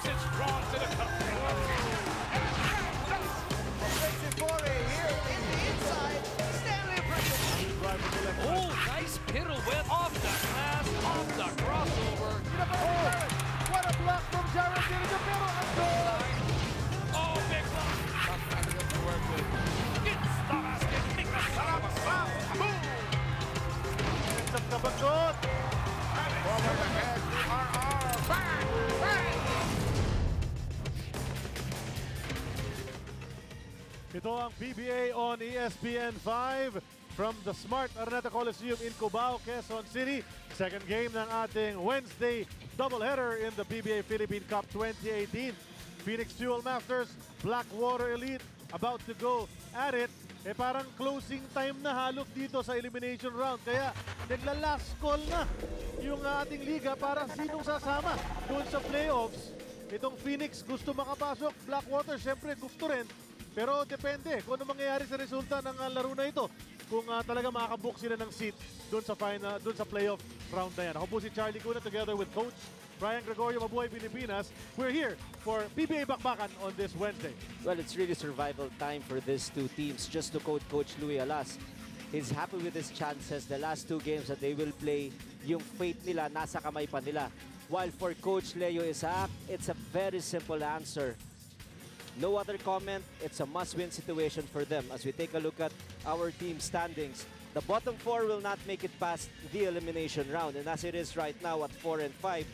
message drawn to the cup. Oh, nice pirouette off the glass, off the crossover. What a block from Jared Diniga, pero ang goal! Oh, big block. Tough matchup to work with. It's the basket. Boom! It's a kabagot! Forward ahead to RR. Bang! Bang! Ito ang PBA on ESPN 5 from the Smart Araneta Coliseum in Cubao, Quezon City. Second game ng ating Wednesday doubleheader in the PBA Philippine Cup 2018. Phoenix Fuel Masters, Blackwater Elite about to go at it. Parang closing time na halok dito sa elimination round. Kaya nagla-last call na yung ating liga para sinong sasama doon sa playoffs. Itong Phoenix gusto makapasok, Blackwater syempre gusto rin. Pero depende kung ano mangyayari sa resulta ng laro na ito. Kung talaga makakabook sila ng seat doon sa final, doon sa playoff round na yan. Ako po si Charlie Cuna together with Coach Brian Gregorio, Mabuhay Pilipinas. We're here for PBA Bakbakan on this Wednesday. Well, it's really survival time for these two teams. Just to quote Coach Louis Alas, he's happy with his chances. The last two games that they will play, yung fate nila, nasa kamay pa nila. While for Coach Leo Isaac, it's a very simple answer. No other comment. It's a must-win situation for them. As we take a look at our team standings, the bottom four will not make it past the elimination round. And as it is right now at 4 and 5,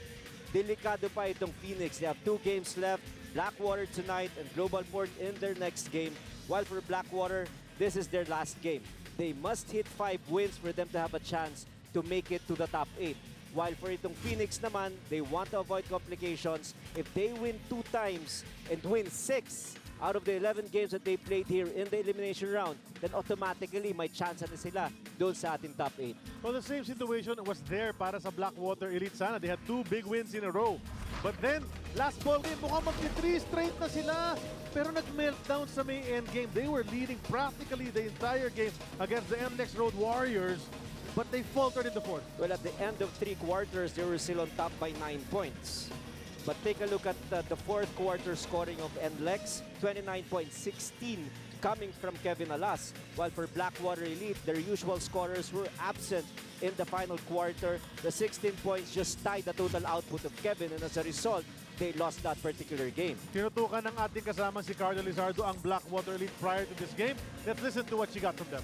delikado pa itong Phoenix. They have 2 games left. Blackwater tonight and Global Port in their next game. While for Blackwater, this is their last game. They must hit 5 wins for them to have a chance to make it to the top 8. While for itong Phoenix naman, they want to avoid complications. If they win 2 times and win 6 out of the 11 games that they played here in the elimination round, then automatically may chance na sila doon sa ating top 8. Well, the same situation was there para sa Blackwater Elite sana. They had 2 big wins in a row. But then, last ball game, mukhang mag-3 straight na sila. Pero nag-meltdown sa may end game. They were leading practically the entire game against the MNEX Road Warriors. But they faltered in the fourth. Well, at the end of 3 quarters, they were still on top by 9 points. But take a look at the fourth quarter scoring of NLEX, 29.16 coming from Kevin Alas. While for Blackwater Elite, their usual scorers were absent in the final quarter. The 16 points just tied the total output of Kevin, and as a result, they lost that particular game. Tinutukan ng ating kasama si Carla Lizardo ang Blackwater Elite prior to this game. Let's listen to what she got from them.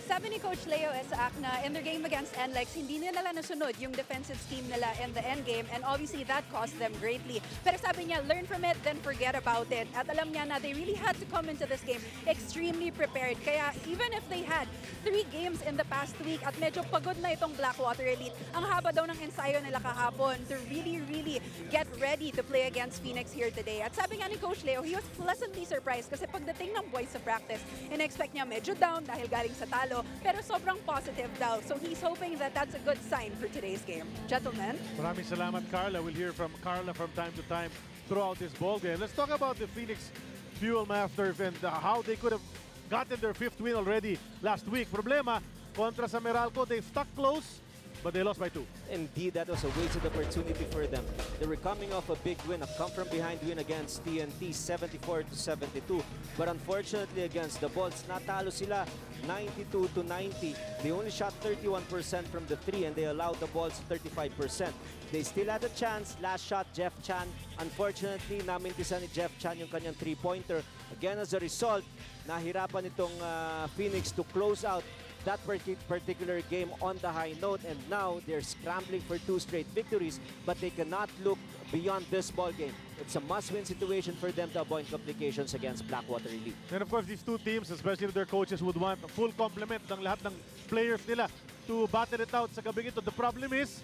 Sabi ni Coach Leo Isaac na in their game against NLEX, hindi nila nasunod yung defensive scheme nila in the end game, and obviously that cost them greatly. Pero sabi niya, learn from it, then forget about it. At alam niya na they really had to come into this game extremely prepared. Kaya even if they had 3 games in the past week at medyo pagod na itong Blackwater Elite, ang haba daw ng ensayo nila kahapon to really get ready to play against Phoenix here today. At sabi nga ni Coach Leo, he was pleasantly surprised kasi pagdating ng boys sa practice, in-expect niya medyo down dahil galing sa talo. Pero sobrang positive daw. So he's hoping that that's a good sign for today's game. Gentlemen. Maraming salamat, Carla. We'll hear from Carla from time to time throughout this ball game. Let's talk about the Phoenix Fuel Masters and how they could have gotten their 5th win already last week. Problema, kontra sa Meralco, they stuck close, but they lost by 2. Indeed, that was a wasted opportunity for them. They were coming off a big win, a come-from-behind win against TNT, 74-72. But unfortunately, against the Bolts, natalo sila 92-90. They only shot 31% from the 3 and they allowed the Bolts 35%. They still had a chance. Last shot, Jeff Chan. Unfortunately, namintisan ni Jeff Chan yung kanyang 3-pointer. Again, as a result, nahirapan itong Phoenix to close out that particular game on the high note, and now they're scrambling for 2 straight victories, but they cannot look beyond this ball game. It's a must-win situation for them to avoid complications against Blackwater Elite. And of course, these 2 teams, especially their coaches, would want a full complement ng lahat ng players nila to battle it out sa gabing ito. The problem is,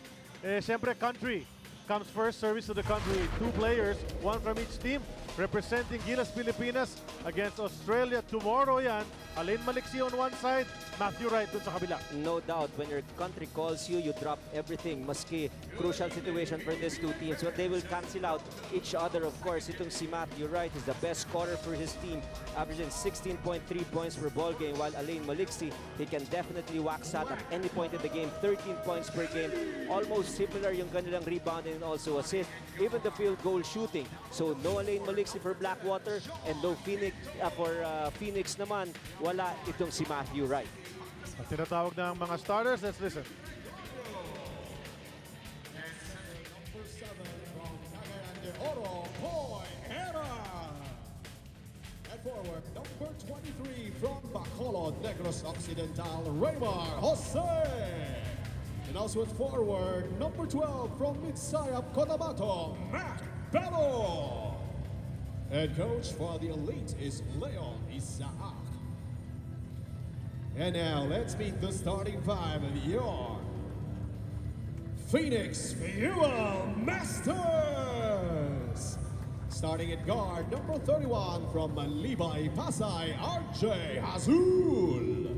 siyempre, country comes first, service to the country. 2 players, 1 from each team, representing Gilas Pilipinas against Australia tomorrow yan Alain Maliksi on one side, Matthew Wright dun sa kabila. No doubt, when your country calls you, you drop everything. Maski crucial situation for these two teams, but they will cancel out each other. Of course, itong si Matthew Wright is the best scorer for his team, averaging 16.3 points per ball game, while Alain Maliksi, he can definitely wax that at any point in the game. 13 points per game, almost similar yung kanilang rebounding and also assist, even the field goal shooting. So no Alain Maliksi for Blackwater and no Phoenix for Phoenix naman. Wala itong si Matthew Wright. At tinatawag ng mga starters, let's listen. At forward, number 23 from Bacolod, Negros Occidental, Raymar Jose. And also at forward, number 12 from Midsayap, Cotabato, Mac Bello. Head coach for the Elite is Leon Isaac. And now, let's meet the starting five of your Phoenix Fuel Masters. Starting at guard, number 31 from Libay, Pasay, RJ Azul.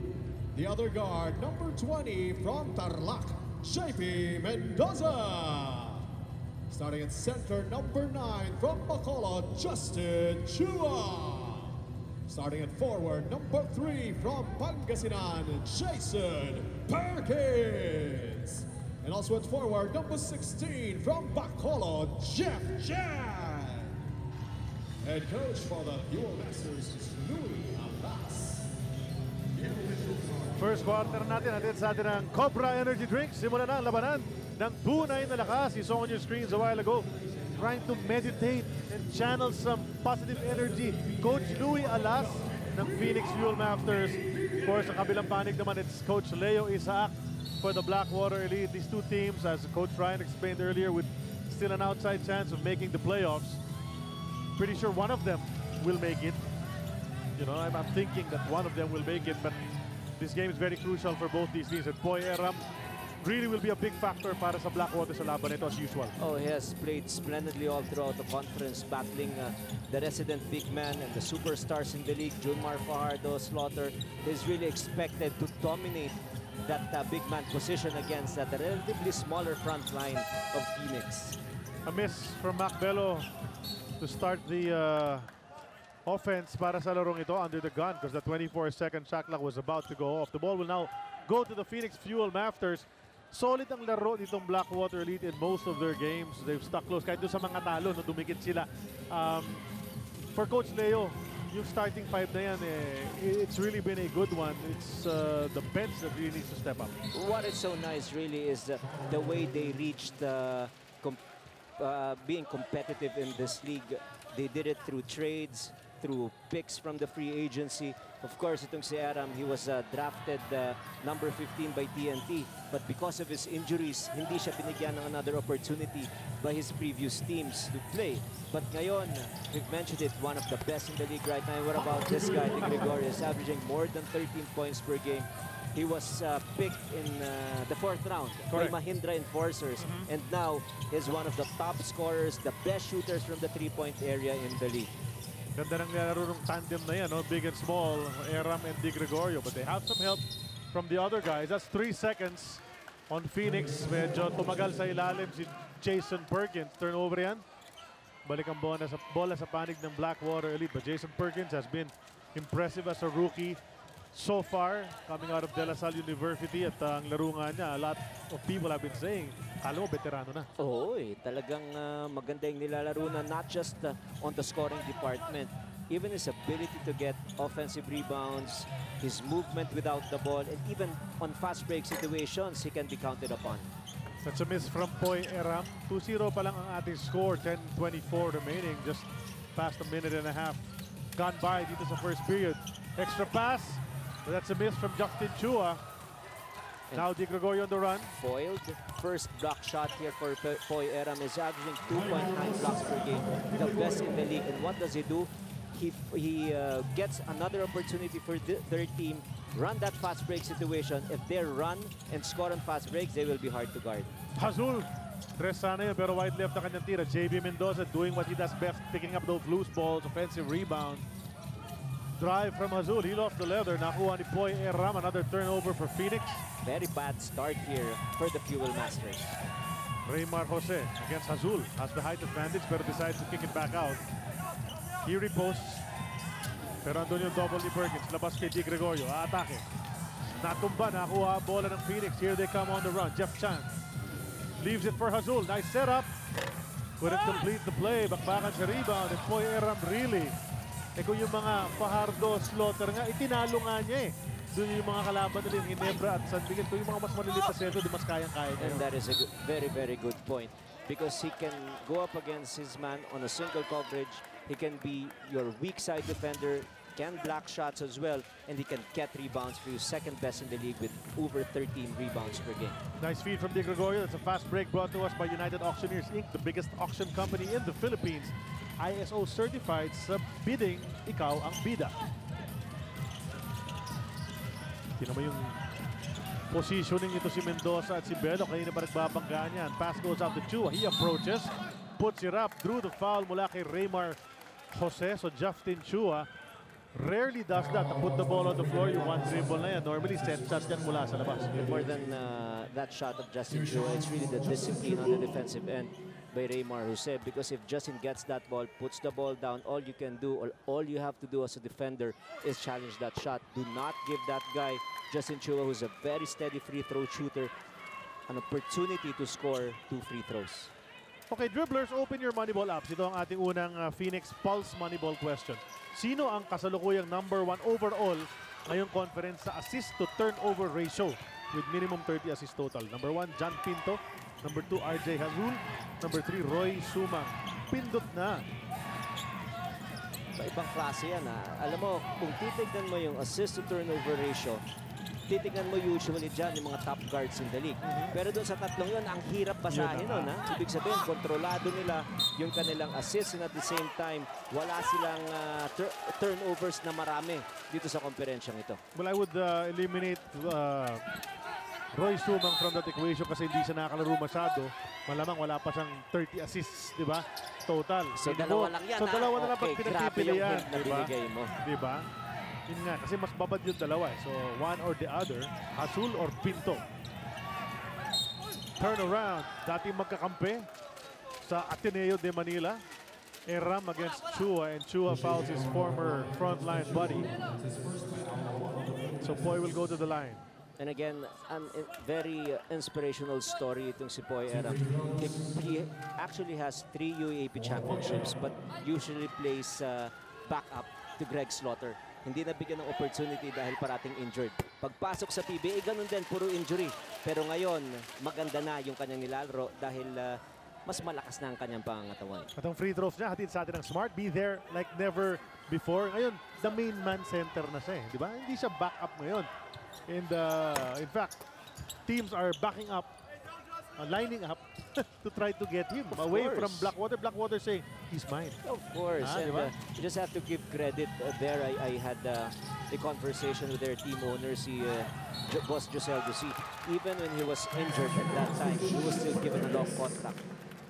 The other guard, number 20 from Tarlac, JP Mendoza. Starting at center, number 9 from Bacolod, Justin Chua. Starting at forward, number 3 from Pangasinan, Jason Perkins. And also at forward, number 16 from Bacolod, Jeff Jan. Head coach for the Fuel Masters is Louis Alas. First quarter natin, natin sa atin ang Cobra Energy Drink. Simulan na ang labanan ng tunay na lakas. You saw on your screens a while ago, trying to meditate and channel some positive energy. Coach Louis Alas ng Phoenix Fuel Masters. Of course, sa kabilang panig naman, it's Coach Leo Isaac for the Blackwater Elite. These two teams, as Coach Ryan explained earlier, with still an outside chance of making the playoffs. Pretty sure one of them will make it. You know, I'm thinking that one of them will make it, but this game is very crucial for both these teams. And Poy Eram really will be a big factor para sa Blackwater sa laban ito as usual. Oh, he has played splendidly all throughout the conference, battling the resident big man and the superstars in the league, Junmar Fajardo, Slaughter. He's really expected to dominate that big man position against that relatively smaller front line of Phoenix. A miss from Mac Bello to start the offense para sa larong ito under the gun because the 24-second shot clock was about to go off. The ball will now go to the Phoenix Fuel Masters. Solid ang laro nitong Blackwater Elite in most of their games. They've stuck close kahit doon sa mga talo no, dumikit sila. For Coach Leo, yung starting five na yan, it's really been a good one. It's the bench that really needs to step up. What is so nice really is the way they reached being competitive in this league. They did it through trades, through picks from the free agency. Of course, itong si Aram, he was drafted number 15 by TNT. But because of his injuries, hindi siya binigyan ng another opportunity by his previous teams to play. But ngayon, we've mentioned it, one of the best in the league right now. What about this guy, Di Gregorius, averaging more than 13 points per game. He was picked in the 4th round by Mahindra Enforcers. And now, he's one of the top scorers, the best shooters from the three-point area in the league. Ganda ng nilalaro ng tandem na yan, no? Big and small, Aram and Di Gregorio. But they have some help from the other guys. That's 3 seconds on Phoenix. Medyo tumagal sa ilalim si Jason Perkins. Turnover yan. Balik ang bola sa panig ng Blackwater Elite. But Jason Perkins has been impressive as a rookie so far, coming out of De La Salle University. At ang laro nga niya, a lot of people have been saying, kala mo, veterano na. Oo, talagang maganda yung nilalaro na, not just on the scoring department. Even his ability to get offensive rebounds, his movement without the ball, and even on fast break situations, he can be counted upon. That's a miss from Poy Eram. 2-0 pa lang ang ating score. 10:24 remaining. Just past a minute and a half gone by dito sa first period. Extra pass. But that's a miss from Justin Chua. Now Di Gregorio on the run. Foiled. First block shot here for Poy Eram is averaging 2.9 blocks per game. The best in the league. And what does he do? He gets another opportunity for their team. Run that fast break situation. If they run and score on fast breaks, they will be hard to guard. Hazul. Tres sana yun, pero wide left ang kanyang tira. JB Mendoza doing what he does best, picking up those loose balls, offensive rebound. drive from Azul. He lost the leather. Nakuha ni Poy Eram. Another turnover for Phoenix. Very bad start here for the Fuel Masters. Raymar Jose against Azul. Has the height advantage pero decides to kick it back out. He reposts. Pero andun yung double ni Perkins. Labas kay Di Gregorio. Aatake. Natumba. Nakuha ang bola ng Phoenix. Here they come on the run. Jeff Chan leaves it for Azul. Nice setup. Couldn't complete the play. Bakbakan sa rebound. And Poy Eram really. Kung yung mga Fajardo, Slaughter nga, itinalo nga niya eh. Doon yung mga kalaban nila, yung Ginebra at San Miguel. Kung yung mga mas maliliit na sentro, doon mas kayang-kaya niya. And that is a very, very good point. Because he can go up against his man on a single coverage. He can be your weak side defender, can block shots as well, and he can get rebounds for you. Second best in the league with over 13 rebounds per game. Nice feed from Di Gregorio. That's a fast break brought to us by United Auctioneers Inc., the biggest auction company in the Philippines. ISO certified sa bidding, ikaw ang bida. Tingnan mo yung positioning nito si Mendoza at si Belo. Kanina pa nagbabanggaan yan. Pass goes out to Chua. He approaches, puts it up, drew the foul mula kay Raymar Jose. So Justin Chua rarely does that. To put the ball on the floor, yung one dribble na yan. Normally, set shots yan mula sa labas. More than that shot of Justin Chua, it's really the discipline on the defensive end by Raymar Jose. Because if Justin gets that ball, puts the ball down, all you can do, or all you have to do as a defender is challenge that shot. Do not give that guy, Justin Chua, who's a very steady free throw shooter, an opportunity to score 2 free throws. Okay, dribblers, open your Moneyball apps. Ito ang ating unang Phoenix Pulse Moneyball question. Sino ang kasalukuyang #1 overall ngayong conference sa assist to turnover ratio with minimum 30 assist total? Number 1, John Pinto. Number 2, RJ Hazul. Number 3, Roy Sumang. Pindot na. Sa ibang klase yan. Alam mo, kung titignan mo yung assist to turnover ratio, titignan mo usually dyan yung mga top guards in the league. Pero doon sa tatlong yun, ang hirap basahin nun. Ibig sabihin, kontrolado nila yung kanilang assist and at the same time, wala silang turnovers na marami dito sa komperensyang ito. Well, I would eliminate Roy Sumang from that equation kasi hindi siya nakakalaro masyado. Malamang wala pa siyang 30 assists, di ba? Total. So, dalawa lang yan. So, dalawa na lang okay, pinagpipilian. Na binigay mo. Di ba? Yun nga, kasi mas babad yung dalawa eh. So, one or the other, Hazul or Pinto. Turn around. Dating magkakampi sa Ateneo de Manila. Eram against Chua, and Chua fouls his former frontline buddy. So, Poy will go to the line. And again, a very inspirational story itong si Poy Eram. He actually has 3 UAAP championships but usually plays backup to Greg Slaughter. Hindi nabigyan ng opportunity dahil parating injured. Pagpasok sa PBA, ganun din, puro injury. Pero ngayon, maganda na yung kanyang nilalaro dahil mas malakas na ang kanyang pangangatawan. At ang free throws niya, hatid sa atin ng Smart. Be there like never before. Ngayon, the main man center na siya eh. Di ba? Hindi siya backup ngayon. And in fact, teams are backing up, lining up to try to get him away from Blackwater. Blackwater saying, he's mine. Of course. And, diba? you just have to give credit there. I had a conversation with their team owner, si Boss Josel Dusi. Even when he was injured at that time, he was still given a long contract.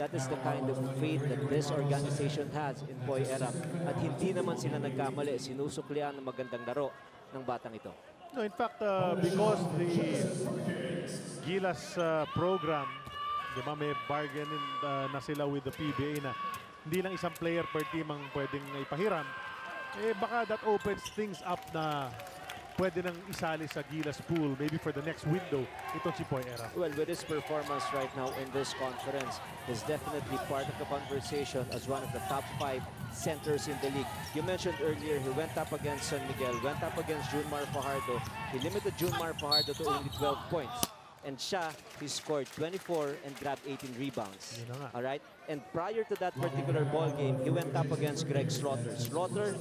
That is the kind of faith that this organization has in Poy Eram. At hindi naman sila nagkamali. Sinusuklian ng magandang laro ng batang ito. No, in fact, because the Gilas program, di ba, may bargain na sila with the PBA na hindi lang isang player per team ang pwedeng ipahiram, eh baka that opens things up na pwede nang isali sa Gilas pool maybe for the next window itong si Poy Eram. Well, with his performance right now in this conference, he's definitely part of the conversation as one of the top 5 centers in the league. You mentioned earlier he went up against San Miguel, went up against Junmar Fajardo. He limited Junmar Fajardo to only 12 points. And siya, he scored 24 and grabbed 18 rebounds. All right? And prior to that particular ball game, he went up against Greg Slaughter. Slaughter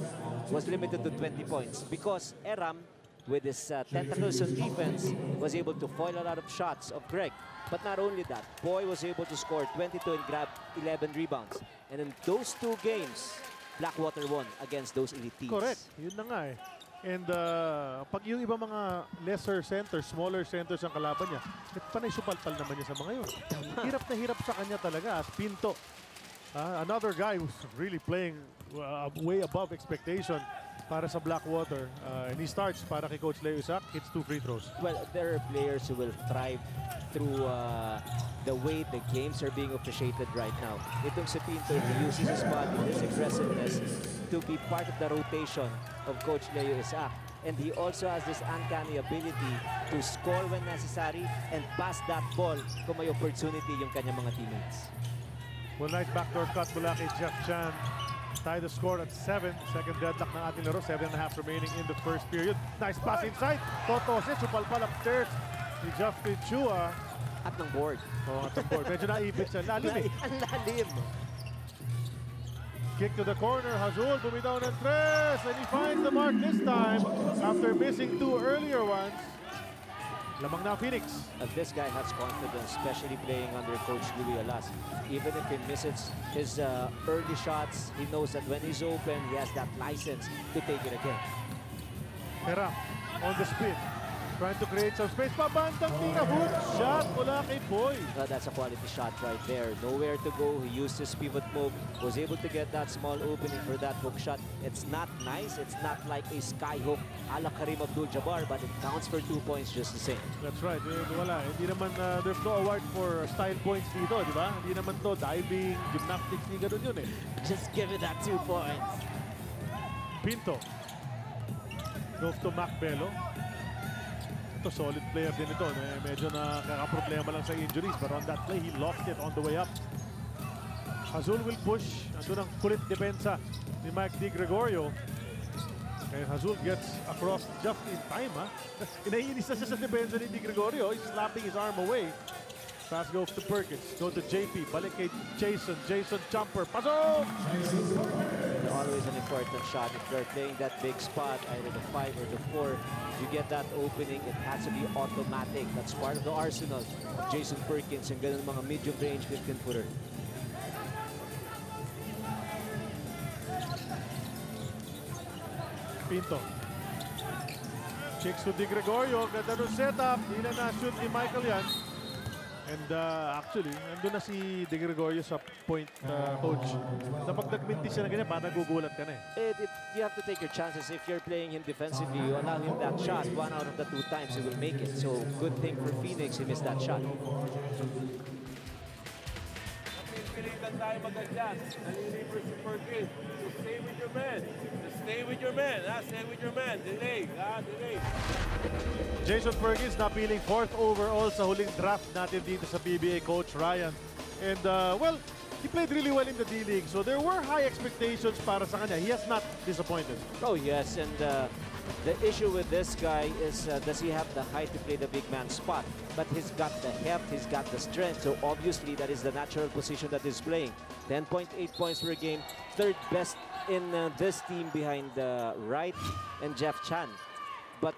was limited to 20 points because Eram, with his tentacles on defense, was able to foil a lot of shots of Greg. But not only that, Poy was able to score 22 and grab 11 rebounds. And in those 2 games, Blackwater won against those elite teams. Correct. Yun na nga eh. And pag yung iba mga lesser centers, smaller centers ang kalaban niya, panay supalpal naman niya sa mga yun. Hirap na hirap sa kanya talaga as Pinto. Another guy who's really playing way above expectation. para sa Blackwater. And he starts para kay Coach Leo Isaac, hits 2 free throws. Well, there are players who will thrive through the way the games are being officiated right now. Itong si Pinto, he uses his body, his aggressiveness to be part of the rotation of Coach Leo Isaac. And he also has this uncanny ability to score when necessary and pass that ball kung may opportunity yung kanyang mga teammates. Well, nice backdoor cut mula kay Jeff Chan. Tie the score at 7. Second deadlock ng ating laro. 7.5 remaining in the first period. Nice pass inside. Totose, supalpal upstairs. Si Jeffrey Chua. At ng board. Oh, at ng board. Medyo naipit siya. Lalim eh. Ang lalim. Kick to the corner. Hazul bumitaw ng 3. And he finds the mark this time after missing 2 earlier ones. Lamang na Phoenix. This guy has confidence, especially playing under Coach Louis Alas. Even if he misses his early shots, he knows that when he's open, he has that license to take it again. Heram on the spin. Trying to create some space. Pabandang tira. Hook shot mula kay Boy. That's a quality shot right there. Nowhere to go. He used his pivot move. Was able to get that small opening for that hook shot. It's not nice. It's not like a sky hook a la Karim Abdul-Jabbar, but it counts for 2 points just the same. That's right. Wala. Hindi naman, there's no award for style points dito, di ba? Hindi naman to diving, gymnastics, hindi ganun yun eh. Just give it that 2 points. Pinto. Goes to Mac Bello. Ito, solid player din ito. Medyo nakakaproblema lang sa injuries, but on that play, he lost it on the way up. Hazul will push. Andun ang kulit depensa ni Mike Di Gregorio. And Hazul gets across just in time, ha? Inaiinis na siya sa depensa ni Di Gregorio. He's slapping his arm away. Pass goes to Perkins. Go to JP. Balik kay Jason. Jason jumper. Pasok! Always an important shot. If you're playing that big spot, either the 5 or the 4, you get that opening, it has to be automatic. That's part of the arsenal of Jason Perkins and ganun mga medium range 15-footer. Pinto. Chicks to Di Gregorio. Ganda nung setup. Di na na-shoot ni Michael yan. And actually, nandun na si Di Gregorio sa point, coach. Kapag nag-minti siya na ganyan, parang nagugulat ka na eh. You have to take your chances. If you're playing him defensively, you allow him that shot. 1 out of the 2 times, he will make it. So, good thing for Phoenix, he missed that shot. Pilitan tayo mag-adjust. Naliliver si Perkins. So stay with your man. Just stay with your man. Stay with your man. Delay. Delay. Jason Perkins napiling 4th overall sa huling draft natin dito sa PBA, Coach Ryan. And well, he played really well in the D-League. So there were high expectations para sa kanya. He has not disappointed. Oh yes, and the issue with this guy is does he have the height to play the big man spot? But he's got the heft, he's got the strength. So obviously that is the natural position that he's playing. 10.8 points per game, 3rd best in this team behind Wright and Jeff Chan. But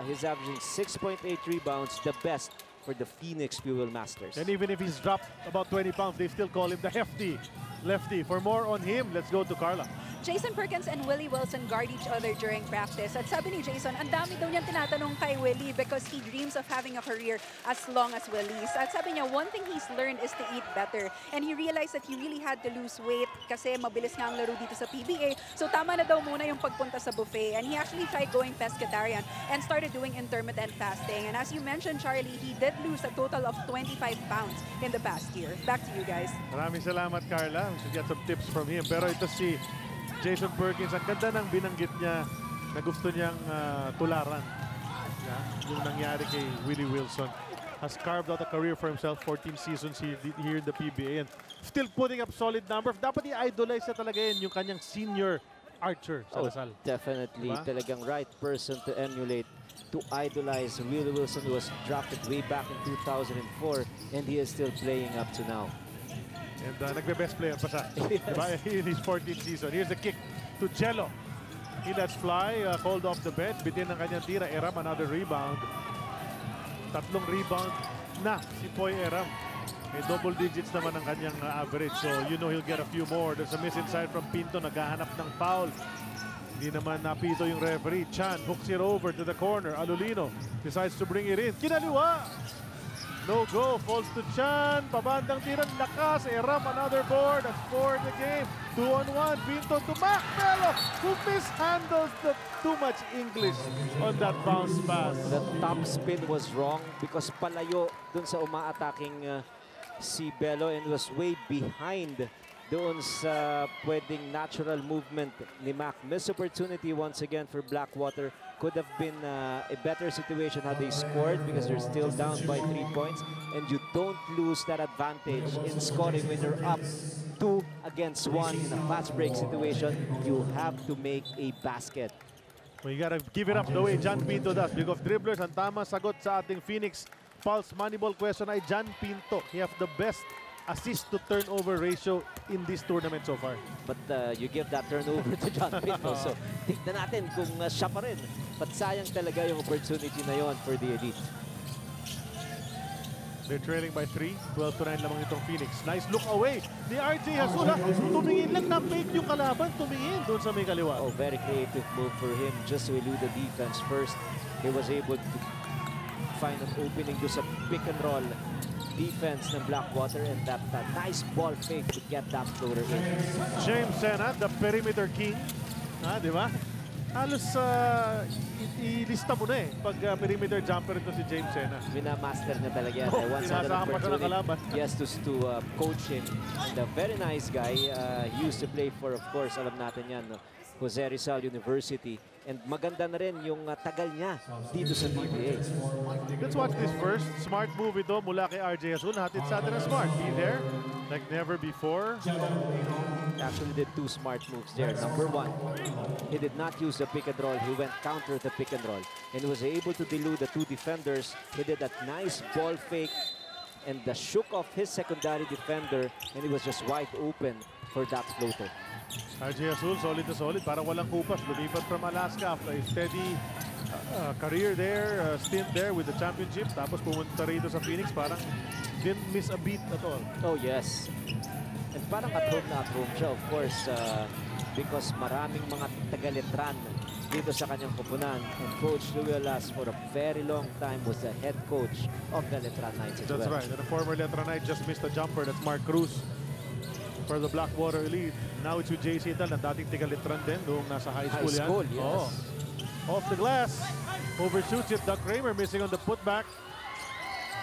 he's averaging 6.8 rebounds, the best for the Phoenix Fuel Masters. And even if he's dropped about 20 pounds, they still call him the hefty lefty. For more on him, let's go to Carla. Jason Perkins and Willie Wilson guard each other during practice. At sabi ni Jason, ang dami daw niyang tinatanong kay Willie because he dreams of having a career as long as Willie's. At sabi niya, one thing he's learned is to eat better. And he realized that he really had to lose weight kasi mabilis nga ang laro dito sa PBA. So tama na daw muna yung pagpunta sa buffet. And he actually tried going pescatarian and started doing intermittent fasting. And as you mentioned, Charlie, he did lose a total of 25 pounds in the past year. Back to you guys. Maraming salamat, Carla. We should get some tips from him. Pero ito si Jason Perkins, ang ganda ng binanggit niya na gusto niyang tularan. Yung nangyari kay Willie Wilson. Has carved out a career for himself, 14 seasons here in the PBA and still putting up solid numbers. Dapat i-idolize siya talaga yun, yung kanyang senior archer sa Lasal. Definitely. Diba? Talagang right person to emulate, to idolize. Willie Wilson was drafted way back in 2004 and he is still playing up to now. And nagbe-best player pa siya. Diba? In his 14th season. Here's the kick to Jello. He lets fly, called off the bench. Bitin ng kanyang tira. Eram, another rebound. 3 rebound na si Poy Eram. May double digits naman ang kanyang average. So you know he'll get a few more. There's a miss inside from Pinto. Naghahanap ng foul. Hindi naman napito yung referee. Chan hooks it over to the corner. Alulino decides to bring it in. Kinaliwa! No go, falls to Chan. Pabandang tiran, lakas. Eram, another board. That's 4 in the game. 2-on-1. Pinto to Macbelo, who mishandles the too much English on that bounce pass. The top spin was wrong because palayo dun sa uma-attacking si Bello and was way behind doon sa pwedeng natural movement ni Mac. Missed opportunity once again for Blackwater. Could have been a better situation had they scored because they're still down by 3 points. And you don't lose that advantage in scoring when you're up 2 against 1 in a fast break situation. You have to make a basket. We gotta give it up the way John Pinto does. Because dribblers, ang tamang sagot sa ating Phoenix Pulse Moneyball question ay John Pinto. He has the best assist to turnover ratio in this tournament so far. But you give that turnover to John Pinto. So tignan natin kung siya pa rin. But sayang talaga yung opportunity na yon for the Elite. They're trailing by 3. 12-9 lamang itong Phoenix. Nice look away ni RJ Hasula. Tumingin lang na fake yung kalaban. Tumingin doon sa may kaliwa. Oh, very creative move for him just to elude the defense first. He was able to find an opening to sa pick and roll defense ng Blackwater and that nice ball fake to get that floater in. James Sena, the perimeter king. Di ba? Halos ilista mo na pag perimeter jumper ito si James Sena. Minamaster niya talaga yan. Oh, Once had an sinasama siya ng kalaban. opportunity, yes, to coach him. And a very nice guy. He used to play for, of course, alam natin yan, Jose Rizal University. And maganda na rin yung tagal niya dito sa PBA. Let's watch this first. Smart move ito mula kay RJ Hasula. Hatid sa atin na Smart. Be there like never before. Actually did 2 smart moves there. Number 1, he did not use the pick and roll. He went counter the pick and roll. And he was able to delude the 2 defenders. He did that nice ball fake and shook off his secondary defender. And he was just wide open for that floater. RJ Hasula, solid na solid. Parang walang kupas. Lumipat from Alaska after a steady career there, stint there with the championship. Tapos pumunta rito sa Phoenix. Parang didn't miss a beat at all. Oh, yes. And parang at home siya, of course, because maraming mga taga-Letran dito sa kanyang koponan. And Coach Louie Alas for a very long time was the head coach of the Letran Knights as well. That's right. And the former Letran Knight just missed a jumper. That's Mark Cruz for the Blackwater Elite. Now it's with JC Tal na dating taga-Letran din. Doon nasa high school yan. High school, yes. Oh. Off the glass. Overshoots it. Doug Kramer missing on the putback.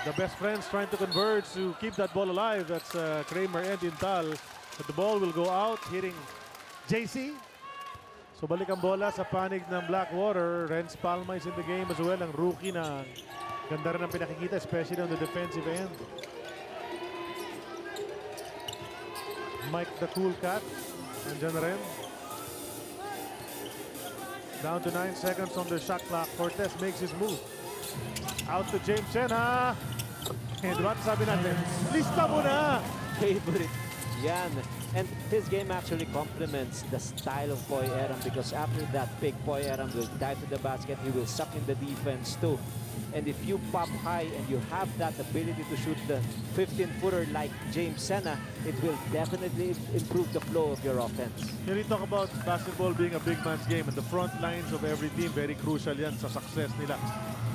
The best friends trying to converge to keep that ball alive. That's Kramer and Intal. But the ball will go out, hitting JC. So balik ang bola sa panig ng Blackwater. Renz Palma is in the game as well. Ang rookie na ganda rin ang pinakikita, especially on the defensive end. Mike the Cool Cat. Andyan na rin. Down to 9 seconds on the shot clock. Cortez makes his move. Out to James Sena. And what sabi natin? Lista mo na! Favorite yan. And his game actually complements the style of Poy Eram because after that pick, Poy Eram will dive to the basket. He will suck in the defense too. And if you pop high and you have that ability to shoot the 15-footer like James Sena, it will definitely improve the flow of your offense. Here we talk about basketball being a big man's game and the front lines of every team, very crucial yan sa success nila.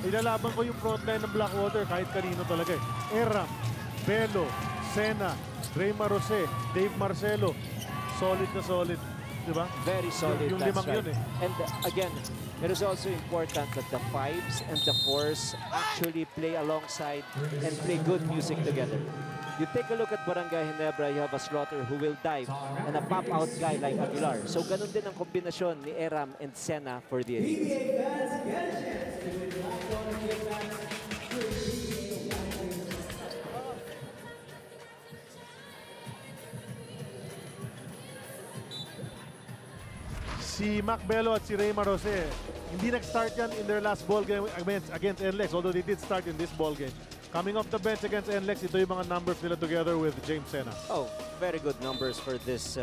Ilalaban ko yung front line ng Blackwater kahit kanino talaga Eram, Bello, Sena, Raymar Jose, Dave Marcelo. Solid na solid. Diba? Very solid, yung that's limang right. yun And again, it is also important that the 5s and the 4s actually play alongside and play good music together. You take a look at Barangay Ginebra, you have a Slaughter who will dive and a pop-out guy like Aguilar. So ganun din ang kombinasyon ni Eram and Sena for the Elite. Si Macbelo at si Raymar Jose, hindi nag-start yan in their last ball game against NLEX, although they did start in this ball game. Coming off the bench against NLEX, ito yung mga numbers nila together with James Sena. Oh, very good numbers for this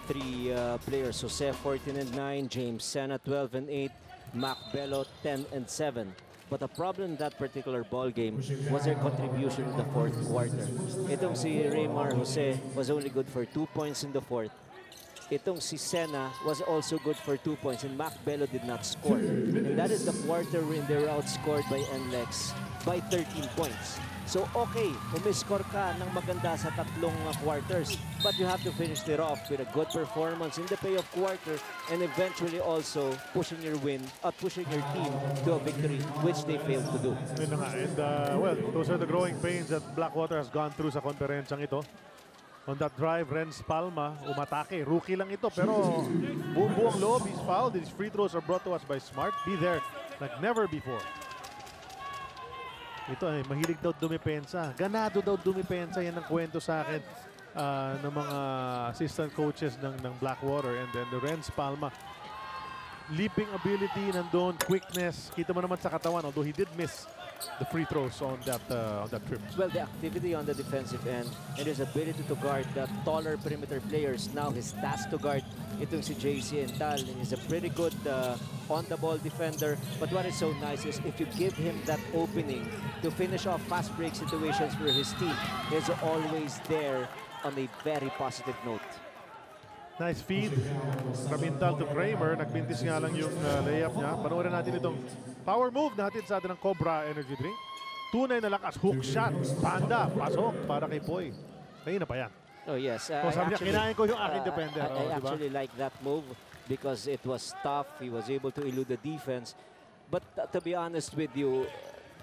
3 players. Jose 14-9, James Sena 12-8, Macbelo 10-7. But the problem in that particular ball game was their contribution in the 4th quarter. Itong si Raymar Jose was only good for 2 points in the 4th. Itong si Sena was also good for 2 points and Macbelo did not score. And that is the quarter when they were outscored by NLEX by 13 points. So okay, umiscore ka ng maganda sa tatlong quarters, but you have to finish it off with a good performance in the payoff quarter and eventually also pushing your pushing your team to a victory, which they failed to do. Yun na nga. And well, those are the growing pains that Blackwater has gone through sa konferensyang ito. On that drive, Renz Palma umatake. Rookie lang ito, pero buong loob, he's fouled. His free throws are brought to us by Smart. Be there like never before. Ito ay mahilig daw dumipensa. Ganado daw dumipensa. Yan ang kwento sa akin ng mga assistant coaches ng Blackwater. And then the Renz Palma, leaping ability nandun, quickness. Kita mo naman sa katawan, although he did miss the free throws on that trip. Well, the activity on the defensive end and his ability to guard the taller perimeter players. Now his task to guard itong si JC and Tal. He's a pretty good on-the-ball defender. But what is so nice is if you give him that opening to finish off fast break situations for his team, he's always there on a very positive note. Nice feed from Intal to Kramer. Nagbintis nga lang yung layup niya. Panoorin natin itong power move natin sa atin ng Cobra Energy Drink. Tunay na lakas. Hook shot. Panda. Pasok para kay Poy. Kanina pa yan. Oh yes. Sabi niya, kinain ko yung aking defender. I actually like that move because it was tough. He was able to elude the defense. But to be honest with you,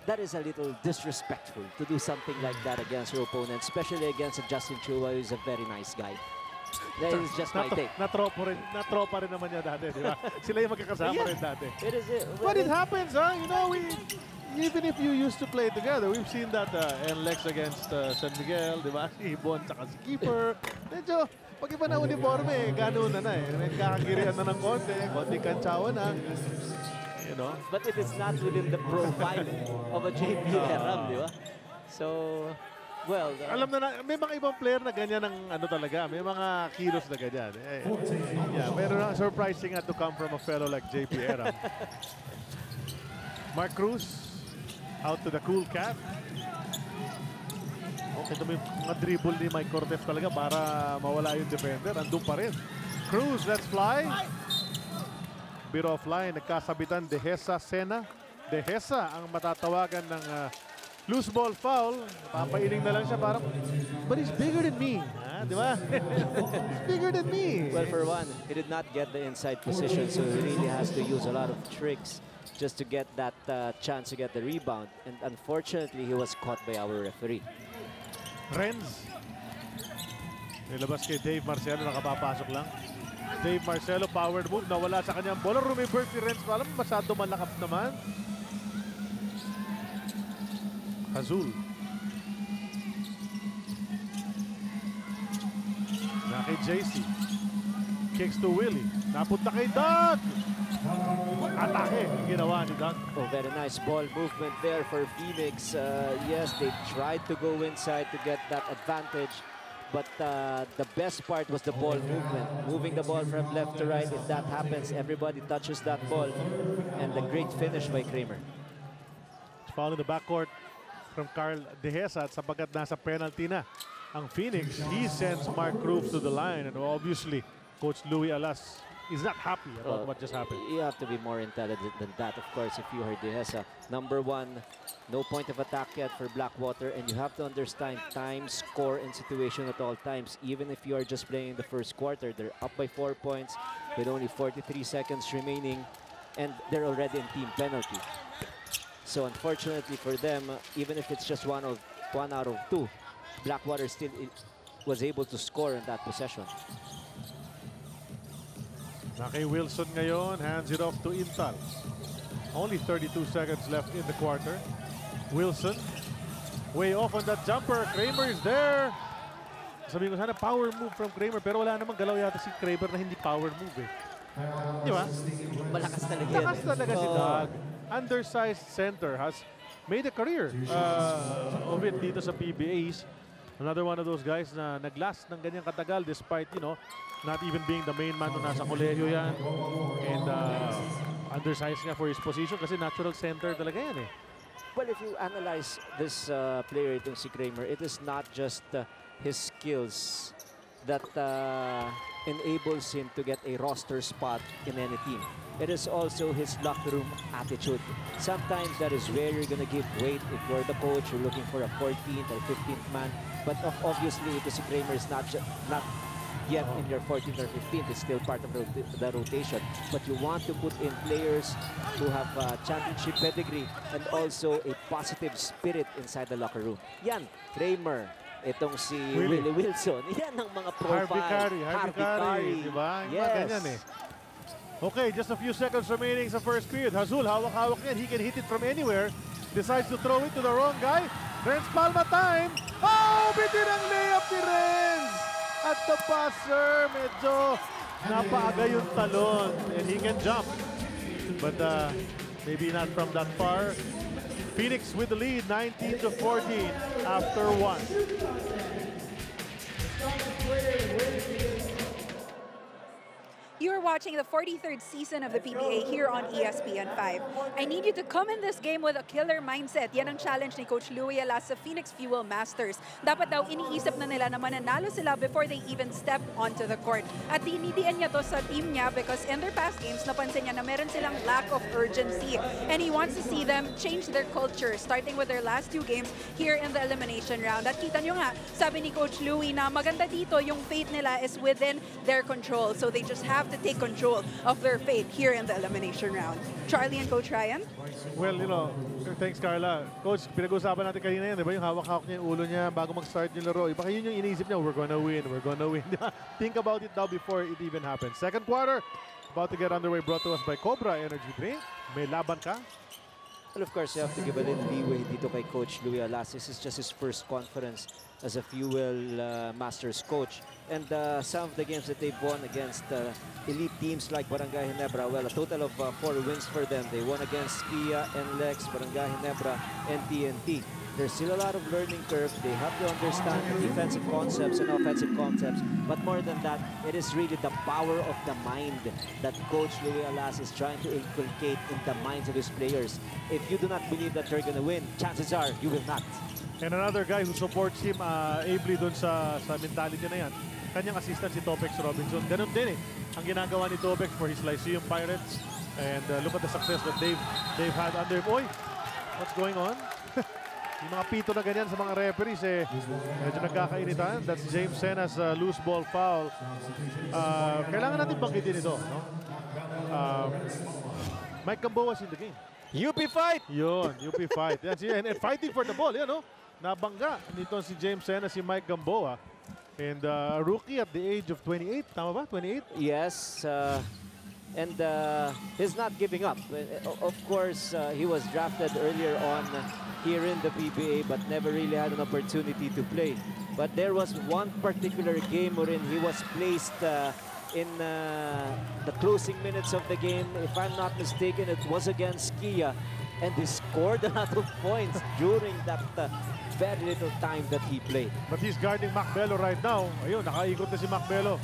that is a little disrespectful to do something like that against your opponent, especially against Justin Chua, who is a very nice guy. That is just my take. Natropa rin naman niya dati, di ba? Sila yung magkakasama rin dati. It is it. But it happens, huh? You know, even if you used to play together, we've seen that NLEX against San Miguel, di ba? Si Ibon tsaka si Keeper. Medyo, pag iba na uniforme, gano'n na eh. Nagkakagirihan na ng konting kantsawa na. You know? But it is not within the profile of a JP Eram, di ba? So, well, alam na, may mga ibang player na ganyan ng ano talaga. May mga kilos na ganyan. Yeah, pero surprising to come from a fellow like JP Eram. Mark Cruz out to the cool cat. Okay, ito may mga dribble ni Mike Cortez talaga para mawala yung defender. Andun pa rin. Cruz, let's fly. Bit offline, nagkasabitan Dehesa Sena. Dehesa ang matatawagan ng loose ball foul. Papailing na lang siya parang, but he's bigger than me. Di ba? He's bigger than me. Well, for one, he did not get the inside position, so he really has to use a lot of tricks just to get that chance to get the rebound. And unfortunately, he was caught by our referee. Renz. Nilabas kay Dave Marcelo, nakapapasok lang. Dave Marcelo, powered move, nawala sa kanyang bola. Rumibert si Renz, alam masyado malakap naman. Azul. Na kay JC. Kicks to Willie. Napunta kay Doug. Atake. Ginawa ni Doug. Oh, very nice ball movement there for Phoenix. Yes, they tried to go inside to get that advantage. But the best part was the ball movement. Moving the ball from left to right. If that happens, everybody touches that ball. And the great finish by Kramer. Foul in the backcourt from Carl Dehesa at sapagkat nasa penalty na ang Phoenix. He sends Mark Cruz to the line, and obviously Coach Louie Alas is not happy about what just happened. You have to be more intelligent than that, of course, if you heard Dehesa. Number one, no point of attack yet for Blackwater, and you have to understand time, score, and situation at all times. Even if you are just playing the first quarter, they're up by 4 points with only 43 seconds remaining, and they're already in team penalty. So unfortunately for them, even if it's just one out of two, Blackwater still was able to score in that possession. Kay Wilson ngayon, hands it off to Intal. Only 32 seconds left in the quarter. Wilson, way off on that jumper. Kramer is there. Sabihin ko sana power move from Kramer, pero wala namang galaw yata si Kramer na hindi power move eh. Di ba? Malakas talaga. Malakas talaga si Doug. Undersized center has made a career of it dito sa PBAs. Another one of those guys na naglast ng ganyang katagal despite, you know, not even being the main man nung nasa kolehiyo yan. And undersized nga for his position kasi natural center talaga yan eh. Well, if you analyze this player, itong si Kramer, it is not just his skills that enables him to get a roster spot in any team. it is also his locker room attitude. Sometimes that is where you're going to give weight if you're the coach, you're looking for a 14th or 15th man. But obviously, if si Kramer is not yet in your 14th or 15th, it's still part of the rotation. But you want to put in players who have championship pedigree and also a positive spirit inside the locker room. Yan, Kramer, itong si Willie Wilson. Yan ang mga profile. Harvey Carey, diba? Yes. Ganyan eh. Okay, just a few seconds remaining sa first period. Hazul, hawak-hawak yan. He can hit it from anywhere. Decides to throw it to the wrong guy. Renz Palma time. Oh, bitin ang layup ni Renz. At the passer, medyo napaaga yung talon. And he can jump. But maybe not from that far. Phoenix with the lead, 19-14 after 1. You are watching the 43rd season of the PBA here on ESPN5. I need you to come in this game with a killer mindset. Yan ang challenge ni Coach Louie Alas sa Phoenix Fuel Masters. Dapat daw iniisip na nila na mananalo sila before they even step onto the court. At dinidian niya to sa team niya because in their past games, napansin niya na meron silang lack of urgency. And he wants to see them change their culture, starting with their last 2 games here in the elimination round. At kita nyo nga, sabi ni Coach Louie na maganda dito, yung fate nila is within their control. So they just have to take control of their fate here in the elimination round. Charlie and Coach Ryan? Well, you know, thanks Carla. Coach, pinag-usapan natin kanina yan, di ba? Yung hawak-hawak niya yung ulo niya bago mag-start yung laro. Baka yun yung iniisip niya, we're gonna win, we're gonna win. Think about it now before it even happens. Second quarter, about to get underway, brought to us by Cobra Energy Drink. May laban ka? Well, of course, you have to give a little leeway dito kay Coach Louie Alas. This is just his first conference as a Fuel Masters coach. And some of the games that they've won against elite teams like Barangay Ginebra, well, a total of 4 wins for them. They won against Kia, NLEX, Barangay Ginebra, and TNT. There's still a lot of learning curve. They have to understand defensive concepts and offensive concepts. But more than that, it is really the power of the mind that Coach Louie Alas is trying to inculcate in the minds of his players. If you do not believe that you're going to win, chances are you will not. And another guy who supports him ably dun sa mentality na yan, kanyang assistant si Topex Robinson. Ganun din eh, ang ginagawa ni Topex for his Lyceum Pirates. And look at the success that they've had under him. Oy, what's going on? Yung mga pito na ganyan sa mga referees eh, medyo nagkakainitan. That's James Sena's loose ball foul. Kailangan natin banggitin ito, no? Mike Gamboa's in the game. UP fight! Yun, UP fight. Yan, and fighting for the ball, yan, no? Nabangga nito si James Sena, si Mike Gamboa. And a rookie at the age of 28, tama ba? 28? Yes, and he's not giving up. Of course, he was drafted earlier on here in the PBA, but never really had an opportunity to play. But there was one particular game wherein he was placed in the closing minutes of the game. If I'm not mistaken, it was against Kia, and he scored a lot of points during that very little time that he played. But he's guarding Macbelo right now. Ayun, nakaikot na si Macbelo.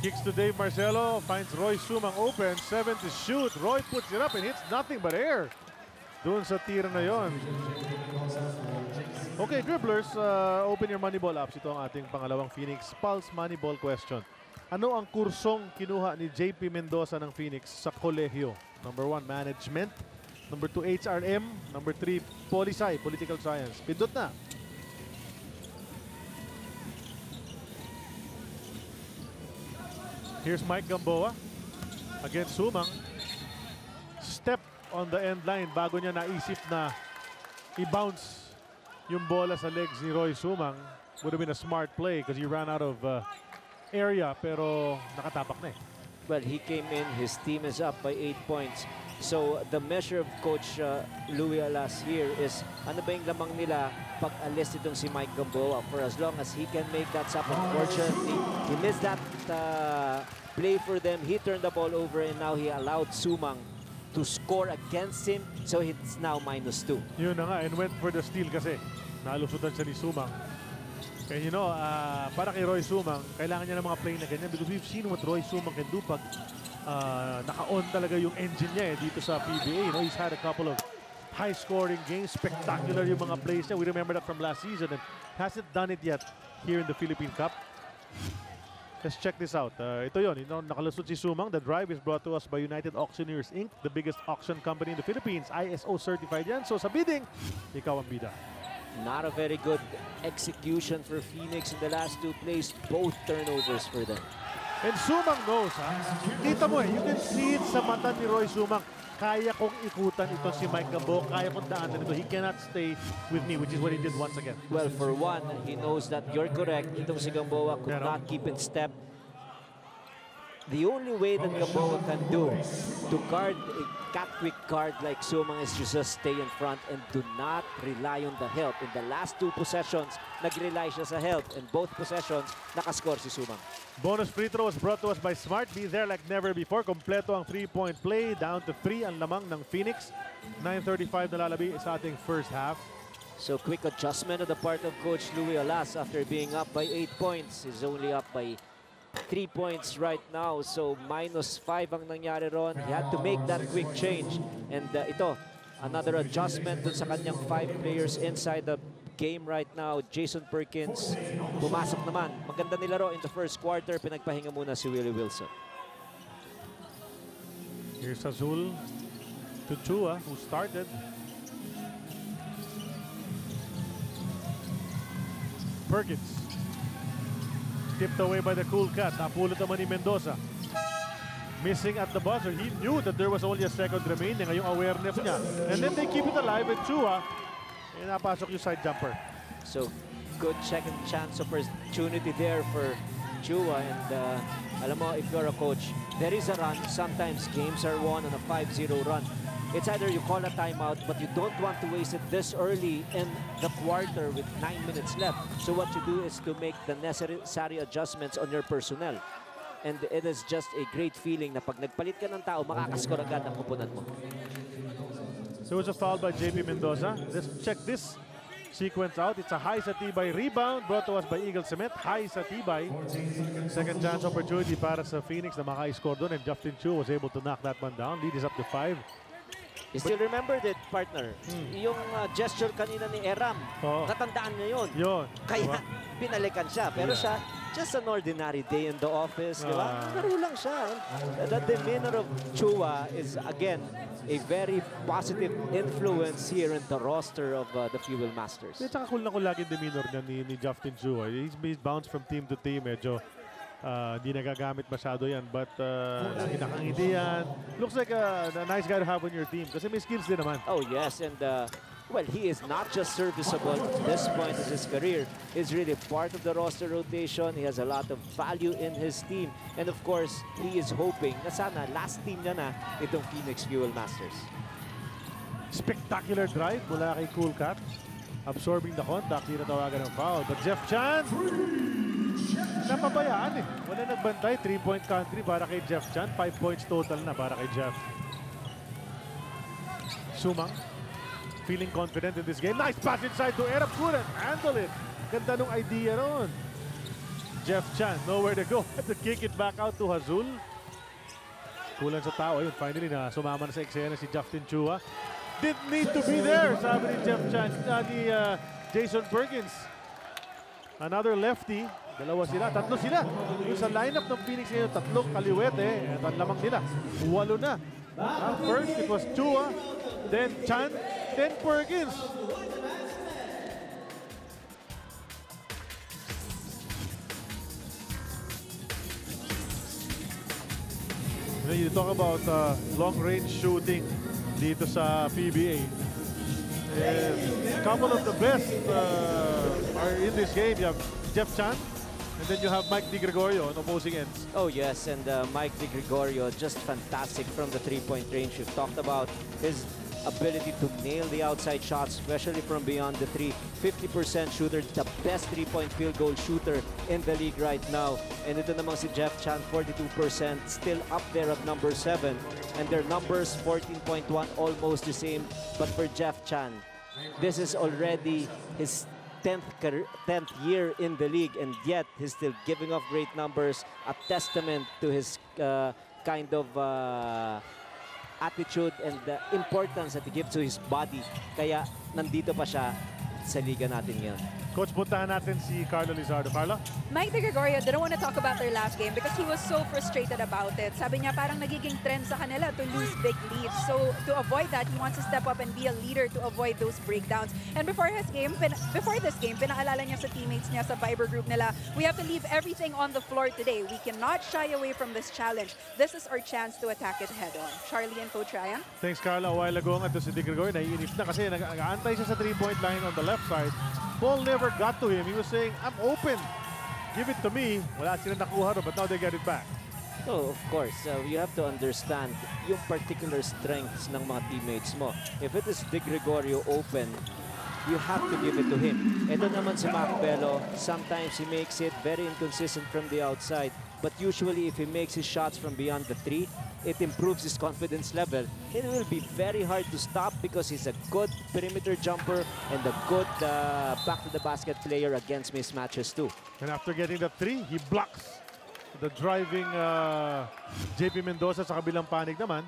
Kicks to Dave Marcelo, finds Roy Sumang open, 7 to shoot. Roy puts it up and hits nothing but air. Doon sa tira na yon. Okay, dribblers, open your money ball apps. Ito ang ating pangalawang Phoenix Pulse Money Ball question. Ano ang kursong kinuha ni JP Mendoza ng Phoenix sa kolehiyo? Number 1, management. Number 2, HRM. Number 3, Poli-Sci, political science. Pindot na. Here's Mike Gamboa against Sumang. Step on the end line bago niya naisip na i-bounce yung bola sa legs ni Roy Sumang. Would have been a smart play because he ran out of area, pero nakatapak na eh. Well, he came in, his team is up by 8 points. So the measure of Coach Louie Alas here is ano ba yung lamang nila pag alis itong si Mike Gamboa. For as long as he can make that stop. Unfortunately, he missed that play for them. He turned the ball over and now he allowed Sumang to score against him. So it's now -2. Yun na nga, and went for the steal kasi nalusutan siya ni Sumang. And you know, para kay Roy Sumang, kailangan niya ng mga play na ganyan because we've seen what Roy Sumang can do pag naka-on talaga yung engine niya dito sa PBA. You know, he's had a couple of high-scoring games, spectacular yung mga plays niya. We remember that from last season and hasn't done it yet here in the Philippine Cup. Let's check this out. Ito yun, nakalusot si Sumang. The drive is brought to us by United Auctioneers Inc., the biggest auction company in the Philippines. ISO certified yan. So sa bidding, ikaw ang bida. Not a very good execution for Phoenix in the last 2 plays. Both turnovers for them. And Sumang knows, ha? Kita mo you can see it sa mata ni Roy Sumang. Kaya kong ikutan ito si Mike Gabo. Kaya kong daanan ito. He cannot stay with me, which is what he did once again. Well, for one, he knows that you're correct. Itong si Gamboa could not keep in step. The only way that Gamboa can do to guard a cat-quick guard like Sumang is to just stay in front and do not rely on the help. In the last 2 possessions, nag-rely siya sa help. In both possessions, nakascore si Sumang. Bonus free throw was brought to us by Smart. Be there like never before. Kompleto ang 3-point play. Down to 3 ang lamang ng Phoenix. 9:35 na lalabi sa ating first half. So quick adjustment on the part of Coach Louie Alas after being up by 8 points. He's only up by 3 points right now. So -5 ang nangyari ron. He had to make that quick change. And ito, another adjustment dun sa kanyang 5 players inside the game right now. Jason Perkins, pumasok naman. Maganda nilaro in the first quarter. Pinagpahinga muna si Willie Wilson. Here's Azul to Chua, who started. Perkins. Tipped away by the Cool Cat. Napulot naman ni Mendoza. Missing at the buzzer. He knew that there was only a second remaining. Ngayong awareness niya. And then they keep it alive with Chua. Eh, napasok yung side jumper. So, good second chance opportunity there for Chua. And alam mo, if you're a coach, there is a run. Sometimes games are won on a 5-0 run. It's either you call a timeout, but you don't want to waste it this early in the quarter with 9 minutes left. So what you do is to make the necessary adjustments on your personnel. And it is just a great feeling na pag nagpalit ka ng tao, makakascore agad ang kupunan mo. So it was a foul by JP Mendoza. Let's check this sequence out. It's a high sa tibay rebound brought to us by Eagle Cement. High sa tibay. Second chance opportunity para sa Phoenix na maka-score doon. And Justin Chu was able to knock that one down. Lead is up to 5. You still remember that, partner? Yung gesture kanina ni Eram, natandaan niya yun. Kaya binalikan siya. Pero siya, just an ordinary day in the office. Diba? Laro lang siya. The demeanor of Chua is, again, a very positive influence here in the roster of the Fuel Masters. At saka cool na cool lagi demeanor niya ni Justin Chua. He's bounced from team to team. Medyo hindi nagagamit masyado yan. But lagi nakangiti yan. Looks like a nice guy to have on your team. Kasi may skills din naman. Oh, yes. And, well, he is not just serviceable at this point of his career. He's really part of the roster rotation. He has a lot of value in his team. And, of course, he is hoping na sana last team niya na itong Phoenix Fuel Masters. Spectacular drive mula kay Cool Cat. Absorbing the contact. Hindi natawagan ng foul. But Jeff Chan, napabayaan eh. Wala nagbantay. 3-point country para kay Jeff Chan. 5 points total na para kay Jeff. Sumang, feeling confident in this game. Nice pass inside to Erap. Couldn't handle it. Ganda nung idea ron. Jeff Chan, nowhere to go. Had to kick it back out to Hazul. Kulang sa tao. Ayun, finally na sumama na sa eksena si Justin Chua. Didn't need to be there, sabi ni Jeff Chan, ni Jason Perkins. Another lefty. Dalawa sila, tatlo sila. Yung sa lineup ng Phoenix ngayon, tatlong kaliwete. At ang lamang nila, 8 na. First, it was Chua, then Chan, then Perkins. You talk about long-range shooting dito sa PBA. A couple of the best are in this game. You have Jeff Chan, and then you have Mike Di Gregorio on opposing ends. Oh, yes, and Mike Di Gregorio, just fantastic from the three-point range. We've talked about his ability to nail the outside shots, especially from beyond the three. 50% shooter, the best three-point field goal shooter in the league right now. And ito namang si Jeff Chan, 42%, still up there at number 7. And their numbers, 14.1, almost the same. But for Jeff Chan, this is already his 10th year in the league, and yet he's still giving off great numbers, a testament to his kind of attitude and the importance that he gives to his body. Kaya nandito pa siya sa liga natin ngayon. Coach, puntahan natin si Carlo Lizardo. Carlo? Mike De Gregorio didn't want to talk about their last game because he was so frustrated about it. Sabi niya parang nagiging trend sa kanila to lose big leads. So to avoid that, he wants to step up and be a leader to avoid those breakdowns. And before this game, pinaalala niya sa teammates niya sa Viber group nila, we have to leave everything on the floor today. We cannot shy away from this challenge. This is our chance to attack it head on. Charlie and Coach Ryan? Thanks, Carlo. A while ago, ito si De Gregorio, naiinip na kasi nag-aantay siya sa 3-point line on the left side. Ball never got to him. He was saying, I'm open. Give it to me. Wala sila nakuha ro, but now they get it back. So, of course, you have to understand yung particular strengths ng mga teammates mo. If it is De Gregorio open, you have to give it to him. Ito naman si Macbelo, sometimes he makes it very inconsistent from the outside. But usually, if he makes his shots from beyond the 3, it improves his confidence level. It will be very hard to stop because he's a good perimeter jumper and a good back-to-the-basket player against mismatches too. And after getting the 3, he blocks the driving JP Mendoza sa kabilang panig naman.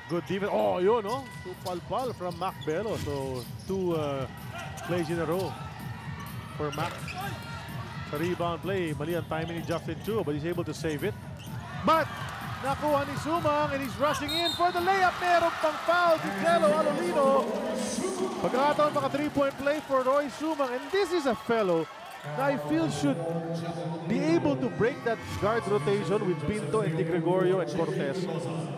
Good defense. Oh, yun, no? 2 palpal from Mac Bello. So, 2 plays in a row for Mac. Sa rebound play, mali ang timing ni Justin Chu, but he's able to save it. But, nakuha ni Sumang and he's rushing in for the layup. Meron pang foul si Jello Alolino. Pagkakataon maka 3-point play for Roy Sumang. And this is a fellow that I feel should be able to break that guard rotation with Pinto and De Gregorio and Cortez.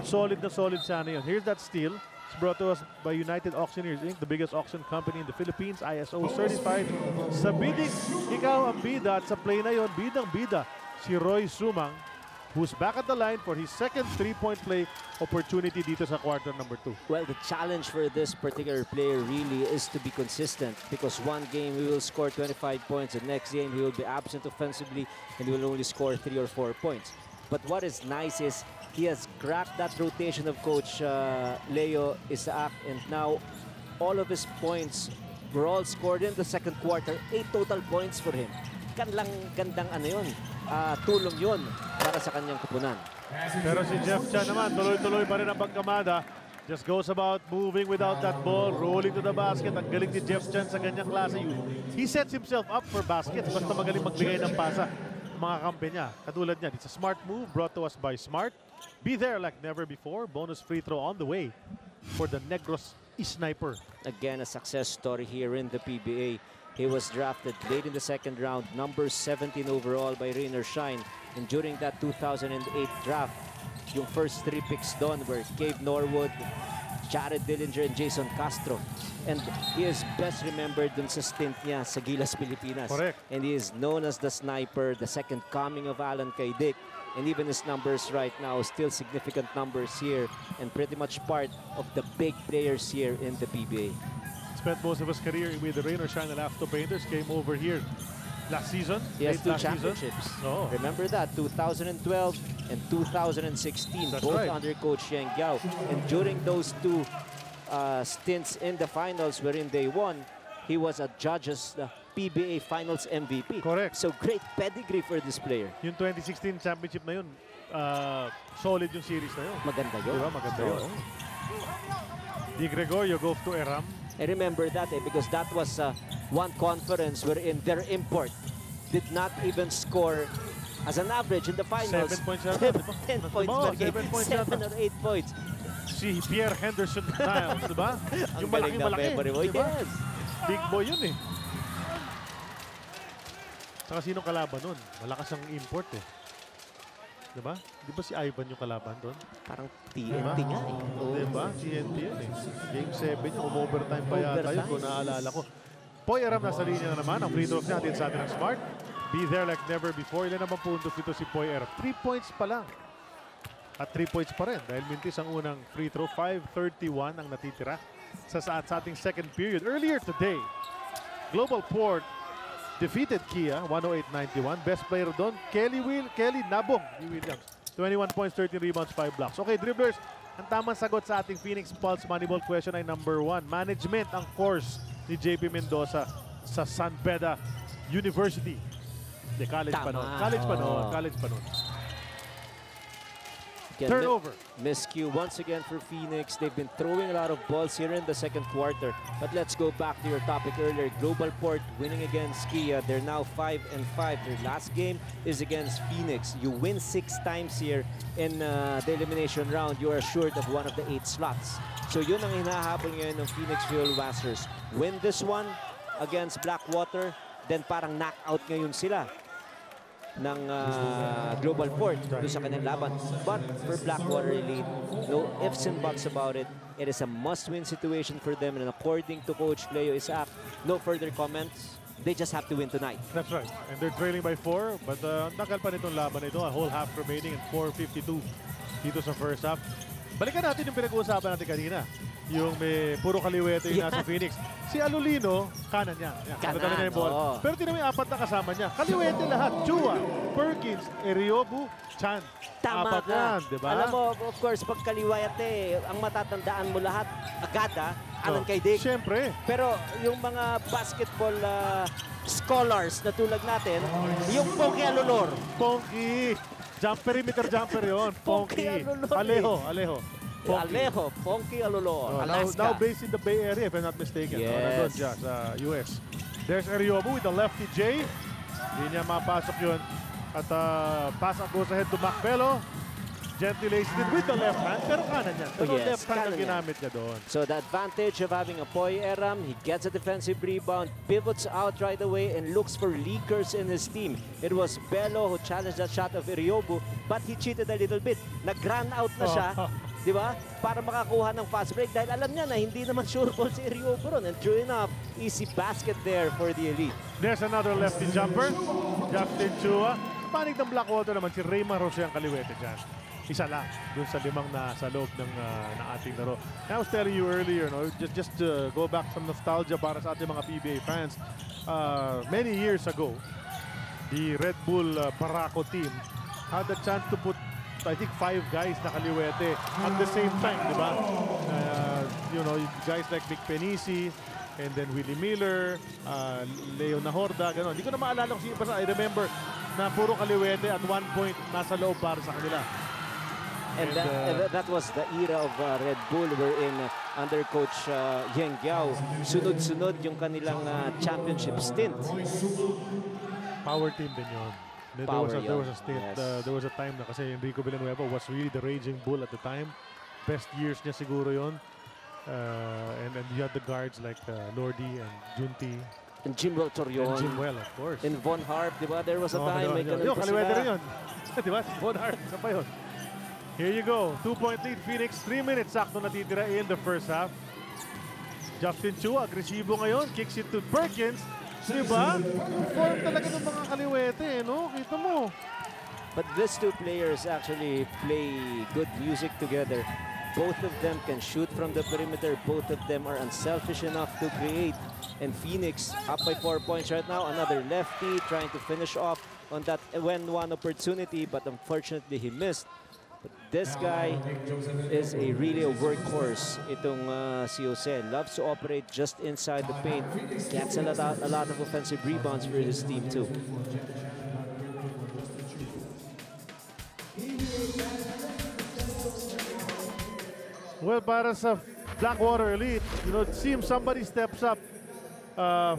Solid na solid sana yun. Here's that steal. It's brought to us by United Auctioneers Inc., the biggest auction company in the Philippines, ISO certified. Sa bidding, ikaw ang bida at sa play na yun, bidang-bida si Roy Sumang, who's back at the line for his second 3-point play opportunity dito sa quarter number 2. Well, the challenge for this particular player really is to be consistent because one game he will score 25 points, the next game he will be absent offensively and he will only score 3 or 4 points. But what is nice is he has cracked that rotation of Coach Leo Isaac, and now all of his points were all scored in the second quarter. 8 total points for him. Gandang ano yun, tulong yun para sa kanyang kupunan. Pero si Jeff Chan naman, tuloy-tuloy pa rin ang pagkamada. Just goes about moving without that ball, rolling to the basket. Ang galing ni Jeff Chan sa ganyang klase. He sets himself up for baskets. Basta magaling magbigay ng pasa mga kampe niya. Katulad niya, it's a smart move brought to us by Smart. Be there like never before. Bonus free throw on the way for the Negros sniper. Again, a success story here in the PBA. He was drafted late in the second round, number 17 overall by Rain or Shine. And during that 2008 draft, yung first 3 picks doon were Gabe Norwood, Jared Dillinger, and Jason Castro. And he is best remembered dun sa stint niya sa Gilas, Pilipinas. Correct. And he is known as the sniper, the second coming of Alan Kaidik. And even his numbers right now, still significant numbers here and pretty much part of the big players here in the PBA. Spent most of his career with the Rain or Shine Alafto Painters. Came over here last season. He has 2 last championships. Oh. Remember that, 2012 and 2016, That's both right. under Coach Yang Giao. And during those 2 stints in the finals wherein they won, he was a judge's PBA Finals MVP. Correct. So great pedigree for this player. Yung 2016 championship na yun, solid yung series na yun. Maganda yun. Diba? Maganda yun. Oo. Di Gregorio goes to Eram. I remember that because that was one conference wherein their import did not even score as an average in the finals. 7 points yata, 10 diba? points per game. 7 points 7 yata. or 8 points. Si Pierre Henderson Niles, diba? Ang Yung galing ng malaki-malaki, memory mo. diba? Yes. Big boy yun eh. Saka sino kalaban nun? Malakas ang import eh. Diba? Di ba si Ivan yung kalaban doon? Parang TNT nga eh. Oo. Diba? TNT yun eh. Game 7 yun. Overtime pa yata yun kung naaalala ko. Poy Aram nasa linya na naman. Ang free throws natin sa atin ng Smart. Be there like never before. Ilan naman puntos dito si Poy Aram? 3 points pa lang. At 3 points pa rin. Dahil mintis ang unang free throw. 5:31 ang natitira sa ating second period. Earlier today, Global Port defeated Kia 108-91. Best player doon, Kelly Nabong Williams. 21 points, 13 rebounds, 5 blocks. Okay, dribblers, ang tamang sagot sa ating Phoenix Pulse Moneyball question ay number 1. Management ang course ni JP Mendoza sa San Beda University. College pa noon. Tama. College pa noon. College pa noon. Again, Turnover. miscue once again for Phoenix. They've been throwing a lot of balls here in the second quarter. But let's go back to your topic earlier. Global Port winning against Kia. They're now 5-5. Their last game is against Phoenix. You win 6 times here in the elimination round. You are assured of one of the 8 slots. So yun ang hinahabol ngayon ng Phoenix Fuel Masters. Win this one against Blackwater, then parang knockout ngayon sila ng Global Port doon sa kanyang laban. But for Blackwater Elite, no ifs and buts about it. It is a must-win situation for them, and according to Coach Leo Isaac, no further comments. They just have to win tonight. That's right. And they're trailing by 4, but ang tagal pa nitong laban ito. A whole half remaining and 4:52 dito sa first half. Balikan natin yung pinag-uusapan natin kanina. Yung may puro kaliwete yung nasa Phoenix. Si Alolino, kanan niya. Kanan niya yung ball. Pero tinan mo yung 4 na kasama niya. Kaliwete lahat. Chua, Perkins, Eriobu, Chan. Tama 4 yan, di ba? Alam mo, of course, pag kaliwete, ang matatandaan mo lahat agad, alang kay Dick. Siyempre. Pero yung mga basketball scholars na tulad natin, yung Ponky Alolor. Ponky. Perimeter jumper yun. Ponky. Alejo. Alejo, Ponky Alolor. Now based in the Bay Area, if I'm not mistaken. Yes. Nandun siya sa US. There's Eriobu with the lefty J. Hindi niya mapasok yun. At pass up goes ahead to Macbelo. Gently lays it with the left hand, pero kanan yan. Pero yes, left hand ang ginamit niya doon. So the advantage of having a Poy Eram, he gets a defensive rebound, pivots out right away, and looks for leakers in his team. It was Bello who challenged that shot of Eriobu, but he cheated a little bit. Nag-run out na siya, di ba? Para makakuha ng fast break dahil alam niya na hindi naman sure ball si Eriobu ron. And true enough, easy basket there for the Elite. There's another lefty jumper. Justin Chua. Panig ng Blackwater naman si Raymar Rose ang kaliwete dyan. Isa lang dun sa 5 na sa loob ng ating laro. I was telling you earlier, no, just to go back some nostalgia para sa ating mga PBA fans. Many years ago, the Red Bull Barako team had the chance to put, I think, 5 guys na kaliwete at the same time, di ba? You know, guys like Vic Penisi, and then Willie Miller, Leo Nahorda, gano'n. Hindi ko na maalala kung sino pa. I remember na puro kaliwete at one point nasa loob para sa kanila. And that was the era of Red Bull wherein under Coach Yeng Giao, sunod-sunod yung kanilang championship stint. Power team din yun. There was a stint, yes. there was a time na kasi Enrico Villanueva was really the raging bull at the time. Best years niya siguro yun. And you had the guards like Lordi and Junti. And Jimwell Torion. And Jimwell, of course. And Von Harp, di ba? There was a time may ganun pa kaliwete sila. rin yun. Di ba? Von Harp, isa pa yun. Here you go. 2-point lead Phoenix. 3 minutes sakto natitira in the first half. Justin Chua, agresibo ngayon. Kicks it to Perkins. Diba? Form talaga ng mga kaliwete, no? Kita mo. But these two players actually play good music together. Both of them can shoot from the perimeter. Both of them are unselfish enough to create. And Phoenix up by 4 points right now. Another lefty trying to finish off on that when-one opportunity, but unfortunately he missed. But this guy is really a workhorse. Itong si Jose loves to operate just inside the paint. Gets a lot of offensive rebounds for his team too. Well, para sa Blackwater Elite, you know, it seems somebody steps up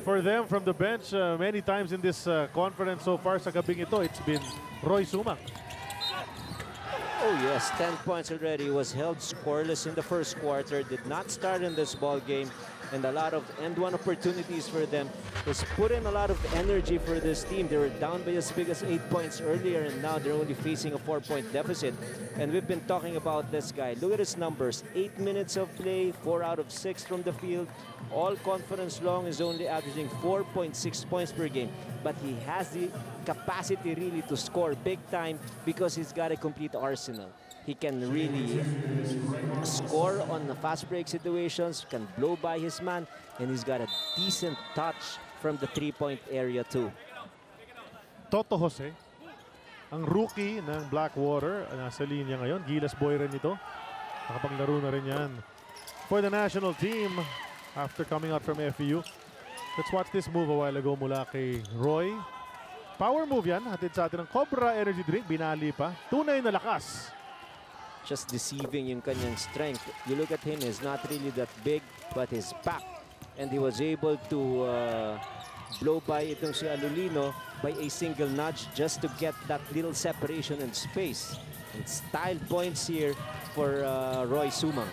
for them from the bench. Many times in this conference so far sa gabing ito, it's been Roy Sumac. Oh yes, 10 points already. Was held scoreless in the first quarter. Did not start in this ball game. And a lot of end-one opportunities for them. Was put in a lot of energy for this team. They were down by as big as 8 points earlier, and now they're only facing a 4-point deficit. And we've been talking about this guy. Look at his numbers. 8 minutes of play, 4 out of 6 from the field. All conference long is only averaging 4.6 points per game. But he has the capacity really to score big time because he's got a complete arsenal. He can really score on the fast break situations, can blow by his man, and he's got a decent touch from the three-point area too. Toto Jose, ang rookie ng Blackwater, nasa linya ngayon. Gilas boy rin ito. Nakapaglaro na rin yan for the national team after coming out from FEU. Let's watch this move a while ago mula kay Roy. Power move yan. Hatid sa atin ng Cobra Energy Drink. Binali pa. Tunay na lakas. just deceiving yung kanyang strength. You look at him, he's not really that big, but he's packed. And he was able to blow by itong si Alulino by a single nudge just to get that little separation and space. And style points here for Roy Sumang.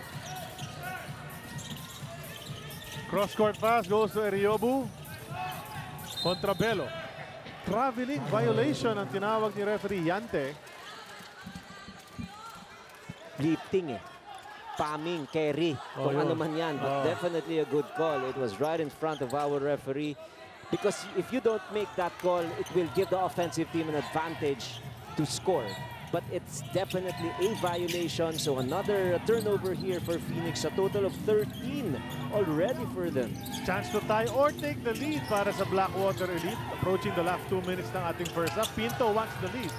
Cross-court pass goes to Eriobu. Kontra Belo. Traveling violation ang tinawag ni referee Yante. Lifting Palming, carry, kung ano man yan. But definitely a good call. It was right in front of our referee. Because if you don't make that call, it will give the offensive team an advantage to score. But it's definitely a violation. So another turnover here for Phoenix. A total of 13 already for them. Chance to tie or take the lead para sa Blackwater Elite. Approaching the last 2 minutes ng ating first half. Pinto wants the lead.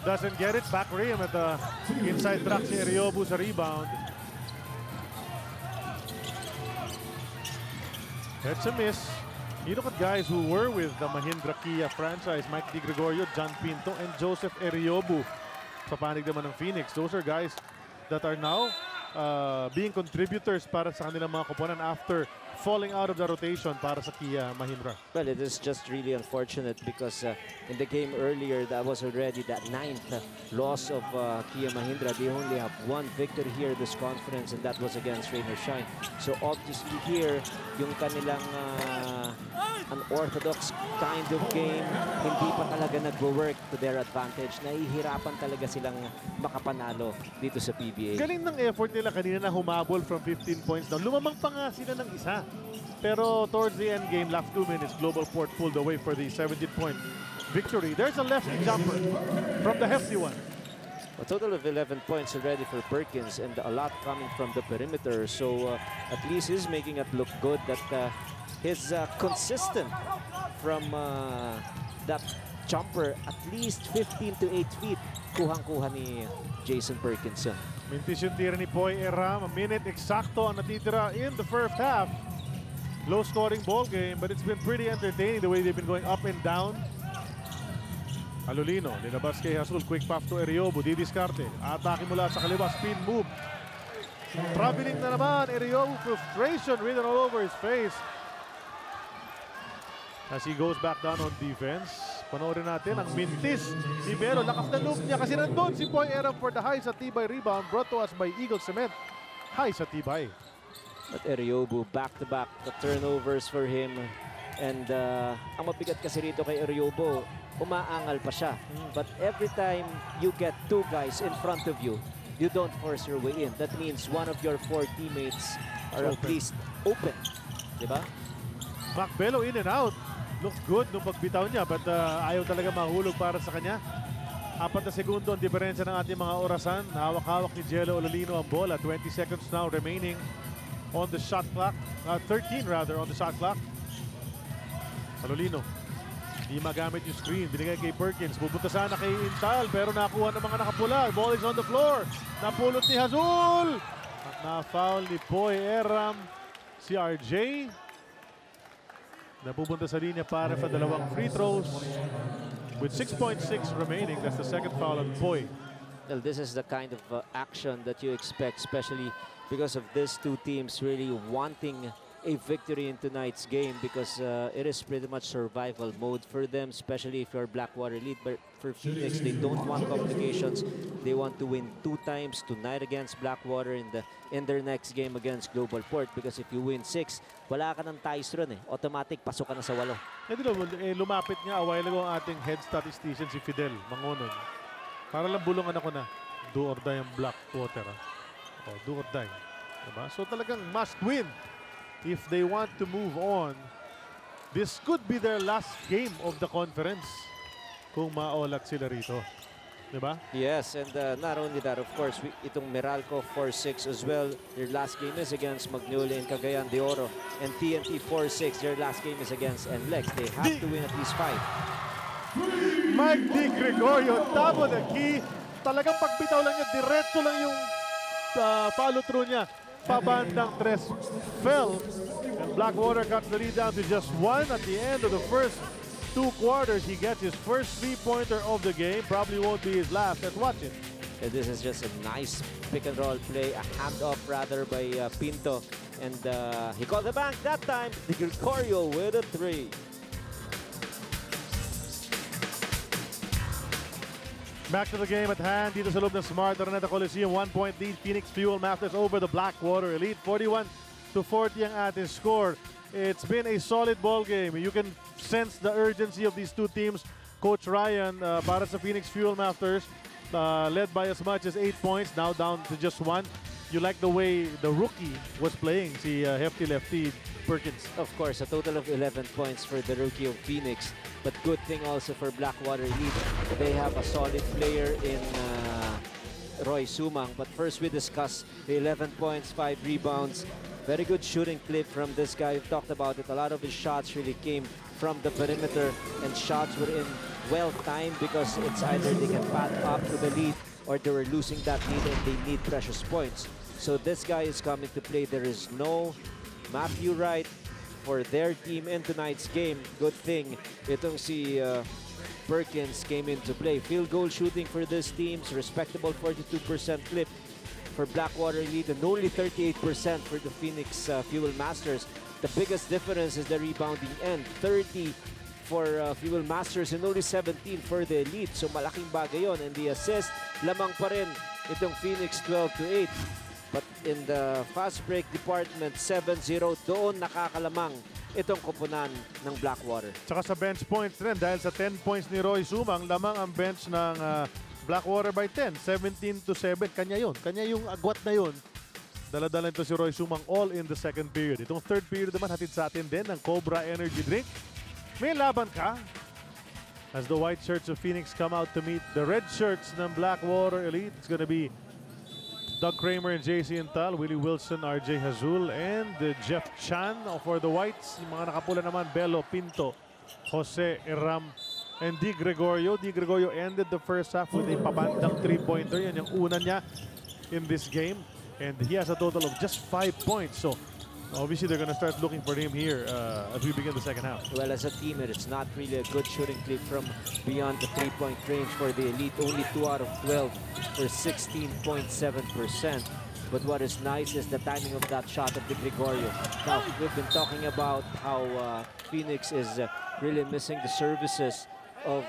Doesn't get it. Back rim at the inside track si Eriobu sa rebound. That's a miss. You look at guys who were with the Mahindra Kia franchise, Mike Di Gregorio, John Pinto, and Joseph Eriobu. Sa panig naman ng Phoenix, those are guys that are now being contributors para sa kanilang mga koponan after falling out of the rotation para sa Kia Mahindra. Well, it is just really unfortunate because in the game earlier, that was already that 9th loss of Kia Mahindra. They only have 1 victory here this conference, and that was against Rain or Shine. So obviously here, yung kanilang unorthodox kind of game, hindi pa talaga nagwo-work to their advantage. Nahihirapan talaga silang makapanalo dito sa PBA. Galing ng effort nila kanina na humabol from 15 points down. Lumamang pa nga sila ng isa. Pero towards the end game, last 2 minutes, Global Port pulled away for the 17-point victory. There's a lefty jumper from the hefty one. A total of 11 points already for Perkins, and a lot coming from the perimeter. So at least he's making it look good that he's consistent from that jumper. At least 15 to 8 feet. Kuhang-kuha ni Jason Perkins. Mintis yung tira ni Poy Eram. A minute eksakto ang natitira in the first half. Low-scoring ball game, but it's been pretty entertaining the way they've been going up and down. Alulino, linabas kay Hasul. Quick pass to Eriobu. Didiskarte. Atake mula sa kaliwa. Spin move. Traveling na naman. Eriobu, frustration written all over his face as he goes back down on defense. Panoorin natin ang mintis ni Belo. Lakas na loop niya kasi nandun si Poy Eram for the high sa tibay rebound brought to us by Eagle Cement. High sa tibay. But Eriobu, back-to-back the turnovers for him. And ang mabigat kasi rito kay Eriobu, umaangal pa siya. But every time you get 2 guys in front of you, you don't force your way in. That means one of your 4 teammates are at least open. Diba? Mac Belo in and out. Looks good nung pagbitaw niya, but ayaw talaga mahulog para sa kanya. 4 na segundo ang diferensya ng ating mga orasan. Hawak-hawak ni Jello Ololino ang bola. 20 seconds now remaining on the shot clock. 13 rather on the shot clock. Ololino. Di magamit yung screen. Binigay kay Perkins. Pupunta sana kay Intal, pero nakuha ng mga nakapula. Ball is on the floor. Napulot ni Hazul. At na-foul ni Poy Eram si RJ. Napupunta sa linya para sa 2 free throws. With 6.6 remaining, that's the second foul on Poy. Well, this is the kind of action that you expect, especially because of these 2 teams really wanting a victory in tonight's game, because it is pretty much survival mode for them, especially if you're Blackwater lead. But for Phoenix, they don't want complications. They want to win 2 times tonight against Blackwater in their next game against Global Port, because if you win 6, wala ka ng ties run eh. Automatic, pasok ka na sa 8. Lumapit nga a while ago ang ating head statistician si Fidel Mangonon. Para lang bulungan ako na do or die ang Blackwater. Do or die. Diba? So talagang must win if they want to move on. This could be their last game of the conference kung maolat sila rito. Diba? Yes, and not only that, of course, itong Meralco 4-6 as well. Their last game is against Magnolia and Cagayan de Oro. And TNT 4-6, their last game is against NLEX. They have to win at least 5. Mike Di Gregorio, top of the key. Talagang pagbitaw lang niya, diretso lang yung follow through niya. Pabandang 3 fell. And Blackwater cuts the lead down to just 1 at the end of the first 2 quarters. He gets his first 3-pointer of the game. Probably won't be his last. Let's watch it. And this is just a nice pick and roll play, a handoff rather by Pinto. And he called the bank that time. Di Gregorio with a 3. Back to the game at hand dito sa loob ng Smart Araneta Coliseum. 1-point lead, Phoenix Fuel Masters over the Blackwater Elite. 41-40 ang ating score. It's been a solid ball game. You can sense the urgency of these two teams. Coach Ryan, para sa Phoenix Fuel Masters, led by as much as 8 points, now down to just 1. You like the way the rookie was playing, si hefty lefty Perkins. Of course, a total of 11 points for the rookie of Phoenix. But good thing also for Blackwater Elite, they have a solid player in Roy Sumang. But first we discuss the 11 points, 5 rebounds. Very good shooting clip from this guy. We've talked about it. A lot of his shots really came from the perimeter, and shots were in well timed because it's either they can pad up to the lead or they were losing that lead and they need precious points. So this guy is coming to play. There is no Matthew Wright for their team in tonight's game. Good thing itong si Perkins came into play. Field goal shooting for this team, respectable 42% clip for Blackwater Elite and only 38% for the Phoenix Fuel Masters. The biggest difference is the rebounding end. 30 for Fuel Masters and only 17 for the Elite. So malaking bagay yon. And the assist, lamang pa rin itong Phoenix 12-8. But in the fast break department, 7-0, doon nakakalamang itong koponan ng Blackwater. Tsaka sa bench points rin, dahil sa 10 points ni Roy Sumang, lamang ang bench ng Blackwater by 10, 17-7. Kanya yun. Kanya yung agwat na yun. Dala-dala ito si Roy Sumang all in the second period. Itong third period naman hatid sa atin din ng Cobra Energy Drink. May laban ka. As the white shirts of Phoenix come out to meet the red shirts ng Blackwater Elite. It's gonna be Doug Kramer and JC Intal, Willie Wilson, RJ Hazul, and Jeff Chan for the whites. Yung mga nakapula naman, Bello, Pinto, Jose Iram, and Di Gregorio. Di Gregorio ended the first half with a pabandang 3-pointer. Yan yung una niya in this game. And he has a total of just 5 points. So obviously they're going to start looking for him here as we begin the second half. Well, as a team, it's not really a good shooting clip from beyond the 3-point range for the Elite. Only 2 out of 12 for 16.7%. But what is nice is the timing of that shot of Di Gregorio. Now, we've been talking about how Phoenix is really missing the services of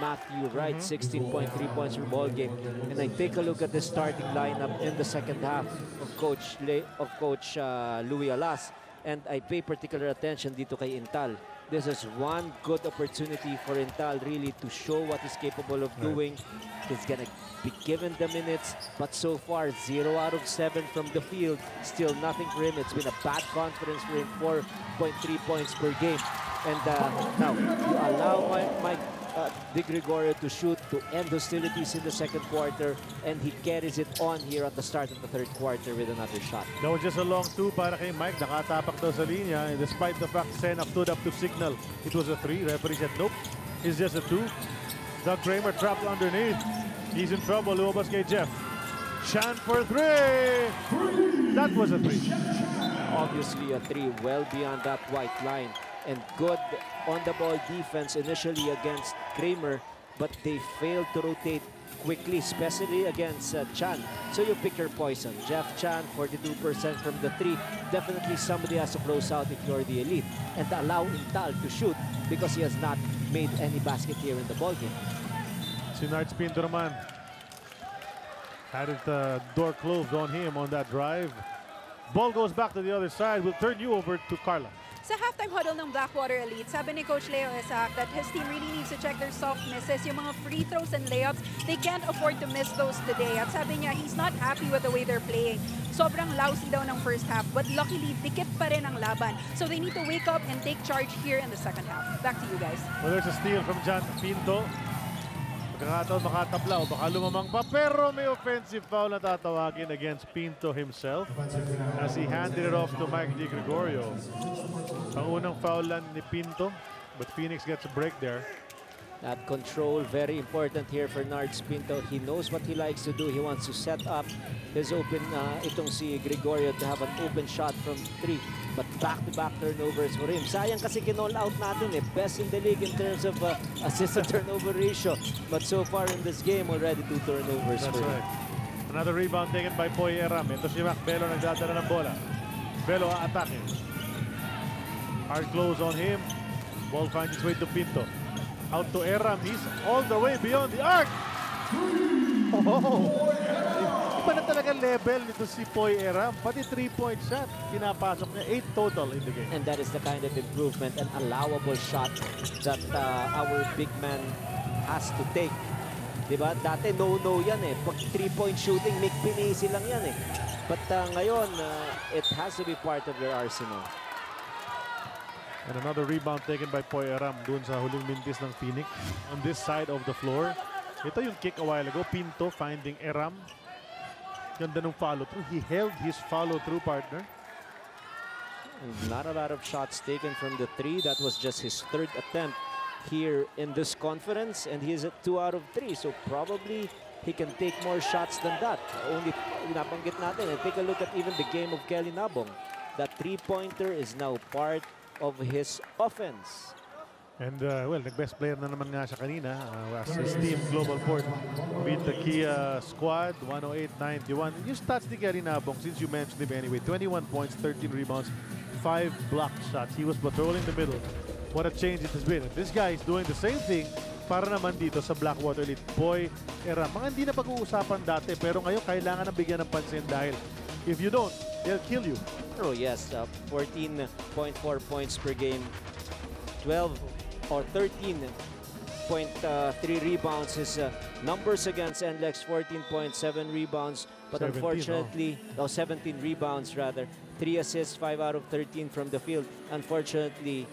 Matthew Wright, 16.3 points per ball game. And I take a look at the starting lineup in the second half of Coach Louis Alas, and I pay particular attention dito kay Intal. This is one good opportunity for Intal really to show what he's capable of doing. He's gonna be given the minutes, but so far 0 out of 7 from the field. Still nothing for him. It's been a bad confidence for him, 4.3 points per game. And now you allow Mike Di Gregorio to shoot to end hostilities in the second quarter, and he carries it on here at the start of the third quarter with another shot. That was just a long 2 para kay Mike. Nakatapak daw sa linya. And despite the fact Sena stood up to signal it was a 3, referee said nope, it's just a 2. Doug Kramer trapped underneath. He's in trouble. Lumabas kay Jeff. Chan for 3. That was a 3. Obviously a 3 well beyond that white line. And good on-the-ball defense initially against Kramer, but they failed to rotate quickly, especially against Chan. So you pick your poison. Jeff Chan, 42% from the 3. Definitely somebody has to close out if you're the Elite. And allow Intal to shoot because he has not made any basket here in the ballgame. Si Nards Pinto naman had it door closed on him on that drive. Ball goes back to the other side. We'll turn you over to Carla. Sa halftime huddle ng Blackwater Elite, sabi ni Coach Leo Isaac that his team really needs to check their soft misses, yung mga free throws and layups. They can't afford to miss those today. At sabi niya, he's not happy with the way they're playing. Sobrang lousy daw ng first half, but luckily, dikit pa rin ang laban. So they need to wake up and take charge here in the second half. Back to you guys. Well, there's a steal from John Pinto. Pagkakataon makatabla o baka lumamang pa, pero may offensive foul na tatawagin against Pinto himself as he handed it off to Mike Di Gregorio. Ang unang foul lang ni Pinto, but Phoenix gets a break there. That control, very important here for Nards Pinto. He knows what he likes to do. He wants to set up his open, itong si Gregorio to have an open shot from 3. But back-to-back turnovers for him. Sayang kasi kinall out natin eh. Best in the league in terms of assist to turnover ratio. But so far in this game, already 2 turnovers That's for him. right. Another rebound taken by Poy Eram. Ito si Mac Belo nagdadala ng bola. Belo a-attacking. Hard close on him. Ball finds its way to Pinto. Out to Eram. He's all the way beyond the arc. Oh! Iba na talaga level nito si Poy Eram. Pati 3-point shot. Pinapasok niya. 8 total in the game. And that is the kind of improvement and allowable shot that our big man has to take. Diba? Dati no-no yan eh. Pag 3-point shooting, Nick Pinisi lang yan eh. But ngayon, it has to be part of their arsenal. And another rebound taken by Poy Eram dun sa huling mintis ng Phoenix. On this side of the floor. Ito yung kick a while ago. Pinto finding Eram. Ganda ng follow-through. He held his follow-through partner. Not a lot of shots taken from the 3. That was just his 3rd attempt here in this conference. And he is at 2 out of 3. So probably he can take more shots than that. Only nabanggit natin. And take a look at even the game of Kelly Nabong. That 3-pointer is now part of his offense. And well, nag-best player na naman nga siya kanina as his team Global Port beat the Kia squad 108-91. Yung stats ni Kelly Nabong, since you mentioned him anyway, 21 points, 13 rebounds, 5 blocked shots. He was patrolling the middle. What a change it has been. And this guy is doing the same thing para naman dito sa Blackwater Elite. Poy Eram, mga hindi na pag-uusapan dati pero ngayon kailangan ng bigyan ng pansin dahil if you don't, they'll kill you. Oh yes, 14.4 points per game, 12 or 13.3 rebounds. His numbers against NLEX, 14.7 rebounds, but 17, unfortunately, 17 rebounds rather, 3 assists, 5 out of 13 from the field. Unfortunately,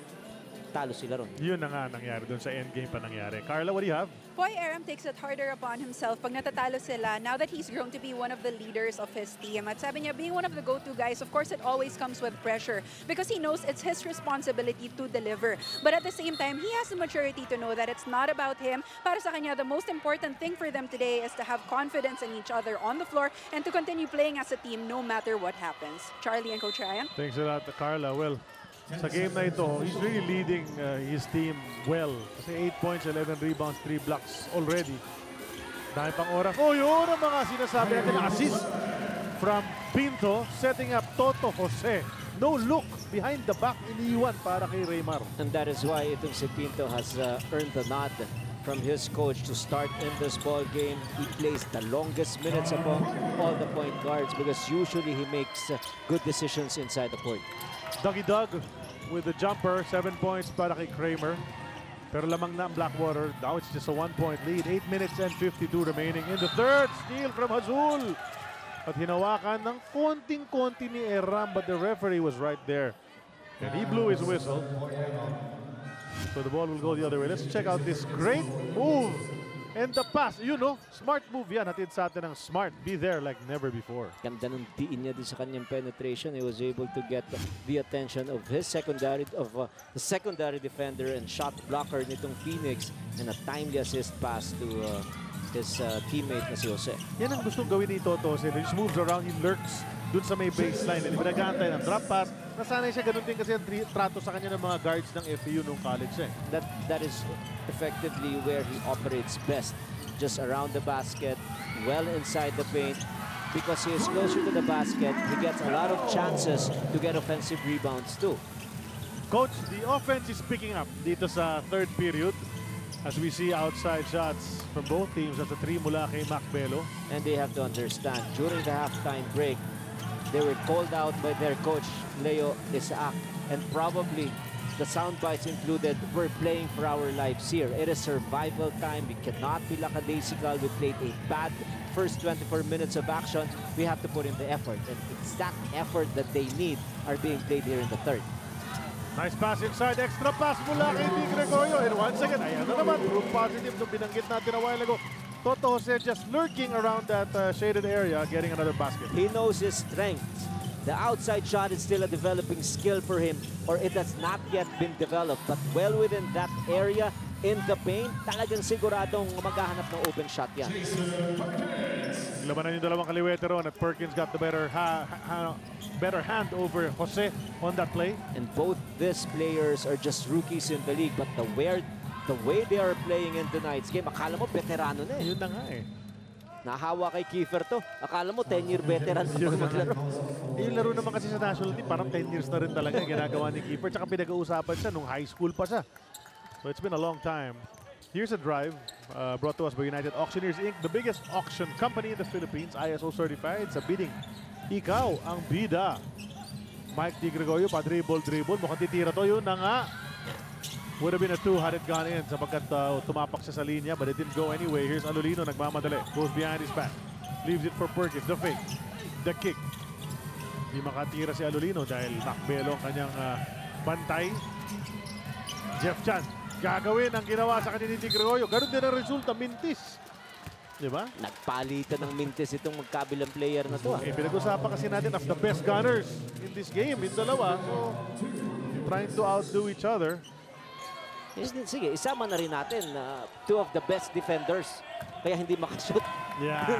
talo sila ron. Yun na nga nangyari dun sa endgame pa nangyari. Carla, what do you have? Poy Eram takes it harder upon himself pag natatalo sila now that he's grown to be one of the leaders of his team. At sabi niya, being one of the go-to guys, of course, it always comes with pressure because he knows it's his responsibility to deliver. But at the same time, he has the maturity to know that it's not about him. Para sa kanya, the most important thing for them today is to have confidence in each other on the floor and to continue playing as a team no matter what happens. Charlie and Coach Ryan? Thanks a lot, Carla. Well, sa game na ito, he's really leading his team well. Kasi 8 points, 11 rebounds, 3 blocks already. Dahil pang oras. Oh, yun ang mga sinasabi natin. Assist from Pinto, setting up Toto Jose. No look behind the back, iniiwan para kay Raymar. And that is why itong si Pinto has earned the nod from his coach to start in this ball game. He plays the longest minutes among all the point guards because usually he makes good decisions inside the court. Dougie Doug with the jumper, 7 points para kay Kramer. Pero lamang na ang Blackwater. Now it's just a 1-point lead. 8 minutes and 52 remaining in the third. Steal from Azul. At hinawakan ng konting-konti ni Eram, but the referee was right there. And he blew his whistle. So the ball will go the other way. Let's check out this great move. And the pass, you know, smart move yan. Hatid sa atin ng smart. Be there like never before. Ganda ng diin niya din sa kanyang penetration. He was able to get the attention of his secondary, the secondary defender and shot blocker nitong Phoenix, and a timely assist pass to his teammate na si Jose. Yan ang gustong gawin ni Toto. He just moves around, he lurks dun sa may baseline. Hindi ba nag-aantay ng drop pass? Nasanay siya ganun din kasi ang trato sa kanya ng mga guards ng FAU nung college eh. That is effectively where he operates best. Just around the basket, well inside the paint. Because he is closer to the basket, he gets a lot of chances to get offensive rebounds too. Coach, the offense is picking up dito sa third period. As we see outside shots from both teams. That's a 3 mula kay Mac Belo. And they have to understand, during the halftime break, they were called out by their coach, Leo Isaac. And probably the sound bites included, we're playing for our lives here. It is survival time. We cannot be lackadaisical. We played a bad first 24 minutes of action. We have to put in the effort. And exact effort that they need are being played here in the third. Nice pass inside. Extra pass mula kay Di Gregorio. And once again, ayan na naman. Proof positive nung binanggit natin a while ago. Toto Jose just lurking around that shaded area, getting another basket. He knows his strengths. The outside shot is still a developing skill for him, or it has not yet been developed. But well within that area, in the paint, talagang siguradong maghahanap ng open shot yan. Labanan yung dalawang kaliwete ron at Perkins got the better hand over Jose on that play. And both these players are just rookies in the league, but the way they are playing in tonight's game, akala mo veterano na eh. Yun na nga eh. Nahawa kay Kiefer to. Akala mo 10-year veteran na maglaro. Yung laro naman kasi sa national team, parang 10 years na rin talaga yung ginagawa ni Kiefer. Tsaka pinag-uusapan siya nung high school pa siya. So it's been a long time. Here's a drive brought to us by United Auctioneers Inc., the biggest auction company in the Philippines, ISO certified sa bidding. Ikaw ang bida. Mike Di Gregorio, pa-dribble. Mukhang titira to. Yun na nga. Would have been a 2 had it gone in sapagkat tumapak siya sa linya, but it didn't go anyway. Here's Alolino, nagmamadali. Goes behind his back. Leaves it for Perkins. The fake. The kick. Hindi makatira si Alolino dahil nakbelo ang kanyang bantay. Jeff Chan, gagawin ang ginawa sa kanya ni Gregorio. Ganun din ang resulta, mintis. Diba? Nagpalitan ng mintis itong magkabilang player na to. Pinag-usapan kasi natin of the best gunners in this game. Yung dalawa. So, trying to outdo each other. Sige, isama na rin natin two of the best defenders. Kaya hindi makashoot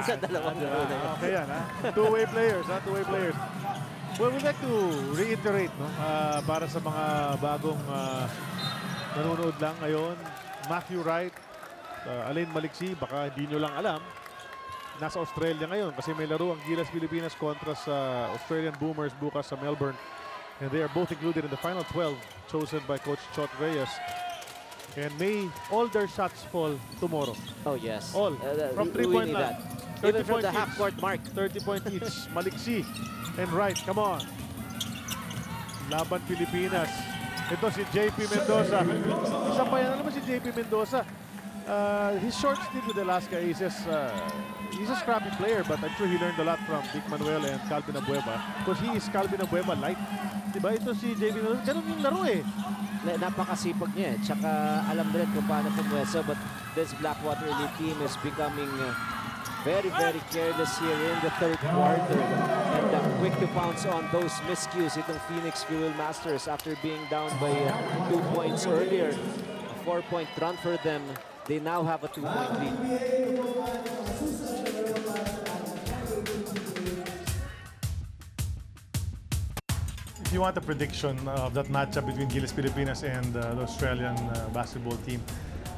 sa dalawang laro na yun. Okay yan, ha? Two-way players, ha? Two-way players. Well, we'd like to reiterate, no? Para sa mga bagong nanonood lang ngayon. Matthew Wright, Alain Maliksi, baka hindi nyo lang alam. Nasa Australia ngayon kasi may laro ang Gilas Pilipinas kontra sa Australian Boomers bukas sa Melbourne. And they are both included in the final 12 chosen by Coach Chot Reyes. And may all their shots fall tomorrow. Oh, yes. All. From 3-point line. Even from the half-court mark. 30-point each. Maliksi and Wright. Come on. Laban Pilipinas. Ito si JP Mendoza. Isa pa yan. Alam mo si JP Mendoza? His short stint with Alaska Aces, he's a scrappy player, but I'm sure he learned a lot from Dick Manuel and Calvin Abueva. Because he is Calvin Abueva light. Diba? Ito si JP Mendoza. Ganun yung laro eh. Napakasipag niya. Tsaka alam na rin kung paano pumweso. But this Blackwater Elite team is becoming very, very careless here in the third quarter. And quick to pounce on those miscues itong Phoenix Fuel Masters after being down by 2 points earlier. A 4-point run for them. They now have a 2-point lead. If you want a prediction of that matchup between Gilas Pilipinas and the Australian basketball team,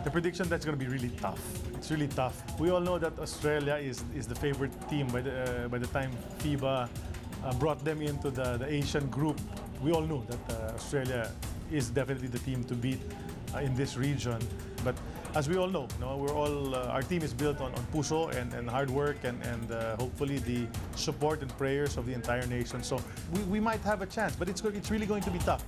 the prediction that's going to be really tough. It's really tough. We all know that Australia is the favorite team by the time FIBA brought them into the Asian group. We all knew that Australia is definitely the team to beat in this region. But as we all know, we're all our team is built on puso and hard work and hopefully the support and prayers of the entire nation. So we might have a chance, but it's really going to be tough.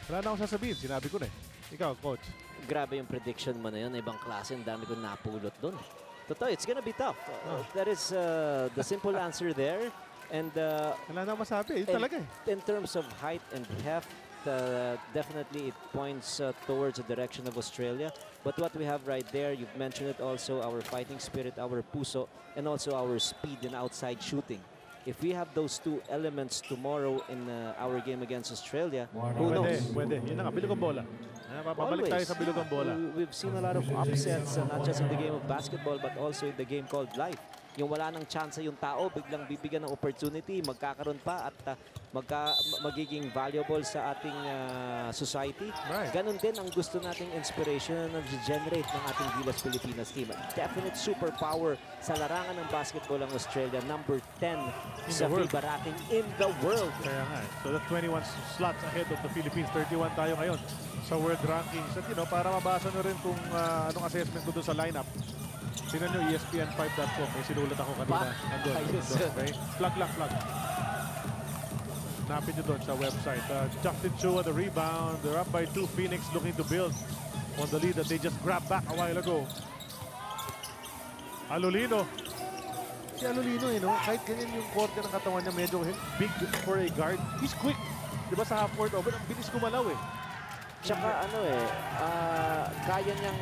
Wala na akong sasabihin. Sinabi ko na eh. Ikaw, Coach. Grabe yung prediction mo na yun. Ibang klase. Ang dami kong napulot doon. Totoo, it's gonna be tough. That is the simple answer there. And wala na masabi. Yun talaga eh. In terms of height and heft, definitely it points towards the direction of Australia. But what we have right there, you've mentioned it also, our fighting spirit, our puso, and also our speed and outside shooting. If we have those two elements tomorrow in our game against Australia, who knows? Pwede. Yun na nga, bilog ang bola. Babalik tayo sa bilog ang bola. We've seen a lot of upsets, not just in the game of basketball, but also in the game called life. Yung wala nang chance yung tao, biglang bibigyan ng opportunity, magkakaroon pa at magiging valuable sa ating society. Right. Ganon din ang gusto nating inspiration na generate ng ating Gilas Pilipinas team. Definite superpower sa larangan ng basketball ng Australia, number 10 sa FIBA ranking in the world. Kaya nga. So that's 21 slots ahead of the Philippines. 31 tayo ngayon sa world rankings. At para mabasa nyo rin kung anong assessment ko doon sa lineup. Tingnan nyo, ESPN5.com. May sinulat ako kanina. Okay? Plug lang, plug. Napin nyo doon sa website. Justin Chua, the rebound. They're up by 2. Phoenix looking to build on the lead that they just grabbed back a while ago. Alolino. Si Alolino, kahit ganyan yung korte ng katawan niya, medyo big for a guard. He's quick. Diba sa half court over, ang bilis kumalaw eh. Tsaka kaya niyang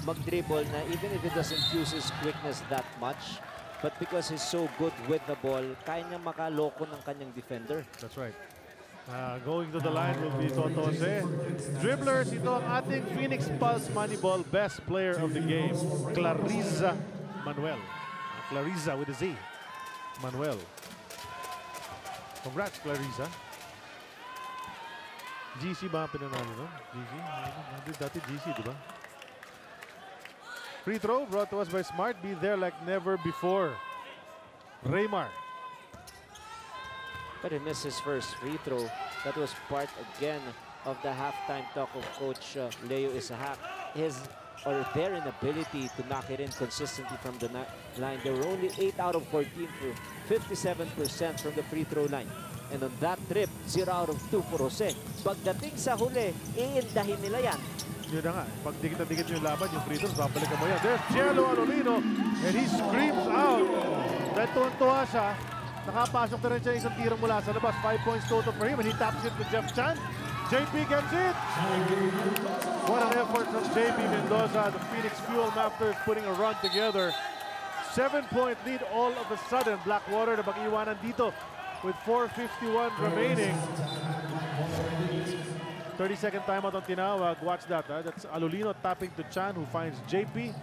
mag-dribble na even if it doesn't use his quickness that much, but because he's so good with the ball, kaya niya makaloko ng kanyang defender. That's right. Going to the line will be Totose. Dribblers, ito ang ating Phoenix Pulse Moneyball Best Player of the Game, Clarissa Manuel. Clarissa with a Z. Manuel. Congrats, Clarissa. GC ba pinanalo, no? GC? Dati GC, di ba? Free throw brought to us by Smart. Be there like never before. Raymar. But he missed his first free throw. That was part again of the halftime talk of Coach Leo Isahak. Their inability to knock it in consistently from the line. They were only 8 out of 14 for 57% from the free throw line. And on that trip, 0 out of 2 for Jose. Pagdating sa huli, iindahin nila yan. Yun na nga, pag dikit-dikit yung laban, yung free throws, babalikan mo yan. There's Cielo Alolino, and he screams out. Dahil tuwan-tuwa siya, nakapasok na rin siya isang tiro mula sa labas. 5 points total for him, and he taps it to Jeff Chan. JP gets it. What an effort from JP Mendoza. The Phoenix Fuel Masters putting a run together. 7-point lead all of a sudden. Blackwater na mag-iwanan dito with 4:51 remaining. 30-second timeout ang tinawag. Watch that. That's Alolino tapping to Chan, who finds JP.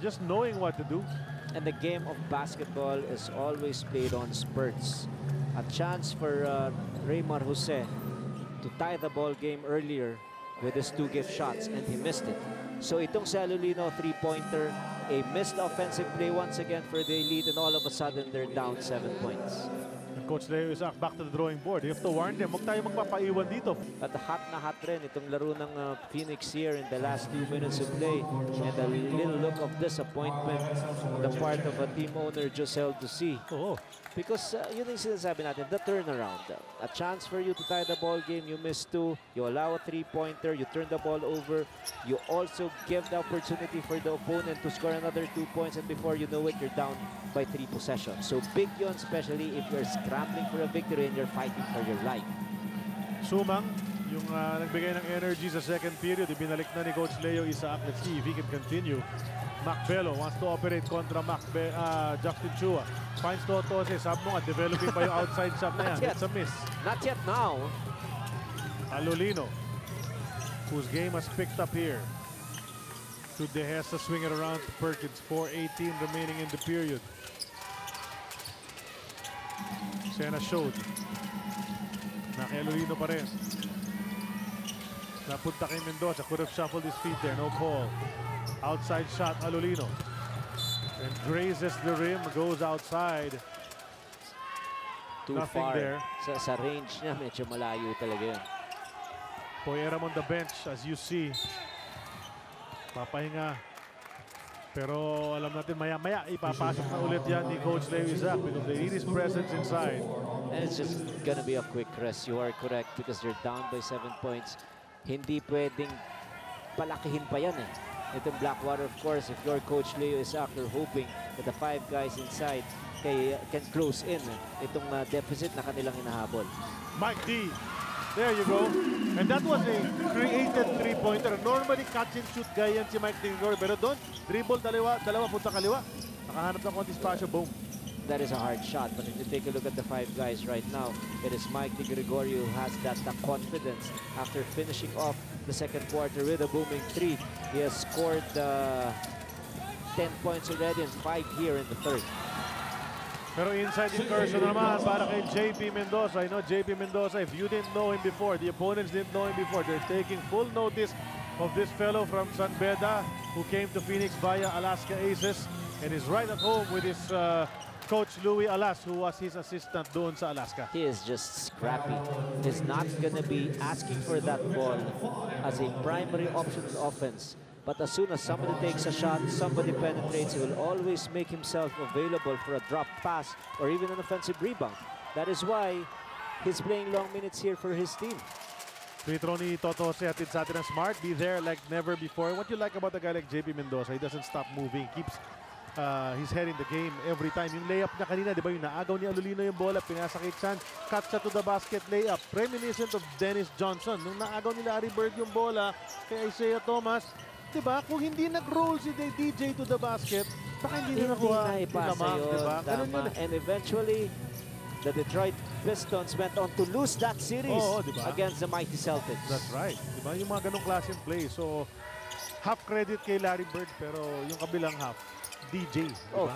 Just knowing what to do. And the game of basketball is always played on spurts. A chance for Raymar Jose to tie the ball game earlier with his 2 gift shots, and he missed it. So itong si Alolino, 3-pointer, a missed offensive play once again for the Elite, and all of a sudden they're down 7 points. Coach Leo Isaac back to the drawing board. You have to warn them, huwag tayo magpapaiwan dito. At hot na hot rin itong laro ng Phoenix here in the last 2 minutes of play. And a little look of disappointment on the part of a team owner, Josel Ducy. Oo. Because yun yung sinasabi natin, the turnaround. A chance for you to tie the ball game, you miss 2, you allow a 3-pointer, you turn the ball over, you also give the opportunity for the opponent to score another 2 points, and before you know it, you're down by 3 possessions. So big yun, especially if you're scrambling for a victory and you're fighting for your life. Sumang, yung nagbigay ng energy sa second period, ibinalik na ni Coach Leo Isaac. Let's see if he can continue. Macbello wants to operate kontra Justin Chua. Finds Totose, sabi mo nga, developing pa yung outside shot na yan. It's a miss. Not yet now. Alolino, whose game has picked up here. To Dehesa, swing it around to Perkins. 4:18 remaining in the period. Sena showed. Kay Alolino pa rin. Napunta kay Mendoza. Could have shuffled his feet there. No call. Outside shot, Alolino. And grazes the rim, goes outside. Too Nothing far. there. Sa range niya, medyo malayo talaga yun. Poyeram on the bench, as you see. Papahinga. Pero alam natin, maya-maya ipapasok na ulit yan ni Coach Leo Isaac because they need his presence inside. And it's just gonna be a quick rest. You are correct because they're down by 7 points. Hindi pwedeng palakihin pa yan eh. Itong Blackwater, of course, if you're Coach Leo Isaac, you're hoping that the 5 guys inside can close in itong deficit na kanilang hinahabol. Mike D, there you go. And that was a created 3-pointer. Normally, catch and shoot guy yan si Mike D. Pero doon, dribble, dalawa punta kaliwa. Nakahanap ng konti spasyo, boom. That is a hard shot, but if you take a look at the 5 guys right now, it is Mike Di Gregorio who has that confidence after finishing off the second quarter with a booming 3. He has scored 10 points already and 5 here in the third. Pero inside incursion naman para kay JP Mendoza. I know JP Mendoza, if you didn't know him before, the opponents didn't know him before, they're taking full notice of this fellow from San Beda who came to Phoenix via Alaska Aces and is right at home with his Coach Louis Alas, who was his assistant doon sa Alaska. He is just scrappy. He's not gonna be asking for that ball as a primary option in offense. But as soon as somebody takes a shot, somebody penetrates, he will always make himself available for a drop pass or even an offensive rebound. That is why he's playing long minutes here for his team. Free throw ni Totose atid sa atin ng Smart. Be there like never before. What you like about a guy like JP Mendoza, he doesn't stop moving. Keeps his head in the game every time. Yung layup niya kanina, di ba, yung naagaw ni Alolino yung bola, pinasa kay Chan, cut siya to the basket layup. Reminiscent of Dennis Johnson. Nung naagaw nila Larry Bird yung bola kay Isaiah Thomas, diba? Kung hindi nag-roll si DJ to the basket, baka hindi na Hindi nakuha na yung ipasa lamang, yun. diba? Ganun Tama. yun. And eventually, the Detroit Pistons went on to lose that series Oo, diba? against the mighty Celtics. That's right. Diba? Yung mga ganong klaseng play. So, half credit kay Larry Bird, pero yung kabilang half, DJ. Oh, Diba?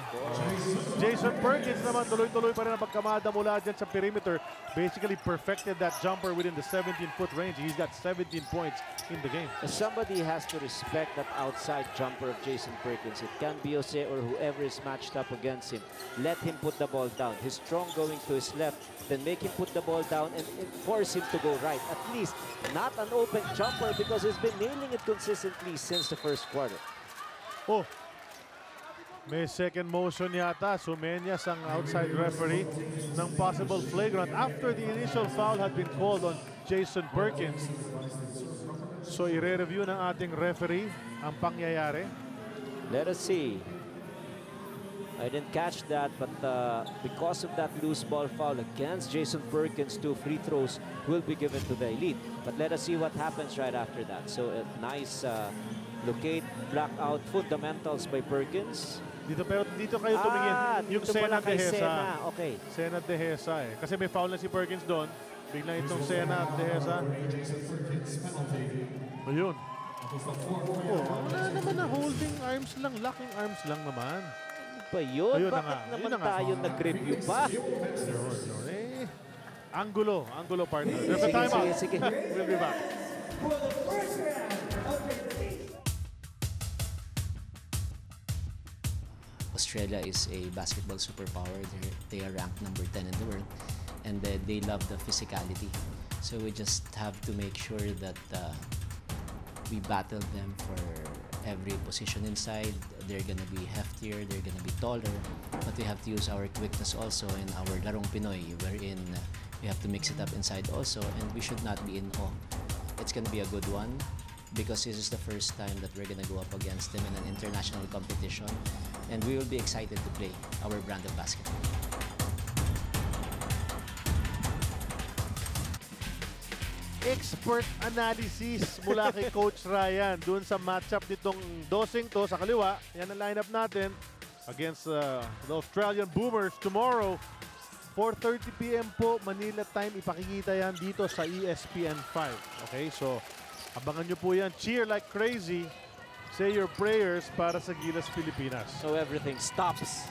Jason Perkins naman, tuloy-tuloy pa rin ang pagkamada mula dyan sa perimeter. Basically perfected that jumper within the 17-foot range. He's got 17 points in the game. Somebody has to respect that outside jumper of Jason Perkins. It can be Jose or whoever is matched up against him. Let him put the ball down. He's strong going to his left. Then make him put the ball down and force him to go right. At least not an open jumper because he's been nailing it consistently since the first quarter. Oh, may second motion yata. Sumenyas ang outside referee ng possible flagrant after the initial foul had been called on Jason Perkins. So, i-review ng ating referee ang pangyayari. Let us see. I didn't catch that, but because of that loose ball foul against Jason Perkins, 2 free throws will be given to the elite. But let us see what happens right after that. So, a nice locate, blackout fundamentals by Perkins. Dito, pero dito kayo tumingin. Yung dito Sena pala kay Dehesa. Sena. Okay. Sena Dehesa eh. Kasi may foul na si Perkins doon. Biglang itong Sena Dehesa. Ayun. Oh, wala naman na holding arms lang. Locking arms lang naman. Pa yun? Ayun na Bakit nga. naman Ayun na nga. tayo nag-review pa? Yun. Eh, Angulo partner. There's a Sige, timeout. sige, sige. We'll be back. Australia is a basketball superpower. They are ranked number 10 in the world, and they love the physicality. So we just have to make sure that we battle them for every position inside. They're gonna be heftier, they're gonna be taller, but we have to use our quickness also in our larong Pinoy, wherein we have to mix it up inside also, and we should not be in awe. It's gonna be a good one, because this is the first time that we're gonna go up against them in an international competition, and we will be excited to play our brand of basketball. Expert analysis mula kay Coach Ryan dun sa matchup nitong dosing to sa kaliwa. Yan ang lineup natin against the Australian Boomers tomorrow. 4:30 p.m. po Manila time. Ipakikita yan dito sa ESPN 5. Okay, so abangan nyo po yan. Cheer like crazy. Say your prayers para sa Gilas Pilipinas. So everything stops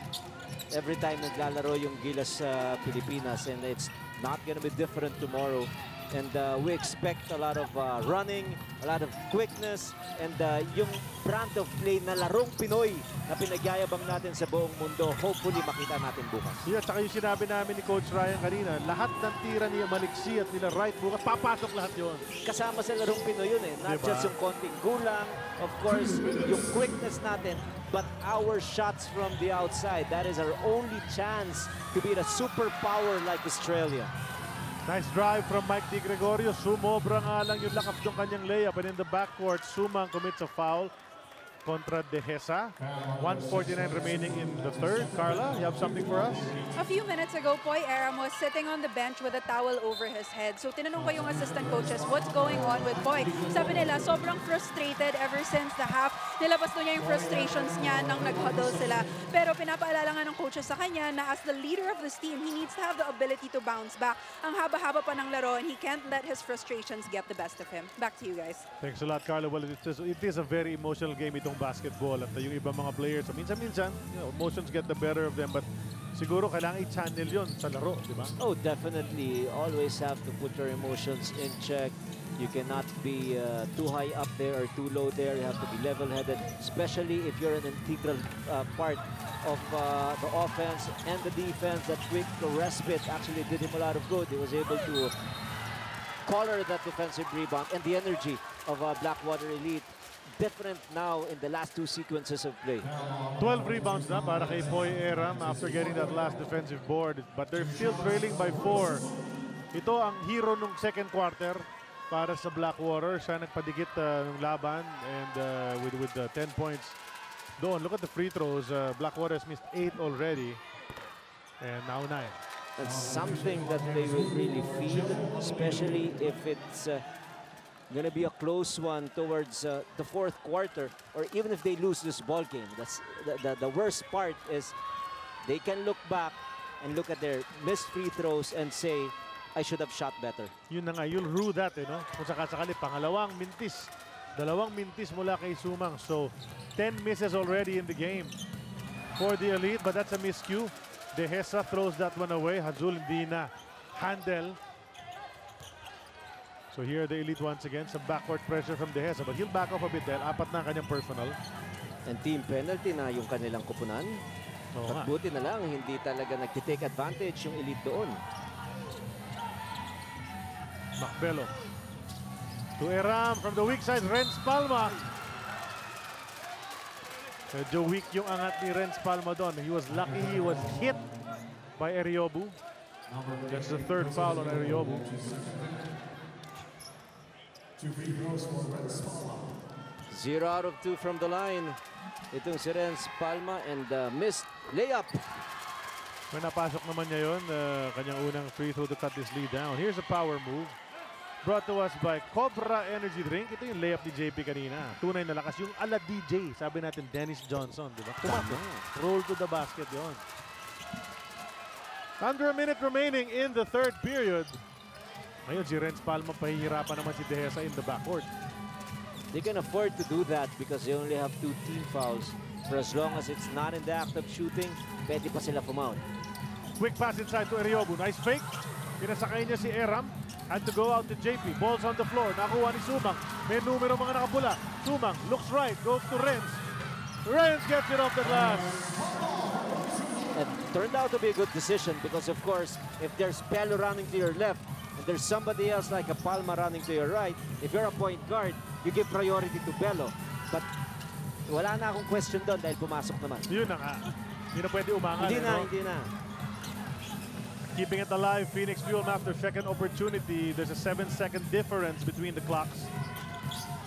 every time naglalaro yung Gilas Pilipinas, and it's not gonna be different tomorrow. And we expect a lot of running, a lot of quickness, and yung brand of play na larong Pinoy na pinagyayabang natin sa buong mundo, hopefully makita natin bukas. Yeah, tsaka yung sinabi namin ni Coach Ryan kanina, lahat ng tira ni Maliksi at nila Wright bukas, papasok lahat yon. Kasama sa larong Pinoy yun eh. Not Diba? just yung konting gulang, of course, yung quickness natin, but our shots from the outside. That is our only chance to be a superpower like Australia. Nice drive from Mike Di Gregorio. Sumobra nga lang yung lakap ng kanyang layup. And in the backcourt, Sumang commits a foul kontra Dehesa. 1:49 remaining in the third. Carla, you have something for us? A few minutes ago, Poy Aram was sitting on the bench with a towel over his head. So tinanong ko yung assistant coaches, what's going on with Poy? Sabi nila, sobrang frustrated ever since the half. Nilabas doon niya yung frustrations niya nang nag-huddle sila. Pero pinapaalala nga ng coaches sa kanya na as the leader of this team, he needs to have the ability to bounce back. Ang haba-haba pa ng laro and he can't let his frustrations get the best of him. Back to you guys. Thanks a lot, Carla. Well, it is a very emotional game itong basketball. At yung ibang mga players, minsan-minsan, emotions get the better of them. But siguro kailangan i-channel yun sa laro, di ba? Oh, definitely. Always have to put your emotions in check. You cannot be too high up there or too low there. You have to be level-headed, especially if you're an integral part of the offense and the defense. That quick respite actually did him a lot of good. He was able to collar that defensive rebound, and the energy of Blackwater Elite different now in the last 2 sequences of play. 12 rebounds na para kay Poy Aram after getting that last defensive board. But they're still trailing by 4. Ito ang hero nung second quarter para sa Blackwater. Siya nagpadikit ng laban and with 10 points. Doon, look at the free throws. Blackwater has missed 8 already. And now 9. That's something that they will really feed, especially if it's going to be a close one towards the fourth quarter, or even if they lose this ball game. That's the worst part is they can look back and look at their missed free throws and say, I should have shot better. Yun na nga, you'll rue that, no? Kung sakasakali, pangalawang mintis. Dalawang mintis mula kay Sumang. So, 10 misses already in the game for the Elite, but that's a miscue. De Hesa throws that one away. Hazul hindi na handle. So here the Elite once again, some backward pressure from De Hesa, but he'll back off a bit dahil apat na kanyang personal. And team penalty na yung kanilang kupunan. At buti na lang, hindi talaga nag-take advantage yung Elite doon. Macbelo. To Eram from the weak side, Renz Palma. Medyo weak yung angat ni Renz Palma doon. He was lucky he was hit by Eriobu. That's the third foul on Eriobu. 0 out of 2 from the line. Itong si Renz Palma and missed layup. May napasok naman niya yun. Kanyang unang free throw to cut this lead down. Here's a power move. Brought to us by Cobra Energy Drink. Ito yung layup ni JP kanina. Tunay na lakas. Yung ala DJ. Sabi natin Dennis Johnson. Diba? Tumato. Roll to the basket yon. Under a minute remaining in the third period. Ngayon si Renz Palma pahihirapan naman si De Hesa in the backcourt. They can afford to do that because they only have 2 team fouls. For as long as it's not in the act of shooting, pwede pa sila pumout. Quick pass inside to Eriobu. Nice fake. Pinasakay niya si Eram. Had to go out to JP. Ball's on the floor. Nakuha ni Sumang. May numero mga nakapula. Sumang looks right. Goes to Renz. Renz gets it off the glass. It turned out to be a good decision because, of course, if there's Pelo running to your left and there's somebody else like a Palma running to your right, if you're a point guard, you give priority to Pelo. But wala na akong question doon dahil pumasok naman. Yun na nga. Hindi na pwede umangal. Hindi na. Keeping it alive, Phoenix Fuel after second opportunity. There's a 7-second difference between the clocks.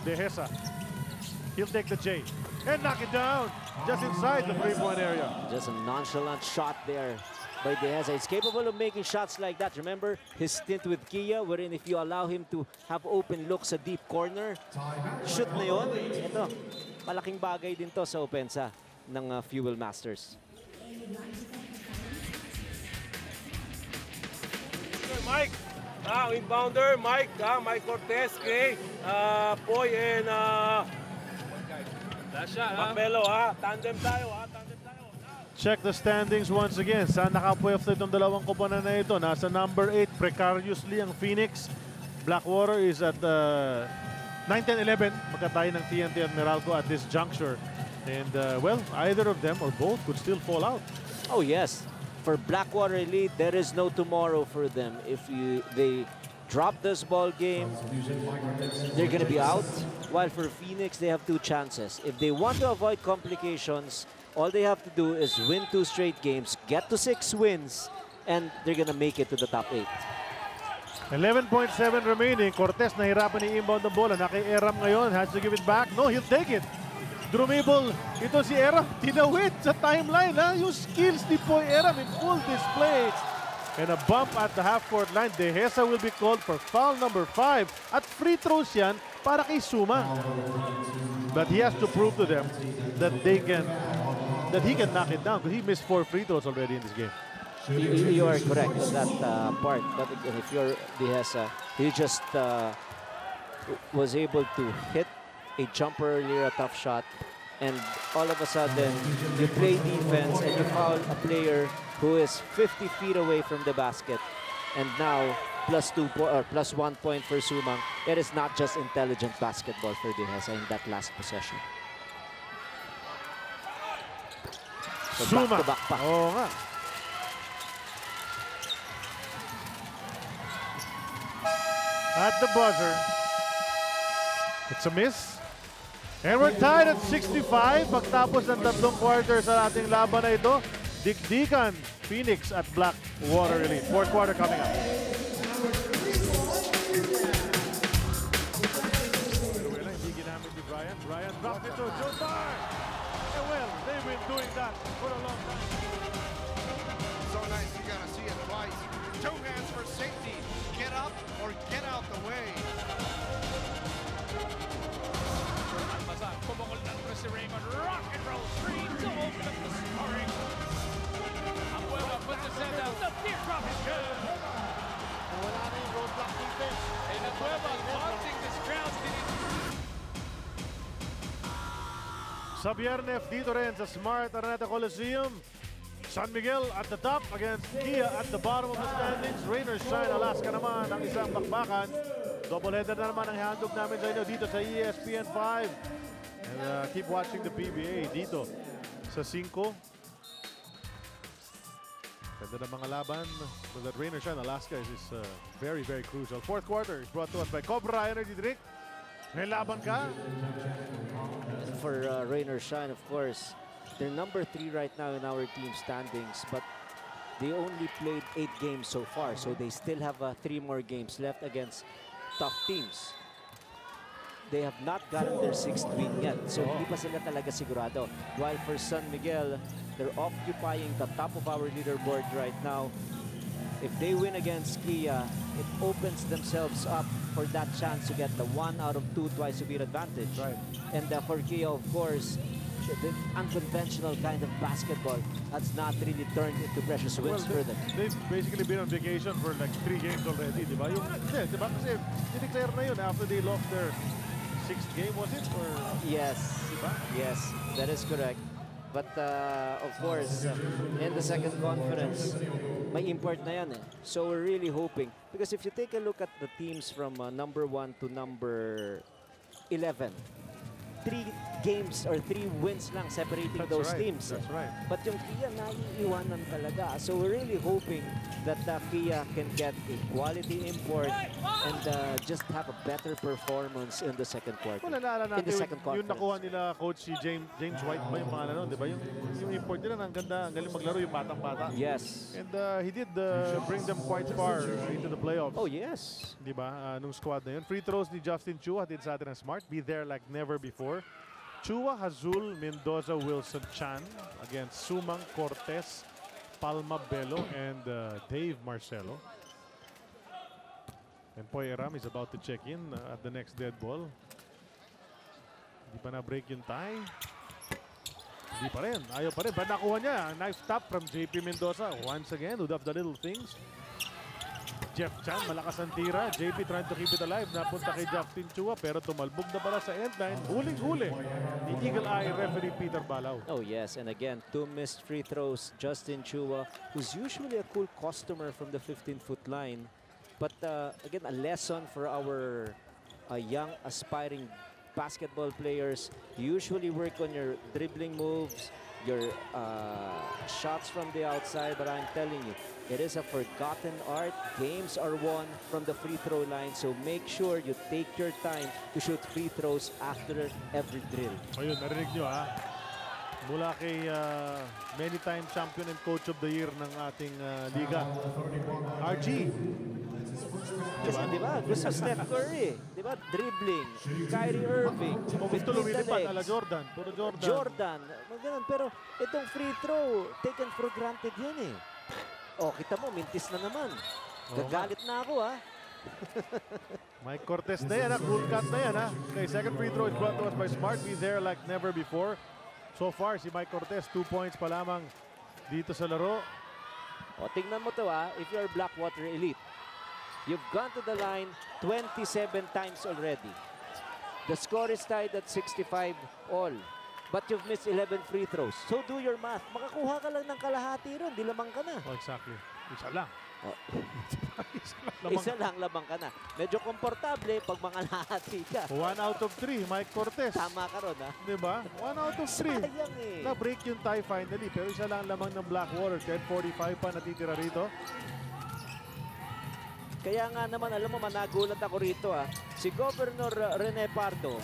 De Hesa. He'll take the J and knock it down just inside the three-point area. Just a nonchalant shot there by De Hesa. He's capable of making shots like that. Remember his stint with Kia, wherein if you allow him to have open looks sa deep corner, shoot na yun. Ito, malaking bagay din to sa opensa ng Fuel Masters. Mike, inbounder, Mike Cortez, Kay, Poy, and Macbelo, tandem tayo, Check the standings once again. Saan nakapwesto itong dalawang koponan na ito? Nasa number 8, precariously ang Phoenix. Blackwater is at 9-10-11. Magkatayo ng TNT at Meralco at this juncture. And well, either of them or both could still fall out. Oh yes. For Blackwater Elite, there is no tomorrow for them. If they drop this ball game, they're going to be out. While for Phoenix, they have 2 chances. If they want to avoid complications, all they have to do is win 2 straight games, get to 6 wins, and they're going to make it to the top 8. 11.7 remaining. Cortez nahirapan ni inbound ng bola. Naki-Eram ngayon. Has to give it back. No, he'll take it. Drumable. Ito si Eram. Tinawid sa timeline. Yung skills ni Poy Eram in full display. And a bump at the half-court line. De Hesa will be called for foul number 5. At free throws yan para kay Suma. But he has to prove to them that he can knock it down. Because he missed 4 free throws already in this game. You are correct on that part. But again, if you're De Hesa, he just was able to hit a jumper earlier, a tough shot, and all of a sudden you play defense and you foul a player who is 50 feet away from the basket, and now +1 point for Sumang. It is not just intelligent basketball for De Hesa in that last possession. So Sumang. back to back pa. Oo nga. At the buzzer, it's a miss. And we're tied at 65. Pagtapos ng 3 quarters sa ating laban na ito, dikdikan Phoenix at Blackwater Elite. 4th quarter coming up. Hindi ginamit ni Brian. Brian dropped it to Jomar. And well, they've been doing that for a long time. So nice, you gotta see it twice. 2 hands for safety. Get up or get out the way. Sa Biyernes, dito rin sa Smart Araneta Coliseum, San Miguel at the top against Kia at the bottom of the standings. Rain or shine, Alaska naman ang isang bakbakan. Doubleheader na naman ang handog namin sa inyo dito sa ESPN 5. And keep watching the PBA dito sa 5. Ganda ng mga laban. But that rain or shine, Alaska is very, very crucial. Fourth quarter is brought to us by Cobra Energy Drink. May laban ka? For rain or shine, of course, they're number 3 right now in our team standings, but they only played 8 games so far, so they still have 3 more games left against tough teams. They have not gotten their 6th win yet, so hindi pa sila talaga sigurado. While for San Miguel, they're occupying the top of our leaderboard right now. If they win against Kia, it opens themselves up for that chance to get the 1 out of 2 twice a beat advantage. Right. And for Kia, of course, the unconventional kind of basketball has not really turned into precious wins for them. They've basically been on vacation for like 3 games already, di ba? Kasi dineclare na yun after they lost their 6th game, was it? Or, yes, diba? yes, that is correct. But of course, in the second conference, may import na yan eh. So we're really hoping. Because if you take a look at the teams from number 1 to number 11, 3 games or 3 wins lang separating those teams. That's right. But yung Kia naiiwanan talaga. So we're really hoping that Kia can get a quality import and just have a better performance in the second quarter. Well, naalala natin in the second yung conference. nakuha nila coach si James White ba yung mga ano, di ba? Yung import nila, ang ganda, ang galing maglaro yung batang-bata. Yes. And he did bring them quite far into the playoffs. Oh, yes. Di ba? Nung squad na yun. Free throws ni Justin Chua hatid sa atin ng Smart. Be there like never before. Chua, Hazul, Mendoza, Wilson, Chan against Sumang, Cortez, Palma, Bello, and Dave Marcelo. And Poy Eram is about to check in at the next dead ball. Hindi pa na-break yung tie. Hindi pa rin. Ayaw pa rin. But nakuha niya. Nice stop from JP Mendoza. Once again, would have the little things. Jeff Chan, malakas ang tira. JP trying to keep it alive. Napunta kay Justin Chua pero tumalbog na pala sa end line. Huling-huli ni Eagle Eye referee Peter Balaw. Oh, yes. And again, 2 missed free throws. Justin Chua, who's usually a cool customer from the 15-foot line. But again, a lesson for our young aspiring basketball players. You usually work on your dribbling moves, your shots from the outside, but I'm telling you, it is a forgotten art. Games are won from the free throw line, so make sure you take your time to shoot free throws after every drill. Ayun, narinig nyo ha. Mula kay many-time champion and coach of the year ng ating liga, RG. Kasi di ba, gusto Steph Curry, di ba, dribbling, Kyrie Irving, Kung gusto lumilipad, ala Jordan, puro Jordan. Jordan, ganun. Pero itong free throw, taken for granted yan eh. O, kita mo, mintis na naman. Gagalit na ako ha. Mike Cortez na yan ha, cool cut na yan ha. Okay, second free throw is brought to us by Smart. Be there like never before. So far, si Mike Cortez, 2 points pa lamang dito sa laro. O, tingnan mo to ha, if you're Blackwater Elite. You've gone to the line 27 times already. The score is tied at 65 all. But you've missed 11 free throws. So do your math. Makakuha ka lang ng kalahati ron. Di lamang ka na. Oh, exactly. Isa lang. Oh. lamang. Isa lang lamang ka na. Medyo komportable pag mga lahati ka. 1 out of 3, Mike Cortez. Tama ka ron ha. Diba? 1 out of 3. Sayang eh. Na-break yung tie finally. Pero isa lang lamang ng Blackwater. 10:45 pa natitira rito. Kaya nga naman, alam mo, managulat ako rito ha. Si Governor Rene Pardo,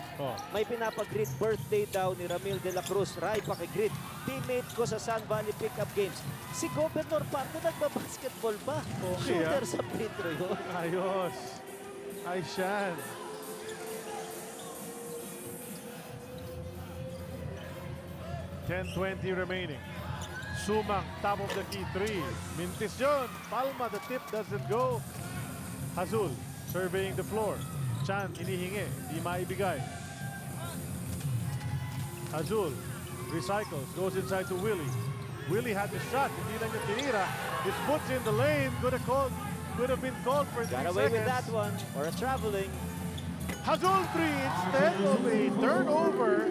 may pinapag-greet birthday daw ni Ramil de la Cruz. Ray, pakigreet. Teammate ko sa Sun Valley Pickup Games. Si Governor Pardo, nagbabasketball ba? Okay, Shooter sa free throw yun. Ayos. Ay, siyan. $10:20 remaining. Sumang, top of the key, 3. Mintis yun. Palma, the tip doesn't go. Hazul, surveying the floor. Chan, inihingi. Di maibigay. Hazul, recycles, goes inside to Willie. Willie had the shot. Hindi lang yung tinira. His foot's in the lane. Could have been called for 3 Got seconds. away with that one. Or a traveling. Hazul 3 instead of a turnover.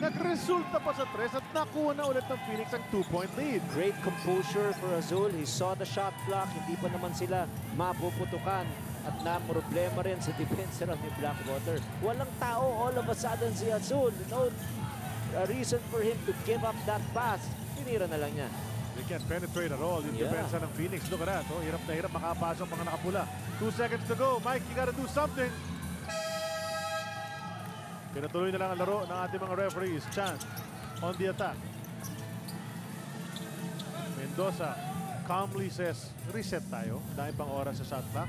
nagresulta pa sa 3 at nakuha na ulit ng Phoenix ang 2-point lead. Great composure for Azul. He saw the shot clock. Hindi pa naman sila mapuputukan. At na-problema rin sa defense ni Blackwater. Walang tao all of a sudden si Azul. No reason for him to give up that pass. Tinira na lang niya. They can't penetrate at all yung depensa ng Phoenix. Look at that. Oh, hirap na hirap makapasok mga nakapula. 2 seconds to go. Mike, you gotta do something. Pinatuloy na lang ang laro ng ating mga referees. Chan on the attack. Mendoza calmly says, reset tayo. Dahil pang oras sa shot clock.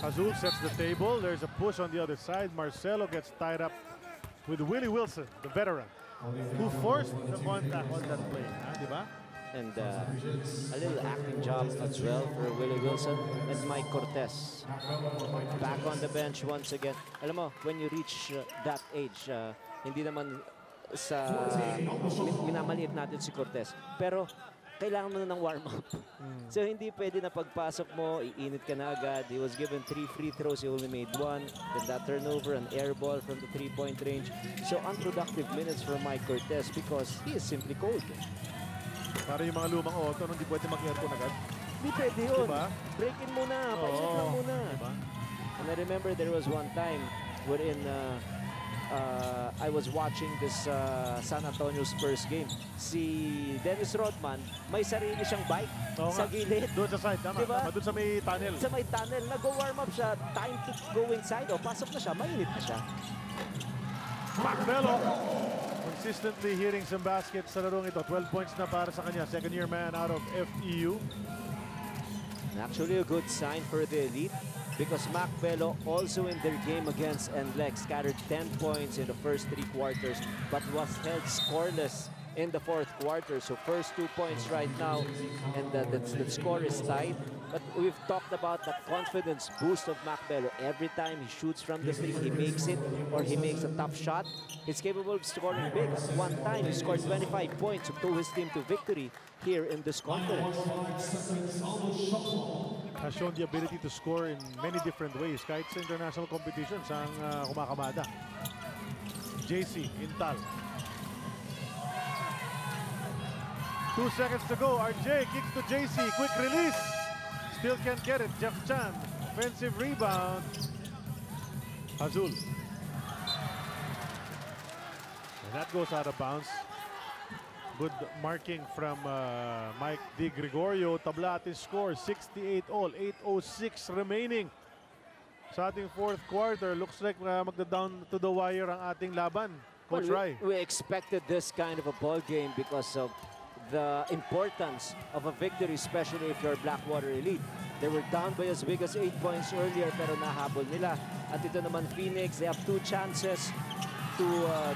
Azul sets the table. There's a push on the other side. Marcelo gets tied up with Willie Wilson, the veteran, who forced the contact on that play. Diba? And a little acting job as well for Willie Wilson and Mike Cortez. Back on the bench once again. Alam mo, when you reach that age, hindi naman sa minamaliit natin si Cortez. Pero kailangan mo na ng warm-up. So hindi pwede na pagpasok mo, iinit ka na agad. He was given 3 free throws, he only made 1. Then that turnover, an air ball from the 3-point range. So unproductive minutes for Mike Cortez because he is simply cold. Para yung mga lumang auto, hindi pwede mag-aircon agad. Hindi pwede yun. Diba? Break in muna, painit lang muna. Diba? And I remember there was one time wherein I was watching this San Antonio Spurs game. Si Dennis Rodman, may sarili siyang bike sa gilid. Doon sa side, tama. Diba? Doon sa may tunnel. Sa may tunnel, nag-warm up siya. Time to go inside. O, pasok na siya. Mainit na siya. Macbello consistently hitting some baskets sa larong ito. 12 points na para sa kanya. Second-year man out of FEU. And actually a good sign for the Elite because Macbello also in their game against NLEX scattered 10 points in the first 3 quarters but was held scoreless in the 4th quarter. So first 2 points right now and the score is tied. But we've talked about the confidence boost of Macbello. Every time he shoots from the 3, he makes it or he makes a tough shot. He's capable of scoring big. One time, he scored 25 points to tow his team to victory here in this conference. Has shown the ability to score in many different ways. Kahit sa international competitions, ang kumakamada. JC, Intal. 2 seconds to go. RJ kicks to JC. Quick release. Still can't get it. Jeff Chan. Offensive rebound. Azul. And that goes out of bounds. Good marking from Mike Di Gregorio. Tabla ating score. 68 all. 8:06 remaining. Sa ating 4th quarter. Looks like magda-down to the wire ang ating laban. Coach Rai. We expected this kind of a ball game because of the importance of a victory, especially if you're Blackwater Elite. They were down by as big as 8 points earlier pero nahabol nila. At ito naman Phoenix, they have 2 chances to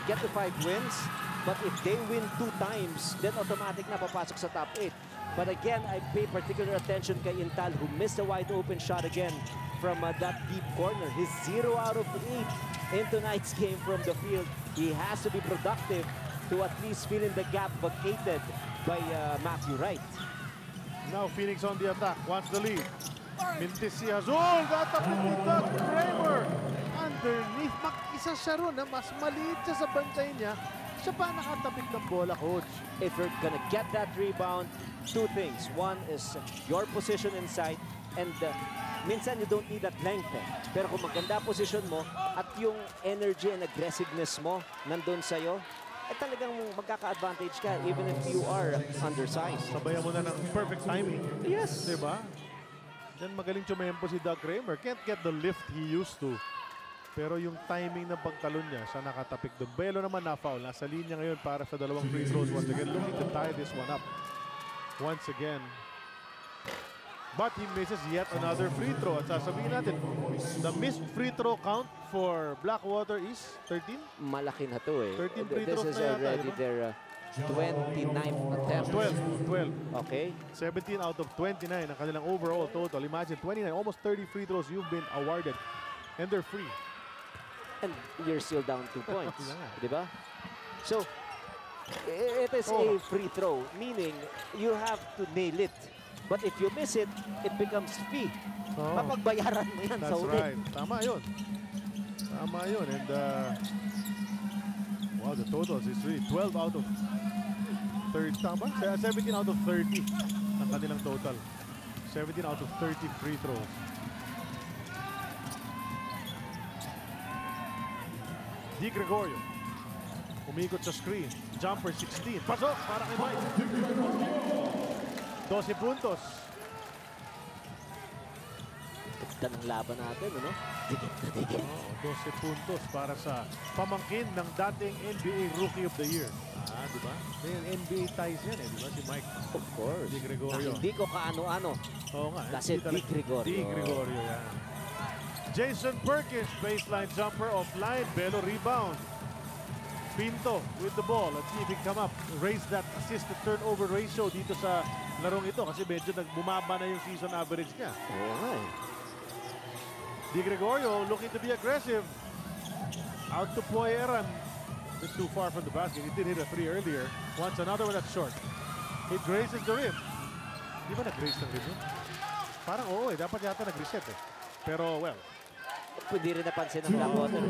get to 5 wins. But if they win 2 times, then automatic na papasok sa top 8. But again, I pay particular attention kay Intal who missed a wide open shot again from that deep corner. He's 0 out of 8 in tonight's game from the field. He has to be productive to at least fill in the gap vacated by Matthew Wright. Now Phoenix on the attack, wants the lead. Mintis si Azul, tatapit ni Doug Kramer. Underneath, mag-isa siya ron, mas maliit siya sa bantay niya. Siya pa nakatapik ng bola, coach. If you're gonna get that rebound, 2 things. One is your position inside and minsan you don't need that length. Pero kung maganda position mo at yung energy and aggressiveness mo nandun sa'yo, talagang magkaka-advantage ka even if you are undersized. Sabayan mo na ng perfect timing. Yes. Diba? Then magaling tumempo si Doug Kramer. Can't get the lift he used to. Pero yung timing ng pagtalon niya, siya nakatapik doon. Belo naman na-foul. Nasa linya ngayon para sa 2 free throws. Once again, looking to tie this one up. Once again. But he misses yet another free throw. At sasabihin natin, the missed free throw count for Blackwater is 13? Malaki na to eh. 13 free This throws is na yata, already diba? their 29th attempt. 12. Okay. 17 out of 29 ang kanilang overall total. Imagine, 29, almost 30 free throws you've been awarded. And they're free. And you're still down 2 points. Diba? So, it is a free throw, meaning you have to nail it. But if you miss it, it becomes fee. Mapagbayaran mo yan sa That's ulit. right. Tama yun. Tama yun. And Wow, the totals is really 12 out of 30. Tama? 17 out of 30 ang kanilang total. 17 out of 30 free throws. Di Gregorio. Umikot sa screen. Jumper 16. Pasok para kay Mike. 12 puntos. Ganda ng laban natin, ano? Dikit na dikit. 12 puntos para sa pamangkin ng dating NBA Rookie of the Year. Di ba? May NBA ties yan di ba? Si Mike. Of course. Di Gregorio. Hindi ko kaano-ano. Oo nga. Kasi Di Gregorio. Di Gregorio yan. Jason Perkins, baseline jumper offline. Belo rebound. Pinto with the ball. Let's see if he can come up. Raise that assist to turnover ratio dito sa larong ito kasi medyo bumaba na yung season average niya. Oo nga eh. Di Gregorio looking to be aggressive. Out to Poyeran. Bit too far from the basket. He did hit a 3 earlier. Wants another one that's short. He grazes the rim. Di ba nag-graze ng rim yun? Parang oo dapat yata nag-reset Pero well. Pwede rin napansin ng Blackwater.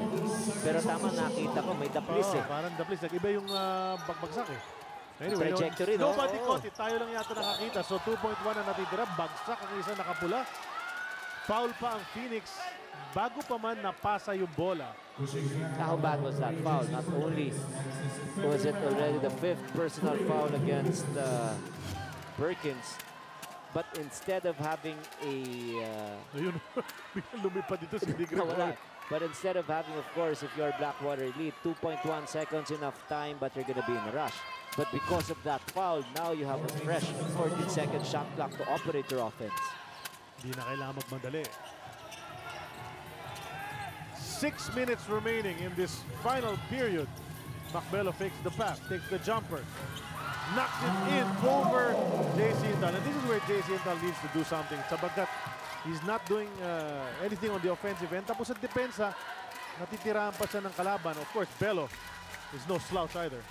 Pero tama, nakita ko may daplis Parang daplis. Nag-iba yung bagbagsak Anyway, trajectory, nobody caught it. Tayo lang yata nakakita. So 2.1 na natitira. Bagsak ang isa nakapula. Foul pa ang Phoenix. Bago pa man napasa yung bola. How bad was that foul? Not only was it already the 5th personal foul against Perkins, but instead of having a... Ayun, lumipad dito si Di Gregorio. But instead of having, of course, if you're Blackwater lead, 2.1 seconds enough time, but you're going to be in a rush. But because of that foul, now you have a fresh 14-second shot clock to operate your offense. Hindi na kailangan magmadali. 6 minutes remaining in this final period. Macbelo fakes the pass, takes the jumper, knocks it in over JC Intal. And this is where JC Intal needs to do something. Sabagat he's not doing anything on the offensive end. Tapos sa depensa, natitirahan pa siya ng kalaban. Of course, Belo is no slouch either.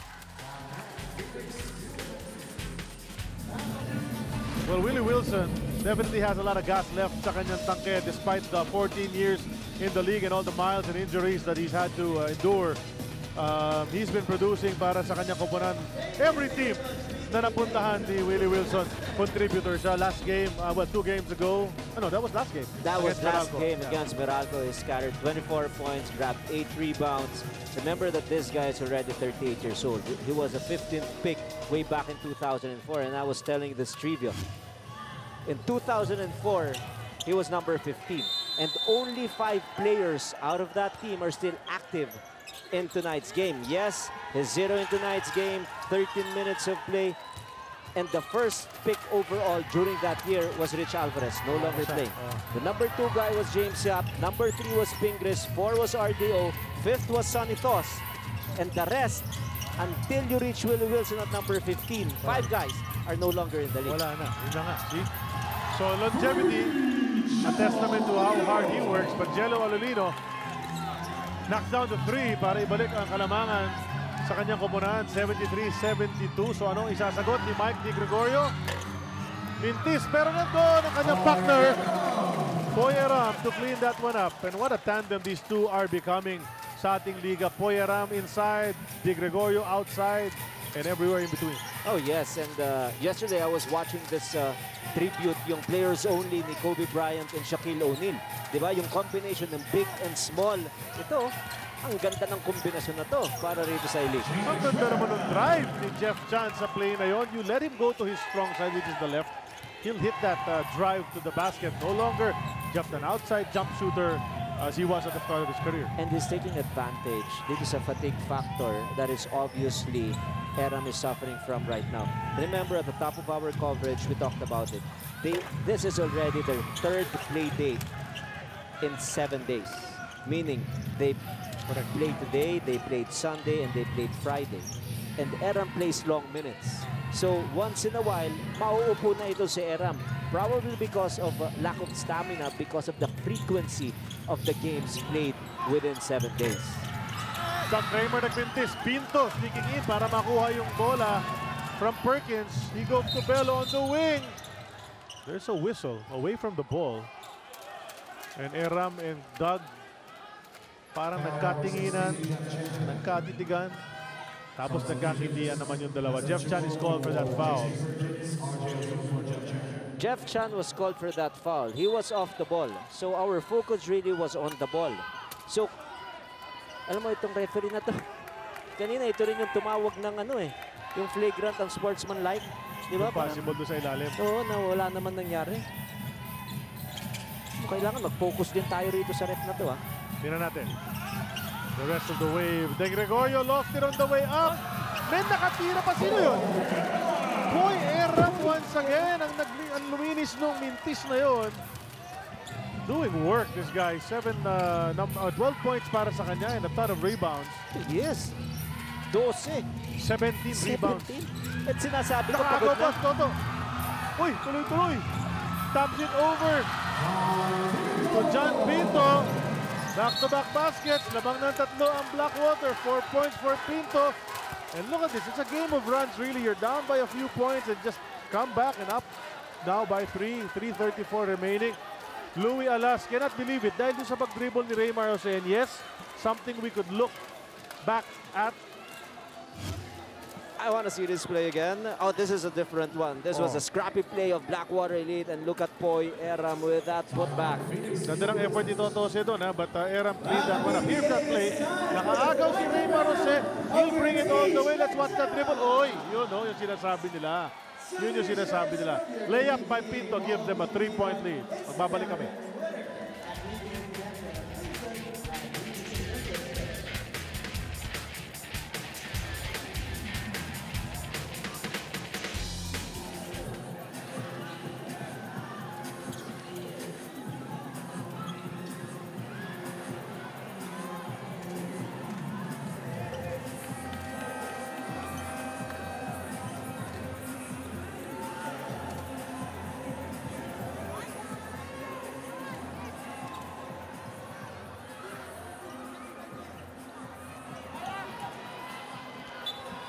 Well, Willie Wilson definitely has a lot of gas left sa kanyang tangke despite the 14 years in the league and all the miles and injuries that he's had to endure. He's been producing para sa kanyang koponan. Every team na napuntahan ni Willie Wilson, contributor siya. Last game, 2 games ago. No, that was last game. That was last Meralco. game against Meralco. He scattered 24 points, grabbed 8 rebounds. Remember that this guy is already 38 years old. He was a 15th pick way back in 2004, and I was telling this trivia. In 2004, he was number 15. And only 5 players out of that team are still active in tonight's game. Yes, he's 0 in tonight's game, 13 minutes of play. And the first pick overall during that year was Rich Alvarez, no longer playing. The number 2 guy was James Yap. Number 3 was Pingris. 4 was RDO. 5th was Sonny Toss. And the rest, until you reach Willie Wilson at number 15, 5 guys are no longer in the league. Wala na. Yun na nga. See? So longevity, a testament to how hard he works. But Jello Alolino knocks down the 3 para ibalik ang kalamangan sa kanyang koponan. 73-72. So anong isasagot ni Mike Di Gregorio? Mintis, pero nandun ang kanyang partner, Poyeram, to clean that one up. And what a tandem these two are becoming sa ating liga. Poyeram inside, Di Gregorio outside, and everywhere in between. Oh yes, and yesterday I was watching this tribute, yung players only ni Kobe Bryant and Shaquille O'Neal. Diba? Yung combination ng big and small. Ito, ang ganda ng kombinasyon na to para rito sa elite. Ang ganda naman ng drive ni Jeff Chan sa play na yon. You let him go to his strong side, which is the left. He'll hit that drive to the basket. No longer just an outside jump shooter as he was at the start of his career. And he's taking advantage. This is a fatigue factor that is obviously Eram is suffering from right now. Remember, at the top of our coverage, we talked about it. This is already their 3rd play day in 7 days. Meaning, they played today, they played Sunday, and they played Friday. And Eram plays long minutes. So, once in a while, mauupo na ito si Eram. Probably because of lack of stamina, because of the frequency of the games played within 7 days. Doug Kramer nagpintis. Pinto sneaking in para makuha yung bola from Perkins. He goes to Belo on the wing. There's a whistle away from the ball. And Eram and Doug parang nagkatinginan, nagkatitigan. Tapos nagkakindihan naman yung dalawa. Jeff Chan is called for that foul. Jeff Chan was called for that foul. He was off the ball. So our focus really was on the ball. So, alam mo itong referee na to, kanina ito rin yung tumawag ng yung flagrant ang sportsman-like. Di ba? Possible doon sa ilalim. Oo, wala naman nangyari. Kailangan mag-focus din tayo rito sa ref na to, ha? Tingnan natin. The rest of the wave. De Gregorio lost it on the way up. Men, nakatira pa. Sino yun? Boy, Eram once again. Ang luminis nung mintis na yun. Doing work, this guy. 12 points para sa kanya and a ton of rebounds. Yes. 12. 17 rebounds. At sinasabi ko, Nakagaw pagod pa, na. Toto. Uy, tuloy-tuloy. Taps it over. To John Pinto. Back-to-back baskets. Labang ng tatlo ang Blackwater. 4 points for Pinto. And look at this. It's a game of runs, really. You're down by a few points and just come back and up now by 3. 3:34 remaining. Louie Alas cannot believe it. Dahil sa pag-dribble ni Raymar Jose. And yes, something we could look back at. I want to see this play again. Oh, this is a different one. This was a scrappy play of Blackwater Elite. And look at Poy Eram with that putback. Ganda ng effort dito Tose doon, but Eram cleaned that one up. Here's that play. Nakaagaw si Raymar Jose. He'll bring it all the way. Let's watch that dribble. Oy, yun yung sinasabi nila. Yun yung sinasabi nila. Layup by Pinto gives them a 3-point lead. Magbabalik kami.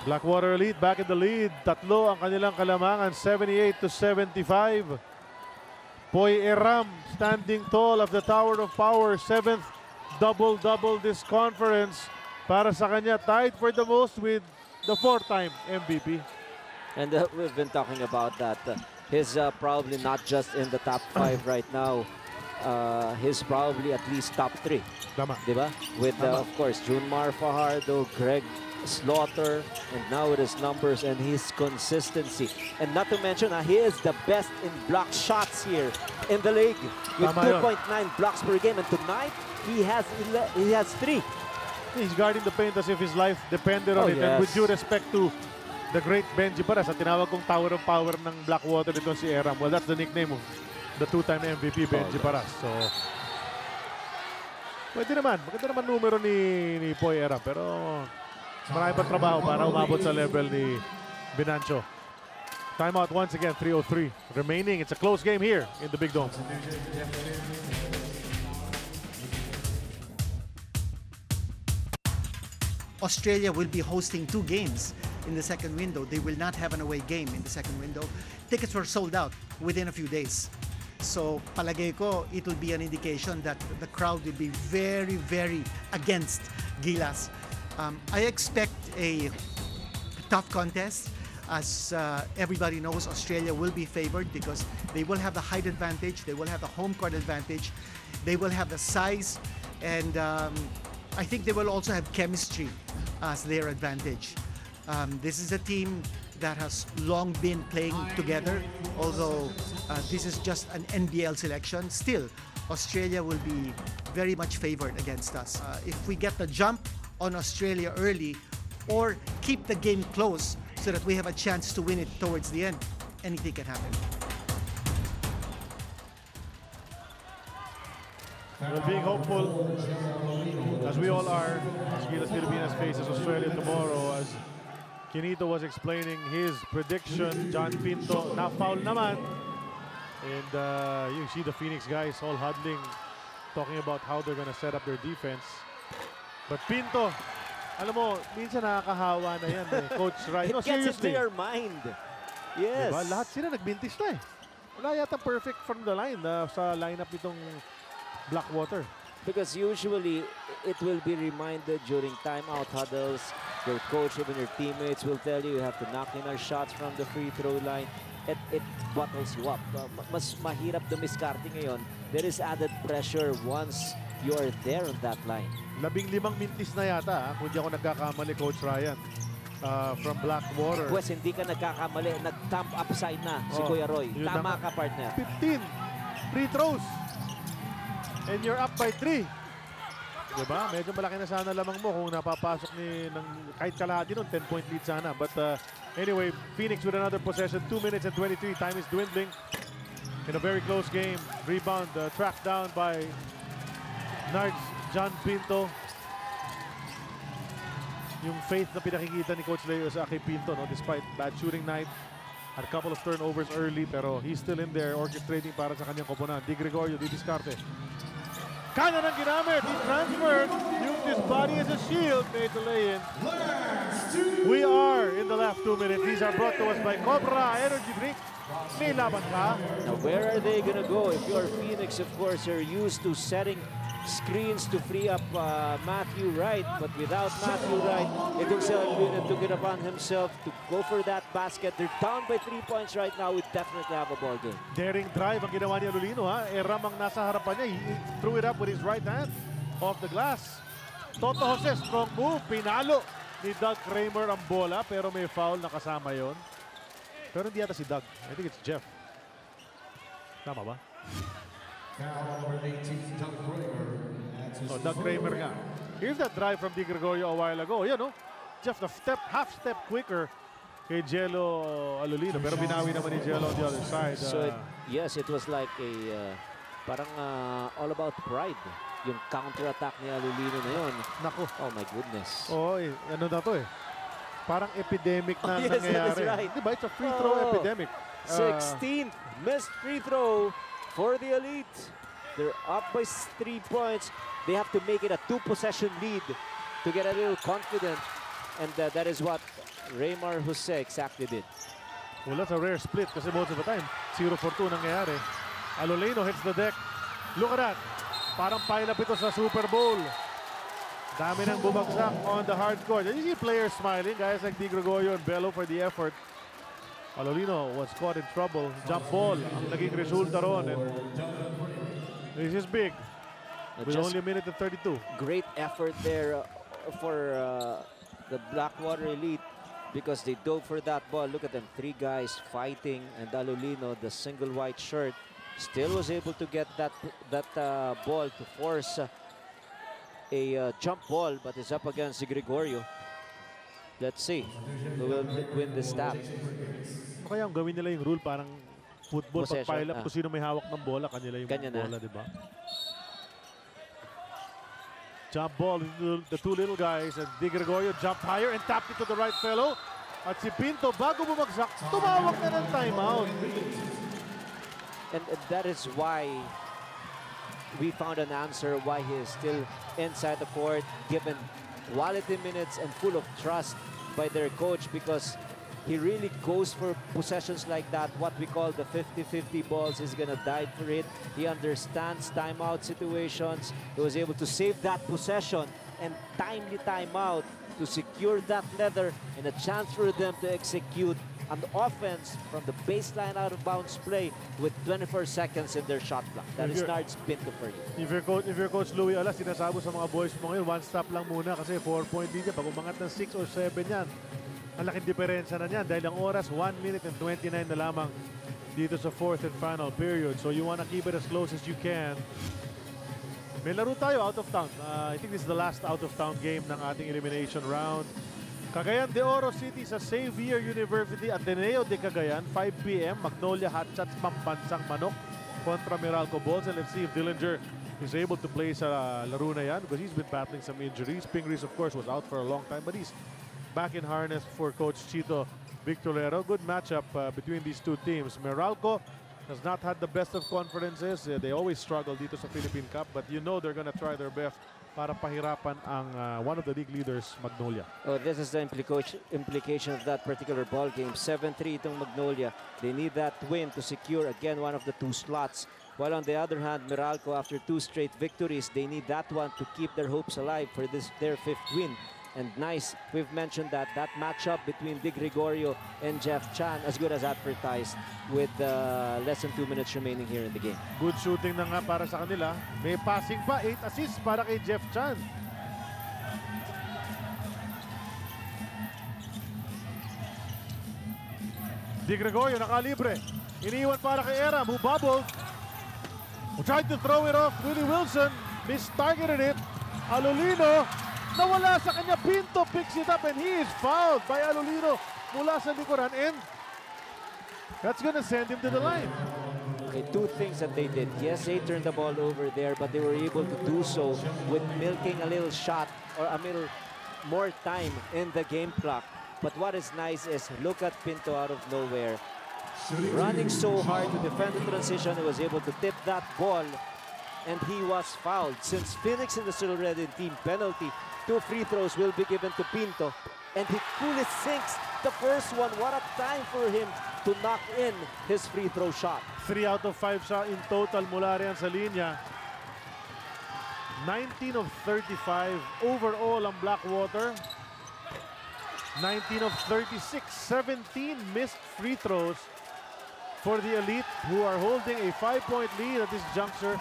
Blackwater Elite back in the lead. Tatlo ang kanilang kalamangan, 78-75. Poy Eram standing tall of the Tower of Power. 7th double-double this conference. Para sa kanya, tied for the most with the 4-time MVP. And we've been talking about that. He's probably not just in the top 5 right now. He's probably at least top 3. Tama. Diba? With, of course, Junmar Fajardo, Greg Slaughter, and now with his numbers and his consistency. And not to mention, he is the best in block shots here in the league with 2.9 blocks per game. And tonight, he has 3. He's guarding the paint as if his life depended on it. And with due respect to the great Benji Paras, at tinawag kong Tower of Power ng Blackwater dito si Eram. Well, that's the nickname of the 2-time MVP, Benji Paras. So, pwede naman. Maganda naman numero ni Poy Eram. Pero marami pa trabaho para umabot sa level ni Binancho. Timeout once again, 3:03 remaining. It's a close game here in the Big Dome. Australia will be hosting 2 games in the second window. They will not have an away game in the second window. Tickets were sold out within a few days. So palagay ko, it will be an indication that the crowd will be very, very against Gilas. I expect a tough contest. As everybody knows, Australia will be favored because they will have the height advantage, they will have the home court advantage, they will have the size, and I think they will also have chemistry as their advantage. This is a team that has long been playing together, although this is just an NBL selection. Still, Australia will be very much favored against us. If we get the jump on Australia early or keep the game close so that we have a chance to win it towards the end, anything can happen. Well, being hopeful, as we all are, as Gilas Pilipinas faces Australia tomorrow, as Quinito was explaining his prediction, John Pinto na-foul naman. And you see the Phoenix guys all huddling, talking about how they're gonna set up their defense. But Pinto, alam mo, minsan nakakahawa na yan Coach Ryan. No, It gets seriously. into your mind. Yes. Diba? Lahat sila nagbintis na Wala yata perfect from the line sa lineup nitong Blackwater. Because usually, it will be reminded during timeout huddles Your coach, even your teammates will tell you have to knock in our shots from the free throw line. It bottles you up. Mas mahirap dumiskarte ngayon. There is added pressure once you are there on that line. 15 mintis na yata, kung di ako nagkakamali, Coach Ryan, from Blackwater. Pwes, hindi ka nagkakamali. Nag-thump upside na si Kuya Roy. Tama ka, partner. 15 free throws. And you're up by 3. Diba? Medyo malaki na sana lamang mo kung napapasok ng kahit kalahati nun, 10-point lead sana. But anyway, Phoenix with another possession. 2 minutes and 23. Time is dwindling in a very close game. Rebound tracked down by Nards John Pinto. Yung faith na pinakikita ni Coach Leo sa kay Pinto, no? Despite bad shooting night. Had a couple of turnovers early, pero he's still in there orchestrating para sa kanyang koponan. Di Gregorio, di diskarte. Kanya ng ginamit. He transferred. Used his body as a shield. Made the lay-in. We are in the last 2 minutes. These are brought to us by Cobra Energy Drink. May laban ka. Now, where are they gonna go? If you're Phoenix, of course, you're used to setting screens to free up Matthew Wright, but without Matthew Wright, itong si Alvina took it upon himself to go for that basket. They're down by 3 points right now. We definitely have a ball game. Daring drive ang ginawa ni Alolino, ha? Ram ang nasa harapan niya. He threw it up with his right hand off the glass. Toto Jose, strong move. Pinalo ni Doug Kramer ang bola, pero may foul na kasama yon. Pero hindi yata si Doug. I think it's Jeff. Tama ba? Doug Kramer nga. Here's that drive from Di Gregorio a while ago. Yan, no? Just a half step quicker kay Jello Alolino. Pero binawi naman ni Jello on the other side. So, yes, it was like a parang all about pride. Yung counter-attack ni Alolino na yun. Naku. Oh, my goodness. Oo, ano na to eh. Parang epidemic na yes, nangyayari. that is right. Diba? It's a free throw epidemic. 16th missed free throw for the Elite. They're up by 3 points. They have to make it a 2-possession lead to get a little confident. And that is what Raymar Jose exactly did. Well, that's a rare split kasi most of the time, 0 for 2 nangyayari. Alolino hits the deck. Look at that. Parang pile up ito sa Super Bowl. Dami nang bumagsak on the hard court. And you see players smiling, guys like Di Gregorio and Bello for the effort. Alolino was caught in trouble. Jump ball ang naging resulta ron. And this is big. With only a minute and 32. Great effort there for the Blackwater Elite because they dove for that ball. Look at them, 3 guys fighting, and Alolino, the single white shirt, still was able to get that ball to force a jump ball, but it's up against Gregorio. Let's see who will win this tap. Kaya ang gawin nila yung rule parang football, pag pile up, kung sino may hawak ng bola, kanila yung bola, di ba? Jump ball, the 2 little guys, and Di Gregorio jumped higher and tapped it to the right fellow. At si Pinto, bago bumagsak, tumawag na ng timeout. And that is why we found an answer why he is still inside the court, given quality minutes and full of trust by their coach, because he really goes for possessions like that, what we call the 50-50 balls. He's gonna dive for it. He understands timeout situations. He was able to save that possession and timely timeout to secure that leather and a chance for them to execute an offense from the baseline out of bounds play with 24 seconds in their shot clock. That is Nards Pinto for you. If you're Coach Louie Alas, sinasabo sa mga boys mo ngayon, 1 stop lang muna kasi 4-point lead yan. Pag umangat ng 6 or 7 yan, ang laking diferensya na niyan dahil ang oras 1 minute and 29 na lamang dito sa 4th and final period. So you wanna keep it as close as you can. May laro tayo out of town. I think this is the last out of town game ng ating elimination round. Cagayan de Oro City sa Xavier University, Ateneo de Cagayan, 5 p.m. Magnolia Hotshots Pambansang Manok kontra Meralco Bulls. And let's see if Dillinger is able to play sa laro na yan because he's been battling some injuries. Pingris, of course, was out for a long time, but he's back in harness for Coach Chito Victorero. Good matchup between these 2 teams. Meralco has not had the best of conferences. They always struggle dito sa Philippine Cup, but you know they're gonna try their best para pahirapan ang one of the league leaders, Magnolia. Oh, this is the implication of that particular ball game. 7-3 itong Magnolia. They need that win to secure again one of the 2 slots. While on the other hand, Meralco, after 2 straight victories, they need that one to keep their hopes alive for their 5th win And nice, we've mentioned that matchup between Di Gregorio and Jeff Chan, as good as advertised, with less than 2 minutes remaining here in the game. Good shooting na nga para sa kanila. May passing pa, 8 assists para kay Jeff Chan. Di Gregorio nakalibre. Iniwan para kay Eram, who bubbled. Who tried to throw it off. Willie Wilson mistargeted it. Alolino, nawala sa kanya. Pinto picks it up and he is fouled by Alolino mula sa likuran, and that's gonna send him to the line. Okay, two things that they did. Yes, they turned the ball over there, but they were able to do so with milking a little shot or a little more time in the game clock. But what is nice is look at Pinto out of nowhere. Running so hard to defend the transition, he was able to tip that ball, and he was fouled. Since Phoenix in the still red team penalty, 2 free throws will be given to Pinto, and he coolly sinks the first one. What a time for him to knock in his free throw shot. 3 out of 5 shot in total mula riyan sa linya. 19 of 35 overall ang Blackwater. 19 of 36, 17 missed free throws for the Elite, who are holding a 5-point lead at this juncture.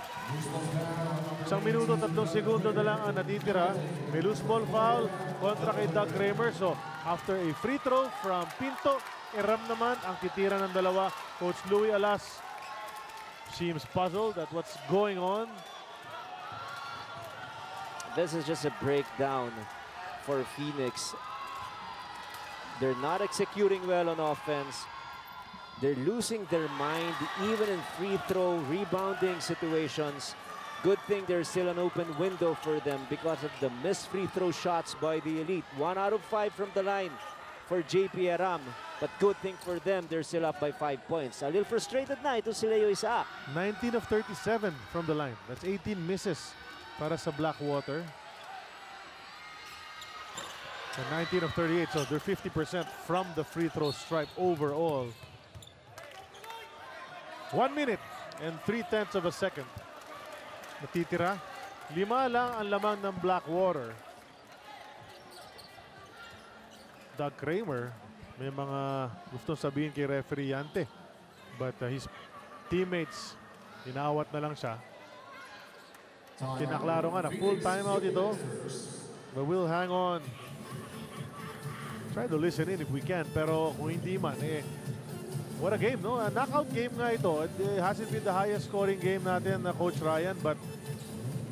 1 minuto, 3 segundo na lang ang natitira. May loose ball foul kontra kay Doug Kramer. So, after a free throw from Pinto, Eram naman ang titira ng dalawa. Coach Louie Alas seems puzzled at what's going on. This is just a breakdown for Phoenix. They're not executing well on offense. They're losing their mind even in free throw, rebounding situations. Good thing there's still an open window for them because of the missed free throw shots by the Elite. 1 out of 5 from the line for JP Eram. But good thing for them, they're still up by 5 points. A little frustrated na ito si Leo Isaac. 19 of 37 from the line. That's 18 misses para sa Blackwater. And 19 of 38, so they're 50% from the free throw stripe overall. 1 minute and 3/10 of a second. Natitira. 5 lang ang laman ng Blackwater. Doug Kramer, may mga gustong sabihin kay referee Yante. But his teammates, inawat na lang siya. Kinaklaro nga na full timeout ito. But we'll hang on. Try to listen in if we can, pero kung hindi man, what a game, no? A knockout game nga ito. It hasn't been the highest scoring game natin na Coach Ryan, but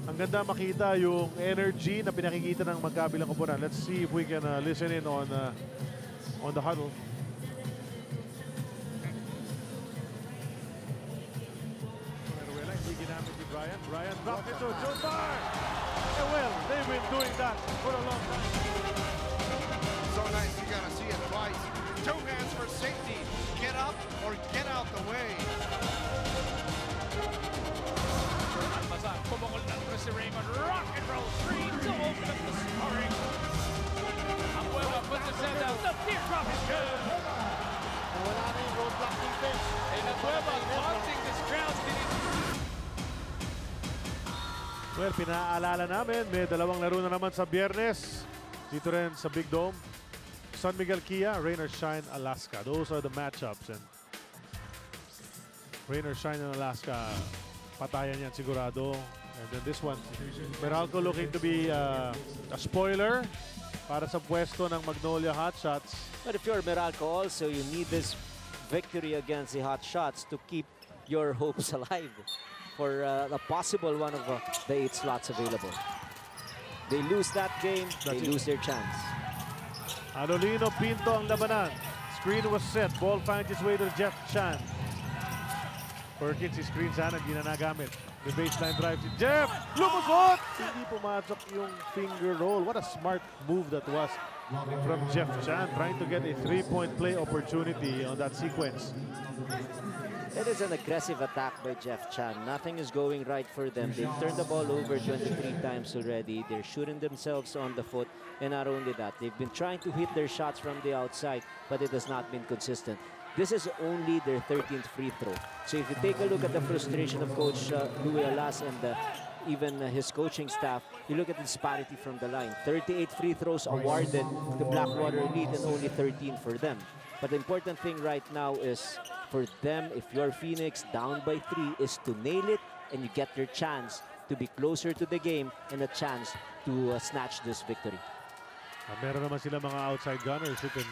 ang ganda makita yung energy na pinakikita ng magkabilang koponan. Let's see if we can listen in on the huddle. Ryan dropped it to Josar. And well, they've been doing that for a long time. So nice, you gotta see it twice. 2 hands for safety. Get up or get out the way. Almazan, pumukol na si Raymond. Rock and roll screen to open up the scoring. Abuela puts his head down. The teardrop is good. Wala na yung roadblock defense. And Abuela taunting this crowd. Well, pinaalala namin, may 2 laro na naman sa Biyernes. Dito rin sa Big Dome. San Miguel Kia, Rain or Shine, Alaska. Those are the matchups. And Rain or Shine in Alaska, patayan yan sigurado. And then this one, Meralco looking to be a spoiler para sa pwesto ng Magnolia Hotshots. But if you're Meralco also, you need this victory against the Hotshots to keep your hopes alive for a possible one of the 8 slots available. They lose that game, they lose their chance. Alolino, Pinto ang labanan. Screen was set. Ball finds its way to Jeff Chan. Perkins, si screen sana, hindi na nagamit. The baseline drive si Jeff. Lumusot! Hindi pumasok yung finger roll. What a smart move that was from Jeff Chan, trying to get a 3-point play opportunity on that sequence. It is an aggressive attack by Jeff Chan. Nothing is going right for them. They've turned the ball over 23 times already. They're shooting themselves on the foot. And not only that, they've been trying to hit their shots from the outside, but it has not been consistent. This is only their 13th free throw. So if you take a look at the frustration of Coach Louis Alas and even his coaching staff, you look at the disparity from the line. 38 free throws awarded to Blackwater Elite and only 13 for them. But the important thing right now is for them, if you're Phoenix down by 3, is to nail it and you get your chance to be closer to the game and a chance to snatch this victory. Meron naman sila mga outside gunners who can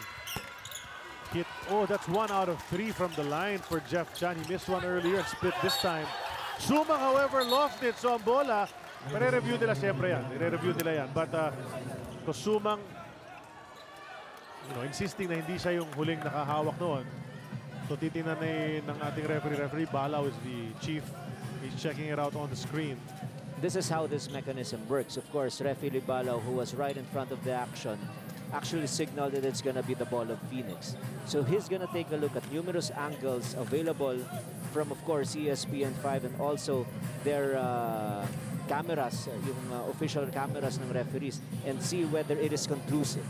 hit. Oh, that's 1 out of 3 from the line for Jeff Chan. He missed one earlier and split this time. Sumang, however, lost it. So ang bola, re-review nila siyempre yan. Re-review nila yan. But kung Sumang, insisting na hindi siya yung huling nakahawak noon. So titingnan ng ating referee. Balaw is the chief. He's checking it out on the screen. This is how this mechanism works. Of course, Referee Balaw, who was right in front of the action, actually signaled that it's going to be the ball of Phoenix. So he's going to take a look at numerous angles available from, of course, ESPN5 and also their cameras, yung official cameras ng referees, and see whether it is conclusive.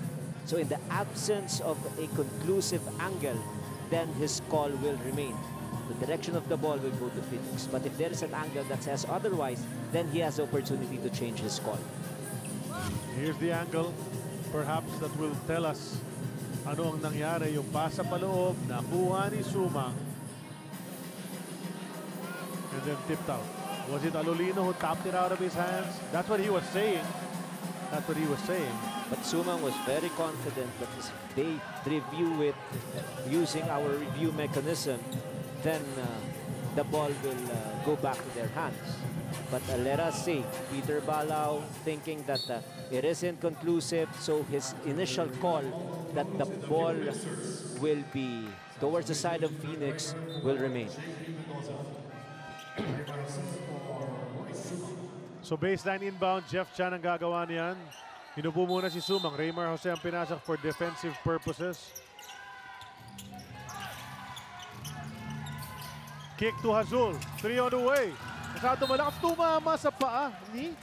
So in the absence of a conclusive angle, then his call will remain. The direction of the ball will go to Phoenix. But if there is an angle that says otherwise, then he has the opportunity to change his call. Here's the angle, perhaps, that will tell us ano ang nangyari. Yung pasa paloob, nakuha ni Sumang, and then tipped out. Was it Alolino who tapped it out of his hands? That's what he was saying. That's what he was saying. But Sumang was very confident that if they review it using our review mechanism, then the ball will go back to their hands. But let us see, Peter Balaw thinking that it is inconclusive, so his initial call that the ball will be towards the side of Phoenix will remain. So baseline inbound, Jeff Chan ang gagawa niyan. Hinubo muna si Sumang. Raymar Jose ang pinasak for defensive purposes. Kick to Hazul. 3 on the way. Masyado malakas, tumama sa paa ni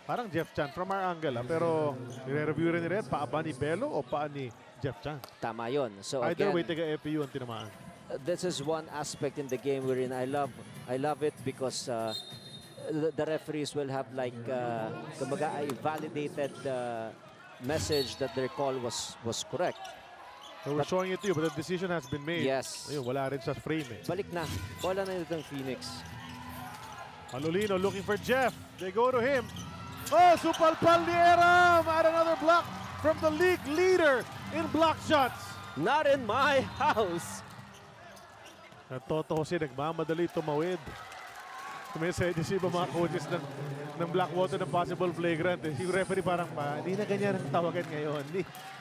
parang Jeff Chan from our angle. Pero nire-review rin nila, paa ba ni Belo o paa ni Jeff Chan? Tama yun. So either again, way, taga-FPU ang tinamaan. this is one aspect in the game wherein I love it because the referees will have like kumbaga a validated message that their call was correct. So we're showing it to you, but the decision has been made. Yes. Ayun, wala rin sa frame eh. Balik na. Bola na itong Phoenix. Alolino looking for Jeff. They go to him. Oh, supalpal ni Eram. Add another block from the league leader in block shots. Not in my house. Toto Jose nagmamadali tumawid. Kumesa si iba mga coaches ng Blackwater ng possible flagrant. Yung referee parang hindi na ganyan ang tawagan ngayon.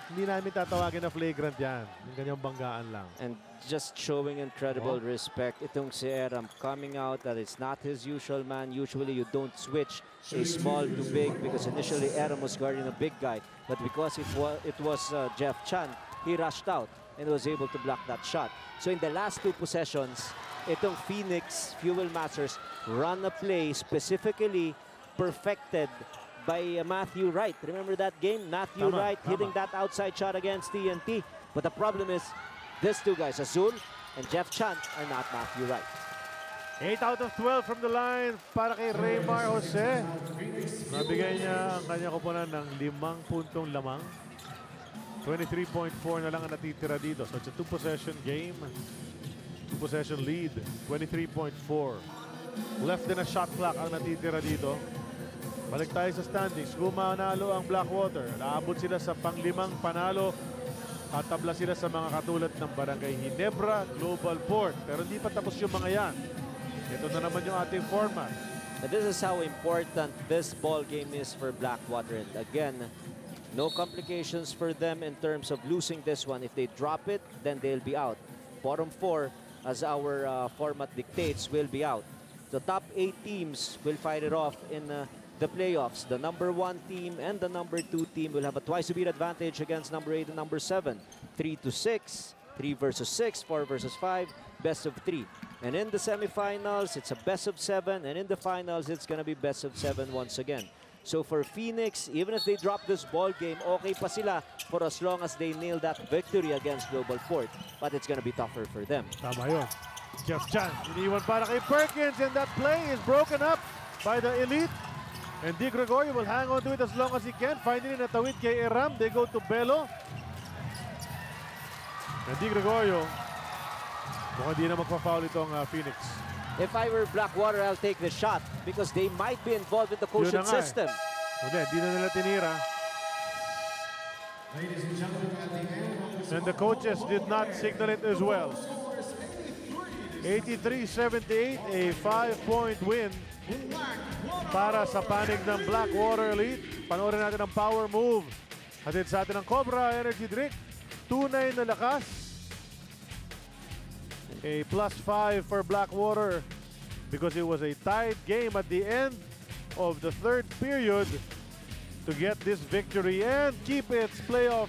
Hindi namin tatawagin na flagrant yan. Yung ganyang banggaan lang. And just showing incredible respect. Itong si Eram coming out that it's not his usual man. Usually you don't switch a small to big because initially Eram was guarding a big guy. But because it was Jeff Chan, he rushed out and was able to block that shot. So in the last 2 possessions, itong Phoenix Fuel Masters run a play specifically perfected by Matthew Wright. Remember that game? Matthew Wright hitting that outside shot against TNT. But the problem is these two guys, Azul and Jeff Chan, are not Matthew Wright. 8 out of 12 from the line para kay Raymar Jose. Nabigay niya ang kanya kupunan ng 5 puntong lamang. 23.4 na lang ang natitira dito. So it's a 2-possession game. 2-possession lead. 23.4. Left din a shot clock ang natitira dito. Balik tayo sa standings. Gumanalo ang Blackwater. Naabot sila sa pang-5 panalo. Katabla sila sa mga katulad ng Barangay Ginebra, Global Port. Pero hindi pa tapos yung mga yan. Ito na naman yung ating format. And this is how important this ball game is for Blackwater. And again, no complications for them in terms of losing this one. If they drop it, then they'll be out. Bottom 4, as our format dictates, will be out. The top 8 teams will fight it off in the playoffs. The number 1 team and the number 2 team will have a twice-to-beat advantage against number 8 and number 7. 3-6, 3 versus 6, 4 versus 5, best of 3. And in the semifinals, it's a best of 7, and in the finals, it's going to be best of 7 once again. So for Phoenix, even if they drop this ball game, okay pa sila for as long as they nail that victory against Global Port. But it's gonna be tougher for them. Tama yun. Jeff Chan, iniwan para kay Perkins, and that play is broken up by the elite. And Di Gregorio will hang on to it as long as he can. Finding a tawid kay Eram. They go to Belo. And Di Gregorio, mukhang di na magpa-foul itong Phoenix. If I were Blackwater, I'll take the shot because they might be involved with the quotient system. Hindi na nila tinira. And the coaches did not signal it as well. 83-78, a 5-point win para sa panig ng Blackwater Elite. Panoorin natin ang power move. Hatid sa atin ng Cobra Energy Drink. Tunay na lakas. A +5 for Blackwater because it was a tied game at the end of the third period to get this victory and keep its playoff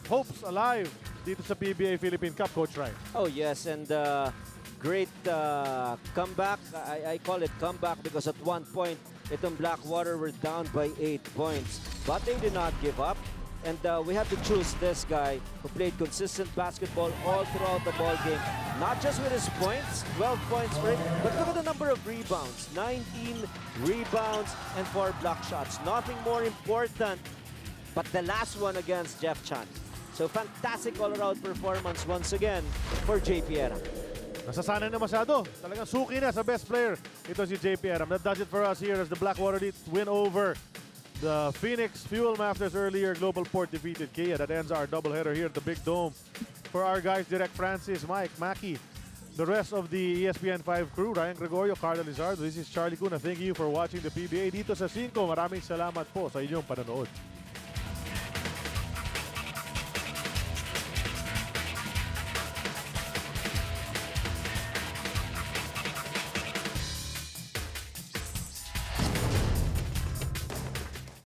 hopes alive dito sa PBA Philippine Cup, Coach Rai. Oh yes, and great comeback. I call it comeback because at one point, itong Blackwater were down by 8 points. But they did not give up. And we had to choose this guy who played consistent basketball all throughout the ball game. Not just with his points, 12 points for him, but look at the number of rebounds. 19 rebounds and 4 block shots. Nothing more important, but the last one against Jeff Chan. So fantastic all-around performance once again for JP Eram. Nasasanay na masyado. Talagang suki na sa best player. Ito si JP Eram. That does it for us here as the Blackwater Elite win over the Phoenix Fuel Masters earlier. Global Port defeated Kia. That ends our doubleheader here at the Big Dome. For our guys, Direk Francis, Mike, Mackie, the rest of the ESPN 5 crew, Ryan Gregorio, Carla Lizardo, this is Charlie Cuna. Thank you for watching the PBA dito sa 5. Maraming salamat po sa inyong panonood.